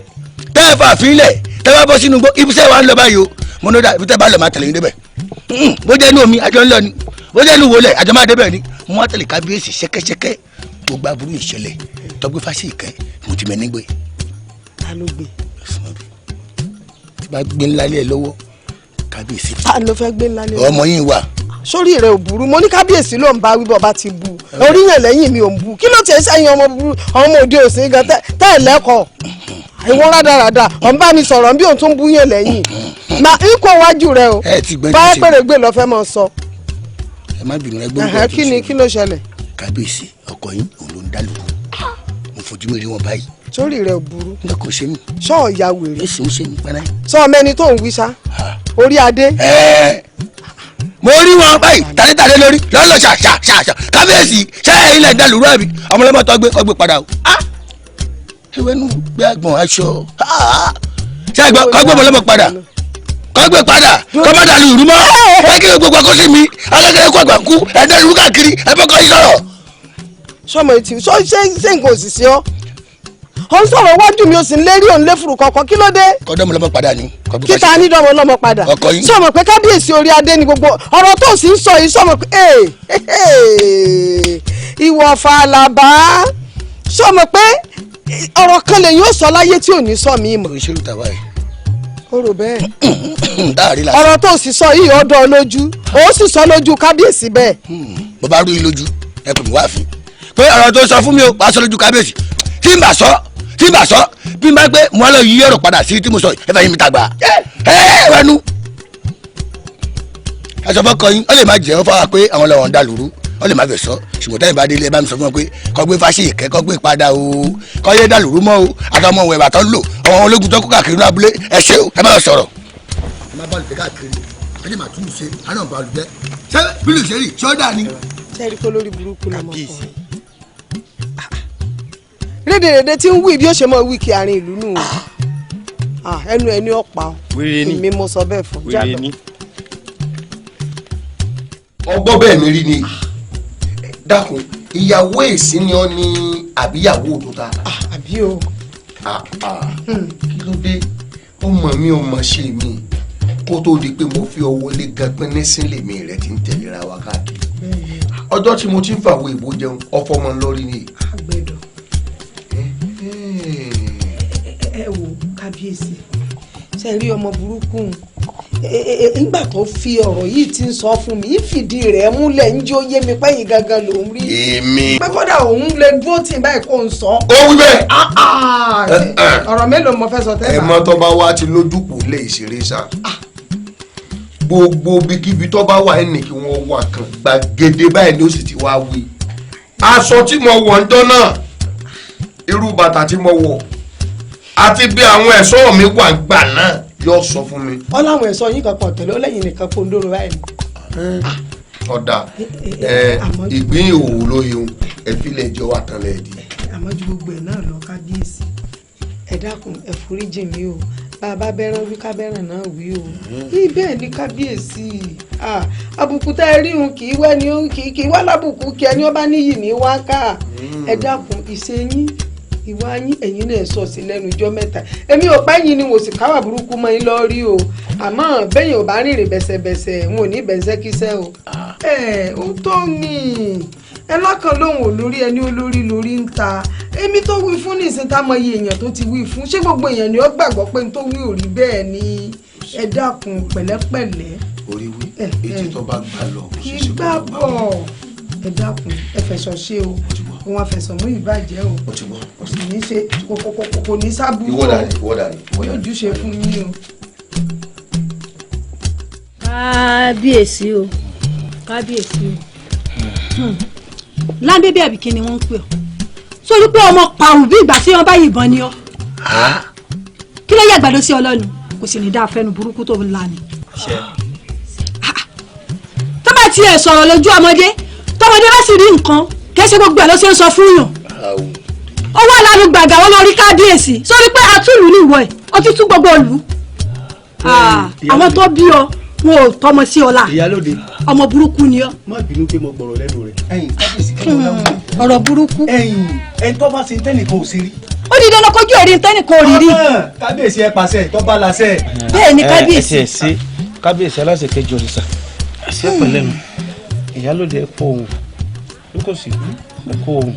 [SPEAKER 10] tẹ́ ẹ fà fílẹ̀ tẹ́ bá bọ́ sínú igbó ibùsẹ̀ wa ń lọ báyìí o mo ní dá ibi tẹ́ bá lọ máa tẹ̀lé yín débẹ̀ bó jẹ́ inú omi àjọ ń lọ ni bó jẹ́ inú wọlé àjọ máa débẹ̀ ni mo wá tẹ̀lé kábíyèsí ṣẹ́kẹ́ṣẹ́kẹ́ gbogbo aburú ìṣẹ̀lẹ̀ tọ́gbé fásitì ìkẹ́ mo ti mẹ́ni gbé.
[SPEAKER 16] ta ló gbé.
[SPEAKER 10] tí bá gbé ńlá lé ẹ lọ́wọ́ kábíyèsí.
[SPEAKER 16] ta ló fẹ́ gbé ńlá lé ẹ.
[SPEAKER 10] ọmọ yín wà.
[SPEAKER 16] sórí rẹ ò burú mo ní kábíyèsí ló ń bá wíbọ̀ bá ti bu oríyàn lẹ́yìn mi ò ń bu kí ló tiẹ̀ sẹ́yìn ọmọ burú ọmọ òde òsín gan tẹ́ ẹ̀ lẹ́kọ̀ọ́ ìwọ rádaràda ọ̀n bá mi sọ̀rọ̀ bí òun tún bú yẹn lẹ́yìn mà ń kó wájú rẹ o báyọ̀ pèrègbè lọ fẹ́ mọ sọ.
[SPEAKER 10] ẹ má bínú ẹgbẹ́ òun
[SPEAKER 16] kí ni kí ló ṣẹlẹ̀.
[SPEAKER 10] kábíyèsí ọkọ yín òun ló ń dá lóko mo fojú mi rí wọn báyìí.
[SPEAKER 16] sórí rẹ ò burú.
[SPEAKER 10] n kò ṣe mí.
[SPEAKER 16] sọ ọ̀ya wèrè.
[SPEAKER 10] èsì ń ṣe mí pẹ́rẹ́.
[SPEAKER 16] sọ ọmọ ẹni tó ń wí sá orí adé.
[SPEAKER 10] mo rí wọn báyìí tàdétàdé lórí lọ́lọ́ ṣàṣàṣà kábíyèsí ṣáà ilẹ̀ ìdálùrú àbí ọmọlẹ́mọ̀ tó gbé ọgbẹ́ padà o. ewénú gbé àgbọ̀n aṣọ ṣáà gbọ́ kọ́gbẹ́ ọmọlẹ́mọ̀ padà kọ́gbẹ́ padà kọ́mọ́dà lùrú mọ́ ẹ kí gbogbo akọ́ sí mi alágẹ̀rẹ́ kó àgbà kú ẹ̀dá lùrú káàkiri ẹ fẹ́ kọ́ yín sọ̀rọ̀.
[SPEAKER 16] sọmọ etí ṣé nǹkan òṣìṣẹ́ ọ ọ ń sọ̀rọ̀ wájú mi ó sì ń lérí òun léfùrù kọ̀ọ̀kan kí ló dé.
[SPEAKER 10] kọ́dọ̀ ọmọlẹ́mọ̀ padà ni.
[SPEAKER 16] kíta ní dọ́mọ ọlọ́mọ padà sọmọ pé kábíyèsí orí adé ni gbogbo ọ̀rọ̀ tó sì ń sọ yìí sọmọ pé ìwọ Fàlàbá sọmọ pé ọ̀rọ̀ kan lèyìn ó sọ láyé tí ò ní sọ mí mọ́.
[SPEAKER 10] ìṣèlú tàwa yìí.
[SPEAKER 16] ó rò bẹ́ẹ̀ ọ̀rọ̀ tó sì sọ yìí ọ̀dọ̀ lójú ó sì sọ lójú kábíyèsí bẹ́ẹ̀.
[SPEAKER 10] bó bá rú yín lójú ẹ pè mí wá fi pé ọ̀rọ̀ tó sọ fún mi ó wàá sọ lójú kábíyèsí tí n bá sọ bí n bá gbé mo lọ yí ọ̀rọ̀ padà sí tí mo sọ ẹ fẹ́ yín mi ta gbà wẹnu. aṣọ fọkọ yín ọ lè má jẹ́ ọ fọwọ́ pé àwọn lọ́wọ́ ń dà lóru ọ lè má fẹ́ sọ ṣùgbọ́n táyìn bá délé ẹ bá mi sọ fún wọn pé kọ́ gbé fásitì ìkẹ́ kọ́ gbé padà o kọ́ yé dà lóru mọ́ o àtọmọ òun ẹ̀bà tó ń lò àwọn ológun tó kó káàkiri ní abúlé ẹ ṣe o ẹ má sọ̀rọ̀. ẹ má bọ́ọ̀lù káàkiri ẹ lè má tún ṣe àná bọ́ọ̀lù jẹ́ ṣé bílù ṣe rí ṣọ́dà ni.
[SPEAKER 16] sẹ́ẹ̀rì kó lórí burúkú lọ́mọ kan rédèrèdè tí ń wí bí ó ṣe mọ wí kí àárín ìlú nù ẹnu ẹni ọ̀pá mi mo sọ bẹ́ẹ̀ fún jábọ̀.
[SPEAKER 6] ọgbọ́n bẹ́ẹ̀ mi rí ni dákun ìyàwó èsì ni ọ ní àbíyàwó òdòdó.
[SPEAKER 16] àbí o.
[SPEAKER 6] kí ló dé ọmọ mi ò mọ̀ ṣe mi kó tó di pé mo fi ọwọ́ lé gánpẹ́ nísìnyí mi rẹ̀ ti ń tẹ̀léra wa káàkiri ọjọ́ tí mo ti ń fàwọ̀ ìbò jẹun ọfọ ọmọ lórí ni.
[SPEAKER 16] àgbẹ̀dọ̀ ẹ wo kábíyèsí ṣe rí ọmọ burúkú nígbà tó fi ọ̀rọ̀ yìí ti ń sọ fún mi ìfìdí rẹ̀ múlẹ̀ ń jí ó yé mi pẹ́yìn gangan lòún rí.
[SPEAKER 6] èmi.
[SPEAKER 16] pé kódà òun lè dúró tì báyìí kó ń sọ.
[SPEAKER 6] ó wí bẹ́ẹ̀.
[SPEAKER 16] ọ̀rọ̀ mélòó mo fẹ́ sọ tẹ́lẹ̀.
[SPEAKER 6] ẹ̀mọ́ tó bá wá ti lójúkù lè ṣeré sá. gbogbo bíkíbi tó bá wà ẹnì kí wọ́n wà kan gbàgede báyìí ni ó sì ti wá wí. aṣọ tí mo wọ̀ ń jọ́ náà irú bàtà tí mo wọ̀ àti bí àwọn ẹ̀ṣọ́ mi wà gbà náà yóò sọ fún mi.
[SPEAKER 16] ọláwọn ẹ̀ṣọ́ yín kan pọ̀ tẹ̀lé ọlẹ́yìn nìkan kó ń dóró báyìí.
[SPEAKER 6] ọ̀dà ìgbín òwò lóyún ẹ̀fílẹ̀ ìjọ wà tán lẹ́ẹ̀dí.
[SPEAKER 16] àmọ́ ju gbogbo ẹ̀ náà lọ kábíyèsí ẹ dákun ẹ foríjì mi o bàbá bẹ́ràn wí kábẹ́ràn náà wí o ibẹ̀ ní kábíyèsí àbùkù tá ẹ rí un kì í wẹ́ ni kì í wá lábùkù kí ẹni ó bá níyì ní wákà ẹ dákun ìṣe yín ìwà yín ẹ̀yin náà sọ sí lẹ́nu ijọ́ mẹ́ta èmi ò pẹ́ yín ni mo sì káwà burúkú mọ́ yín lọ rí o àmọ́ bẹ́yìn ò bá rìnrìn bẹ̀sẹ̀bẹ̀sẹ̀ n ò ní bẹ̀sẹ̀ kíṣẹ́ o. ó tó ní ẹ lọ́kàn lóhùn olórí ẹni olórí lórí ń ta èmi tó wí fún nísìnyí tá mọ iye èèyàn tó ti wí fún ṣé gbogbo èèyàn ni ó gbàgbọ́ pé n tó wí ò rí bẹ́ẹ̀ ni ẹ dákun pẹ̀lẹ́pẹ̀lẹ́.
[SPEAKER 6] orí wí ètí tó bá gbà lọ kò
[SPEAKER 16] kì í gbà bọ̀ ẹ dákun ẹ fẹ̀sọ̀ ṣe o òun àfẹ̀sọ̀ mú ìbàjẹ́ o kò sì ní ṣe kò ní sábúrú o yóò júṣe fún yín o.
[SPEAKER 8] kábíyèsí o kábíyèsí o láńbébé àbíkí ni wọ́n ń pè ọ́ sórí pé ọmọ pàrọ̀ bí ìgbà tí wọ́n bá yìnbọn ni ọ́ kí ló yẹ àgbàdo sí ọlọ́nu kò sì ní dáa fẹ́nu burúkú tó ń la ni. tó bá tiẹ̀ sọ̀rọ̀ lójú ọmọdé tọmọdé bá sì rí nǹkan kẹsẹ gbogbo ẹ ló ṣe ń sọ fún yàn ó wà lánàá gbàgà wọn lọ rí kábíyèsí sórí pé àtúlù ní ìwọ ẹ ọtí tún gbogbo ìlú àwọn tó bí ọ wọn ò tọmọ sí ọlá
[SPEAKER 12] ìyálóde
[SPEAKER 8] ọmọ burúkú ni ọ.
[SPEAKER 12] má bínú pé mo gbọ̀rọ̀ lẹ́nu rẹ̀. ẹ̀yin kábíyèsí kí ló dáwọ́.
[SPEAKER 8] ọ̀rọ̀ burúkú.
[SPEAKER 12] ẹ̀yin tó bá ṣe tẹ́nìkan ò sí rí.
[SPEAKER 8] ó di dandan kójú ẹ̀rí tẹ́nìkan ò rí rí.
[SPEAKER 12] kábíyèsí ẹ pàṣẹ tó bá láṣẹ.
[SPEAKER 8] bẹ́ẹ̀ ni kábíyèsí.
[SPEAKER 15] ẹ ṣe kábíyèsí aláṣẹ kejì òrìṣà àṣẹ pẹ̀lẹ́nu ìyálóde ẹ kó ohun kò sí ẹ kó ohun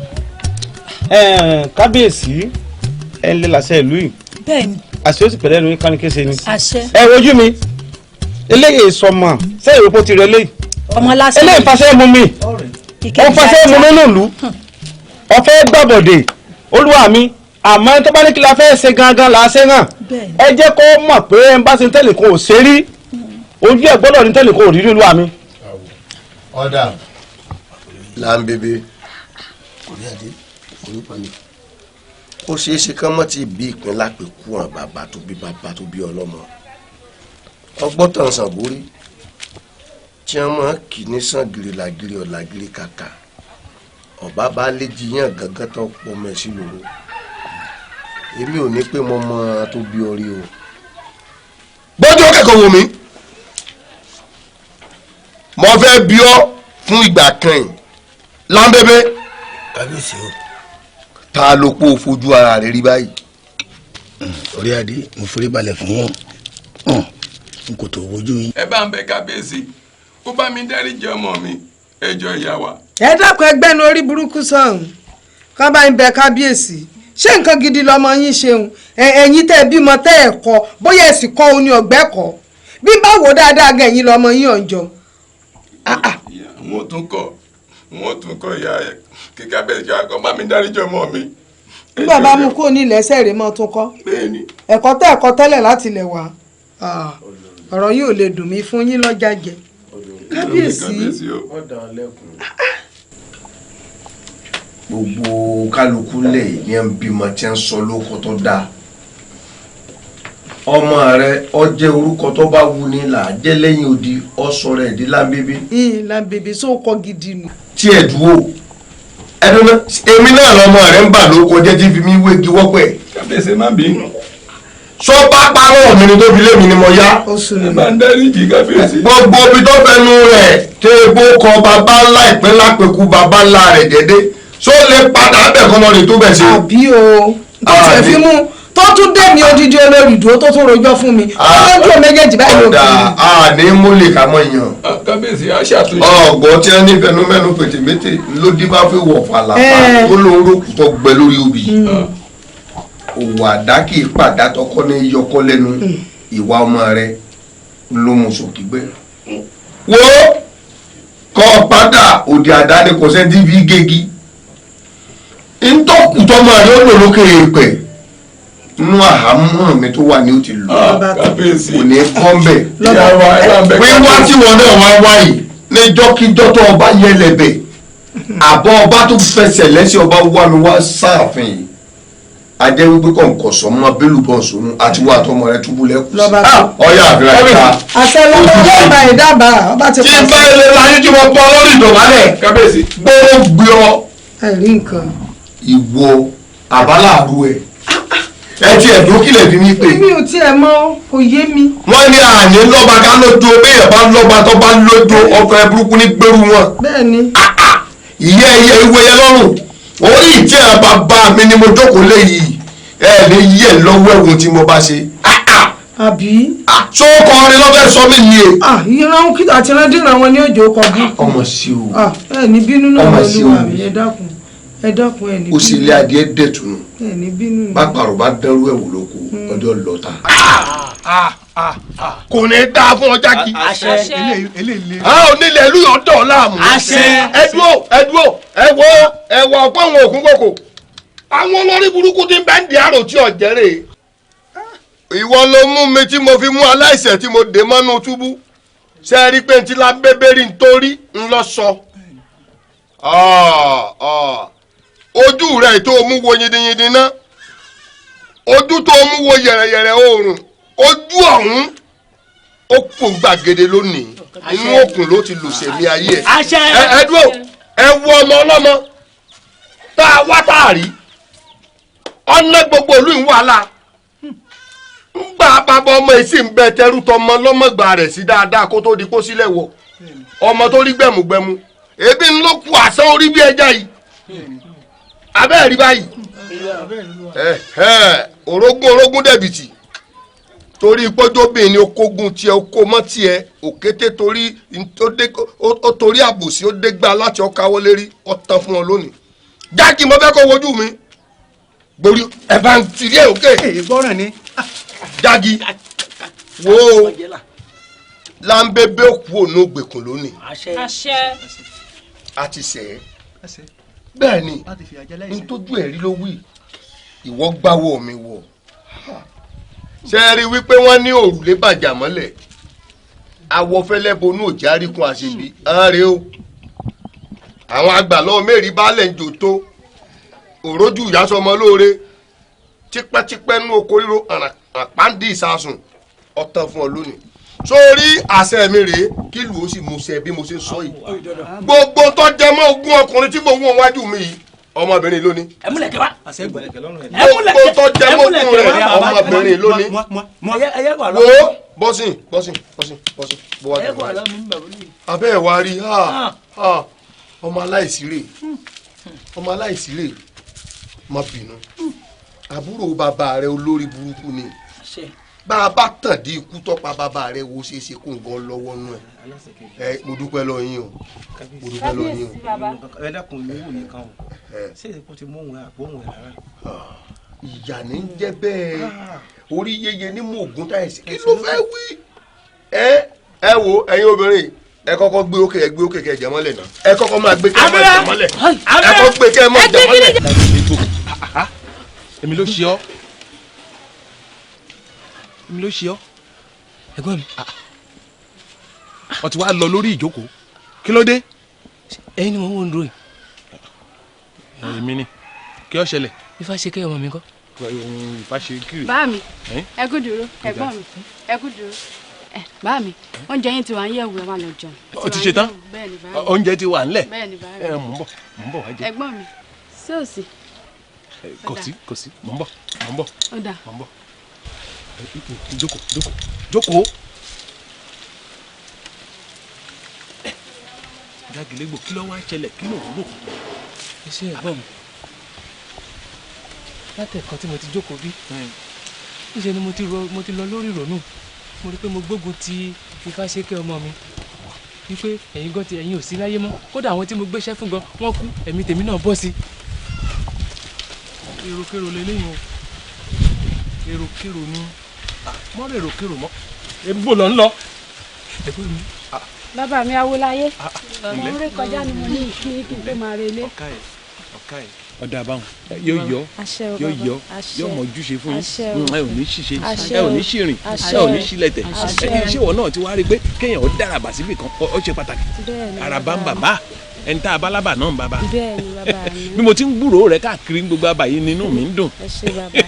[SPEAKER 15] kábíyèsí ẹ ń lé làṣẹ ìlú yìí.
[SPEAKER 8] bẹ́ẹ̀ni.
[SPEAKER 15] àṣẹ ó sì pẹ̀lẹ́nu yín kánikẹ́sẹ ni.
[SPEAKER 8] àṣẹ.
[SPEAKER 15] ẹ wojú mi eléyìí sọmọ sẹ́yìn ìròpó ti rẹ léyìí.
[SPEAKER 8] ọmọ lásán.
[SPEAKER 15] eléyìí fàṣẹ mú mi ó fàṣẹ mú mi nílùú ọ̀fẹ́ gbàbọ̀dé olúwa mi àmọ́ tó bá ní kí la fẹ́ ṣe gangan là á ṣe hàn ẹ jẹ́ kó mọ̀ pé ẹ ń bá ṣe tẹ́lẹ̀ kó o ṣe rí ojú ẹ̀ gbọ́dọ̀ ní tẹ́lẹ̀ kó o rí rí olúwa mi.
[SPEAKER 6] ọ̀dà láńbébé orí adé orí pàmì ó ṣeé ṣe kán mọ́ ti bí ìpín lápè kú hàn bàbá tó bí ọlọ́mọ ọgbọ́n tàn sàbórí tí wọ́n máa kì í ní sàn gírí làgírí ọ̀làgírí kàkà ọ̀bá bá lé jiyàn gángan tó pọ̀ mọ́ ẹ sí lòrò èmi ò ní pé mo mọ tó bí orí o. gbọ́dọ̀ kẹ́kọ̀ọ́ wò mí mo fẹ́ bí ọ fún ìgbà kan yìí láńbébé
[SPEAKER 10] kábíyèsí o
[SPEAKER 6] ta ló pọ̀ fojú ara rẹ̀ rí báyìí.
[SPEAKER 10] orí adé mo forí balẹ̀ fún wọn n kò tó wojú yín.
[SPEAKER 22] ẹ bá ń bẹ kábíyèsí ó bá mi dáríjì ọmọ mi ẹjọ́ ìyá wa.
[SPEAKER 16] ẹ dákun ẹgbẹ́ nu orí burúkú sọ̀hún kán bá ń bẹ kábíyèsí ṣé nǹkan gidi lọmọ yín ṣeun ẹ̀yin tẹ́ bímọ tẹ́ ẹ̀ kọ́ bóyá ẹ̀sìn kọ́ òun ni ọ̀gbẹ́ kọ́ bí bá wò dáadáa gan ẹ̀yin lọmọ yín ọ̀njọ́.
[SPEAKER 22] wọn ò tún kọ ìyá kí kábíyèsí akọ bá mi dáríjì ọmọ mi.
[SPEAKER 16] nígbà bá mú kó ní ilẹ̀ ẹsẹ̀ rẹ̀ mọ́ tún kọ́ ẹ̀kọ́ tẹ́ ẹ̀kọ́ tẹ́lẹ̀ láti lẹ̀ wá ọ̀rọ̀ yìí ò lè dùn mí fún yín lọ́jà jẹ kábíyèsí.
[SPEAKER 6] gbogbo kálukú lẹ̀ ní ẹ̀ ń bímọ tí ń sọ lóko tó dáa ọmọ rẹ ọjẹ orúkọ tó bá wù ní là á jẹ lẹ́yìn odi ọsọ rẹ di lámbébé.
[SPEAKER 16] lámbébé só kọ gidi nù.
[SPEAKER 6] tí ẹ dúró ẹdun náà èmi náà lọmọ rẹ ń bà lóko jẹ tí fi mí wégi wọ́pẹ́.
[SPEAKER 22] kábíyèsí má bínú.
[SPEAKER 6] sọ bá parọ́ mi ni tó fi lé mi ni mo yá.
[SPEAKER 22] ẹ máa ń dáríjì kábíyèsí.
[SPEAKER 6] gbogbo ibi tó fẹnu rẹ̀ tẹ egbò kọ bàbá ńlá ìpín lápẹ̀kú bàbá ńlá rẹ̀ jẹ́dẹ́ só lè padà bẹ̀ kọ́ lọ́ọ̀rì tó bẹ̀ ṣe.
[SPEAKER 16] àbí o tó ṣe fi mú tó tún dé mi odidi olórí dúró tó tún rojọ́ fún mi ọlọ́dún méjèèjì báyìí ló kí.
[SPEAKER 6] ọ̀dà àní múlẹ̀ ká mọ̀ yàn.
[SPEAKER 22] kábíyèsí á ṣàtúnṣe.
[SPEAKER 6] ọ̀gbọ́n tí wọ́n ní fẹnumẹ́nu pètèmétè ló dín bá fi wọ̀ fàlàfà tó lóun rókù tó gbẹ lórí obì. òwò àdá kì í pàdá tọkọ ní yọkọ lẹ́nu ìwà ọmọ rẹ ló mú sòkè gbẹ. wo kọ́ padà òde àdáni kò sẹ́ńtì fi gégi ntọ́kùtọ́ máa yọ lò lókè pẹ̀ nínú àhámọ́ mi tó wà ní ó ti lò kò ní kọ́ńbẹ̀ wíwá tí wọn náà wá wáyé níjọ́kíjọ́ tó ọba yẹlẹ̀bẹ̀ àbọ̀ ọba tó fẹsẹ̀ lẹ́sẹ̀ ọba wà mí wá sáàfin yìí ajẹ́ wípé kọ̀ǹkọ̀sọ̀ mọ́ bẹ́lú bọ̀ sónú àti wà tọmọ rẹ túbú lẹ́kùn sí. ọyá àbúrò ẹ̀ka.
[SPEAKER 16] àṣẹ lọ́wọ́ ọba ìdábàá ọba ti
[SPEAKER 6] pàṣẹ. tí bá ilé láyé tí mo pọ lórí ìdọ̀bálẹ̀ kábíyèsí. gbọ́dọ̀ gbé ọ.
[SPEAKER 16] ẹ̀rí nǹkan.
[SPEAKER 6] ìwọ àbálàrú ẹ ti ẹ̀dùn kílẹ̀ bí mi pé.
[SPEAKER 16] mi ò tiẹ̀ mọ̀ kò yé mi.
[SPEAKER 6] wọ́n ní àní lọ́ba ká lójú béèyàn bá lọ́ba tó bá lójú ọkọ̀ ẹ̀ burúkú ní gbèrú wọn.
[SPEAKER 16] bẹ́ẹ̀ni.
[SPEAKER 6] ìyẹ́ ẹyẹ ìwé yẹn lọ́rùn orí ìtí ẹ̀ bàbá mi ni mo jókòó léyìí ẹ lè yí ẹ lọ́wọ́ ẹ̀wọ̀n tí mo bá ṣe.
[SPEAKER 16] àbí.
[SPEAKER 6] tó kọrin lọ́fẹ́ sọ mí ni e.
[SPEAKER 16] ìran kí àti ìran dìran wọn ní òjò kọ bí.
[SPEAKER 6] ọmọ sí o.
[SPEAKER 16] ẹ ní bínú náà wọn ló wà mí ẹ dákun ẹ dákun ẹ ní bínú.
[SPEAKER 6] o sì lé adìẹ dẹ̀tùnú.
[SPEAKER 16] ẹ ní bínú.
[SPEAKER 6] bá pàrọ̀ bá dẹrú ẹ̀wò lóko ọjọ́ lọ́ta. kò ní dáa fún ọjà kí. onílẹ̀ ìlú yọ̀ dọ̀ láàmú. ẹdúró ẹwọ ọ̀pọ̀ àwọn òkú kòkò àwọn olórí burúkú tí ń bẹ́ ń di àrò tí ọ̀jẹ́ rè. ìwọ ló mú mi tí mo fi mú aláìṣẹ̀ tí mo dé mọ́nú túbú ṣe é rí pé ntí la bébèrè nítorí ńlọ sọ. ojú rẹ̀ tó mú wo yindiyindi ná ojú tó mú wo yẹ̀rẹ̀yẹ̀rẹ̀ oòrùn ojú ọ̀hún ó kún gbàgede lónìí inú òkun ló ti lùsẹ̀mí ayé ẹ̀. ẹ dúró ẹ wo ọmọ ọlọ́mọ tá a wá tá a rí ọ̀nà gbogbo ìlú ń wàhálà ńgbà bàbá ọmọ yìí sì ń bẹ tẹrú tọmọ lọ́mọgbà rẹ̀ sí dáadáa kó tó di kó sílẹ̀ wọ̀ ọmọ tó rí gbẹ̀mùgbẹ̀mù ebi ń ló kú àsán orí bí ẹja yìí abẹ́ẹ̀ rí báyìí orógún dẹ̀bìtì torí pọ́jọ́bìn ni okógun tiẹ̀ okó mọ́ tiẹ̀ òkété torí àbòsí ó dégbà láti ọkàwọ́ lérí ọ̀tàn fún ọ lónìí jákì mo fẹ́ kó wojú mi gborí ẹ̀ bá ń tìrí ẹ̀ òkè jági wo láńbẹ́bẹ́ òkú ònú ògbèkùn lónìí àti sẹ́ẹ̀ bẹ́ẹ̀ ni ntójú ẹ̀rí ló wí ìwọ gbáwọ́ mi wọ̀ ṣe é rí wípé wọ́n ní òrùlé bàjá mọ́lẹ̀ awọ́fẹ́lẹ́ bonú òjá ríkun àṣebí àárẹ̀ o àwọn àgbàlọ́ mẹ́rin baálẹ̀ ń jò tó òrójú ìyásọmọ lóore tipẹ́tipẹ́ nú oko ríro àpáǹdì ìsásùn ọ̀tàn fún ọ lónìí sórí àṣẹ mi rèé kí lù ó sì mú ṣẹ bí mo ṣe sọ yìí gbogbo tó jẹ mọ́ ogún ọkùnrin tí mo wọ wájú mi yìí ọmọbìnrin lónìí.
[SPEAKER 9] ẹmúlẹ̀kẹ̀ wá.
[SPEAKER 6] gbogbo tó jẹ mọ́ ogún rẹ̀ ọmọbìnrin lónìí. wo bọ́sìn abẹ́ ẹ̀ wá rí ọmọ aláìsírè má bínú àbúrò bàbá rẹ olórí burúkú ni bá a bá tàn dé ikú tọ́pa bàbá rẹ wo ṣe é ṣe kó nǹkan lọ́wọ́ nù ẹ̀ mo dúpẹ́ lọ yín o mo dúpẹ́ lọ yín o.
[SPEAKER 15] ẹ dákun mi wò nìkan o ṣé èkó ti mú òun àpò òun rárá.
[SPEAKER 6] ìyá ní ń jẹ́ bẹ́ẹ̀ orí yeye ní mú ògùn táyà sí kí ló fẹ́ wí. ẹ wo ẹ̀yin obìnrin ẹ kọ́kọ́ gbé òkè ẹ gbé òkè kẹ jẹ mọ́lẹ̀ náà ẹ kọ́kọ́ máa gbé kẹ mọ́ jẹ mọ́lẹ̀ ẹ kọ́ gbé kẹ mọ́ jẹ mọ́lẹ̀.
[SPEAKER 5] èmi ló ṣe ọ́ èmi ló ṣe ọ́ ẹ̀gbọ́n mi ó ti wá lọ lórí ìjókòó kí ló dé.
[SPEAKER 14] ẹ̀yin ni mo ń wo ń dúró yìí.
[SPEAKER 5] èmi ni kí ó ṣẹlẹ̀.
[SPEAKER 14] ifá ṣe kẹ́ ọmọ mi kọ́.
[SPEAKER 5] ifá ṣe kiri.
[SPEAKER 11] bá mi ẹ kú dúró ẹ̀gbọ́n mi ẹ kú dúró bá mi oúnjẹ yín ti wà ń yẹ̀wò ẹ máa lọ jẹun.
[SPEAKER 5] ó ti ṣe tán oúnjẹ ti wà ńlẹ̀.
[SPEAKER 11] bẹ́ẹ̀ni bá
[SPEAKER 5] ẹ mò ń bọ̀ wá jẹ.
[SPEAKER 11] ẹ̀gbọ́n mi sóòsì.
[SPEAKER 5] kò sí mò ń bọ̀.
[SPEAKER 11] ó dà.
[SPEAKER 5] mò ń bọ̀. jókòó. Jágìlégbò kí ló wá ṣẹlẹ̀ kí ló ń rò.
[SPEAKER 14] ẹ ṣe ẹ̀gbọ́n mi látẹ̀kọ́ tí mo ti jókòó bí níṣẹ́ ni mo ti lọ lórí ìrònú mo rí pé mo gbógun ti Ifáṣẹ́kẹ́ ọmọ mi wípé ẹ̀yin gan ti ẹ̀yin ò sí láyé mọ́ kódà àwọn tí mo gbéṣẹ́ fún gan wọ́n kú ẹ̀mí tèmi náà bọ́ sí.
[SPEAKER 5] èròkèrò lélẹ́yìn o èròkèrò ni mọ́rọ̀ èròkèrò mọ́ ebó lọ ń lọ ẹ̀gbọ́n mi.
[SPEAKER 11] bàbá mi Awóláyé
[SPEAKER 5] ǹlẹ́.
[SPEAKER 11] mo rí kọjá ni mo ní kí n tó máa relé.
[SPEAKER 5] ọ̀ka ẹ̀ ọ̀dà àbáwọn yóò yọ yóò yọ yóò mọ ojúṣe fún yín ẹ ò ní ṣiṣe ẹ ò ní ṣìrìn ẹ ò ní ṣílẹ̀tẹ̀ ṣé ìwọ náà ti wá rí i pé kéèyàn ó dáraba síbì kan ó ṣe pàtàkì àràbà ń bàbá ẹni tá a bá lábà náà ń bàbá bí mo ti ń gbúròó rẹ káàkiri gbogbo àbàyè nínú mi ń dùn.
[SPEAKER 11] ẹ ṣé bàbá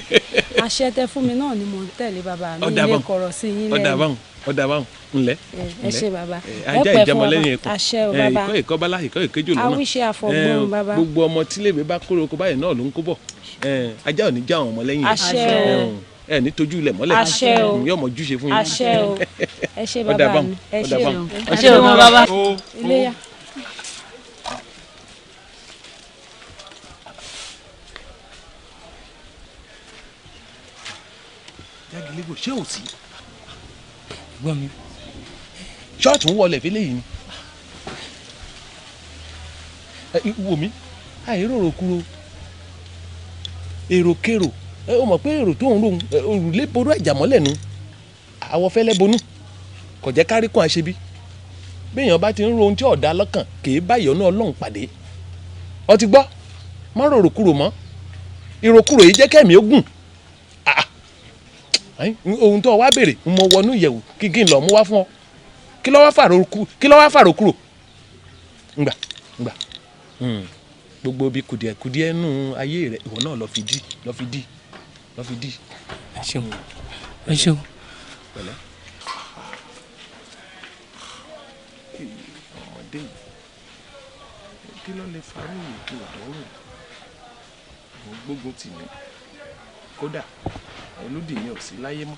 [SPEAKER 11] àṣẹ tẹ fún mi náà ni mo ń tẹ̀lé bàbá mi ilé kọ̀rọ̀ sí yín lẹ́nu.
[SPEAKER 5] ọ̀dà báwọn ńlẹ̀.
[SPEAKER 11] ẹ ṣé bàbá
[SPEAKER 5] ajá ìjàmọ̀lẹ́yìn ẹ̀kọ́
[SPEAKER 11] àṣẹ o bàbá
[SPEAKER 5] ìkọ́ ìkọ́bálá ìkọ́ ìkéjò lọ́nà
[SPEAKER 11] àwíṣe àfọ̀gbọ́n bàbá
[SPEAKER 5] gbogbo ọmọ tíléèwé bá kórè oko báyìí náà ló ń kó bọ̀ ajá ò ní já àwọn ọmọ lẹ́yìn
[SPEAKER 11] àṣẹ o
[SPEAKER 5] ẹ ní tójú ilẹ̀ mọ́lẹ̀
[SPEAKER 11] àṣẹ o
[SPEAKER 5] yóò mọ ojúṣe fún yín.
[SPEAKER 11] àṣẹ o ẹ ṣé bàbá mi ẹ ṣé o
[SPEAKER 7] ẹ ṣé o bàbá.
[SPEAKER 11] iléyá.
[SPEAKER 5] jágilégò ṣé ò sí.
[SPEAKER 14] gbọ́ mi.
[SPEAKER 5] ṣọ́ọ̀tún wọlé fílẹ̀ yìí ni wò mí àìrórò kúrò èrò kérò ó mọ̀ pé èrò tó ń rohun òrùlé ború ẹ̀jàmọ́lẹ̀ nu àwọ̀ fẹ́lẹ́ bonú kò jẹ́ kárí kún àṣebí béèyàn bá ti ń rohun tí ọ̀dà lọ́kàn kìí báyọ̀ náà Ọlọ́run pàdé ó ti gbọ́ má rorò kúrò mọ́ ìròkúrò yìí jẹ́ kẹ́mi ó gùn ohun tó wá béèrè mo wọnú ìyẹ̀wò kí n lọ mú wá fún ọ kí ló wá fàrò kúrò ngbà gbogbo bí kùdìẹ̀kùdìẹ̀ nù ayé rẹ ìwọ náà lọ fi dí.
[SPEAKER 14] ẹ ṣeun ẹ ṣeun.
[SPEAKER 5] pẹ̀lẹ́ ọmọdé kí ló lè farú ìkú ọ̀dọ́rùn mo gbógun tì mí kódà olùdíyẹ ò sí láyé mọ́.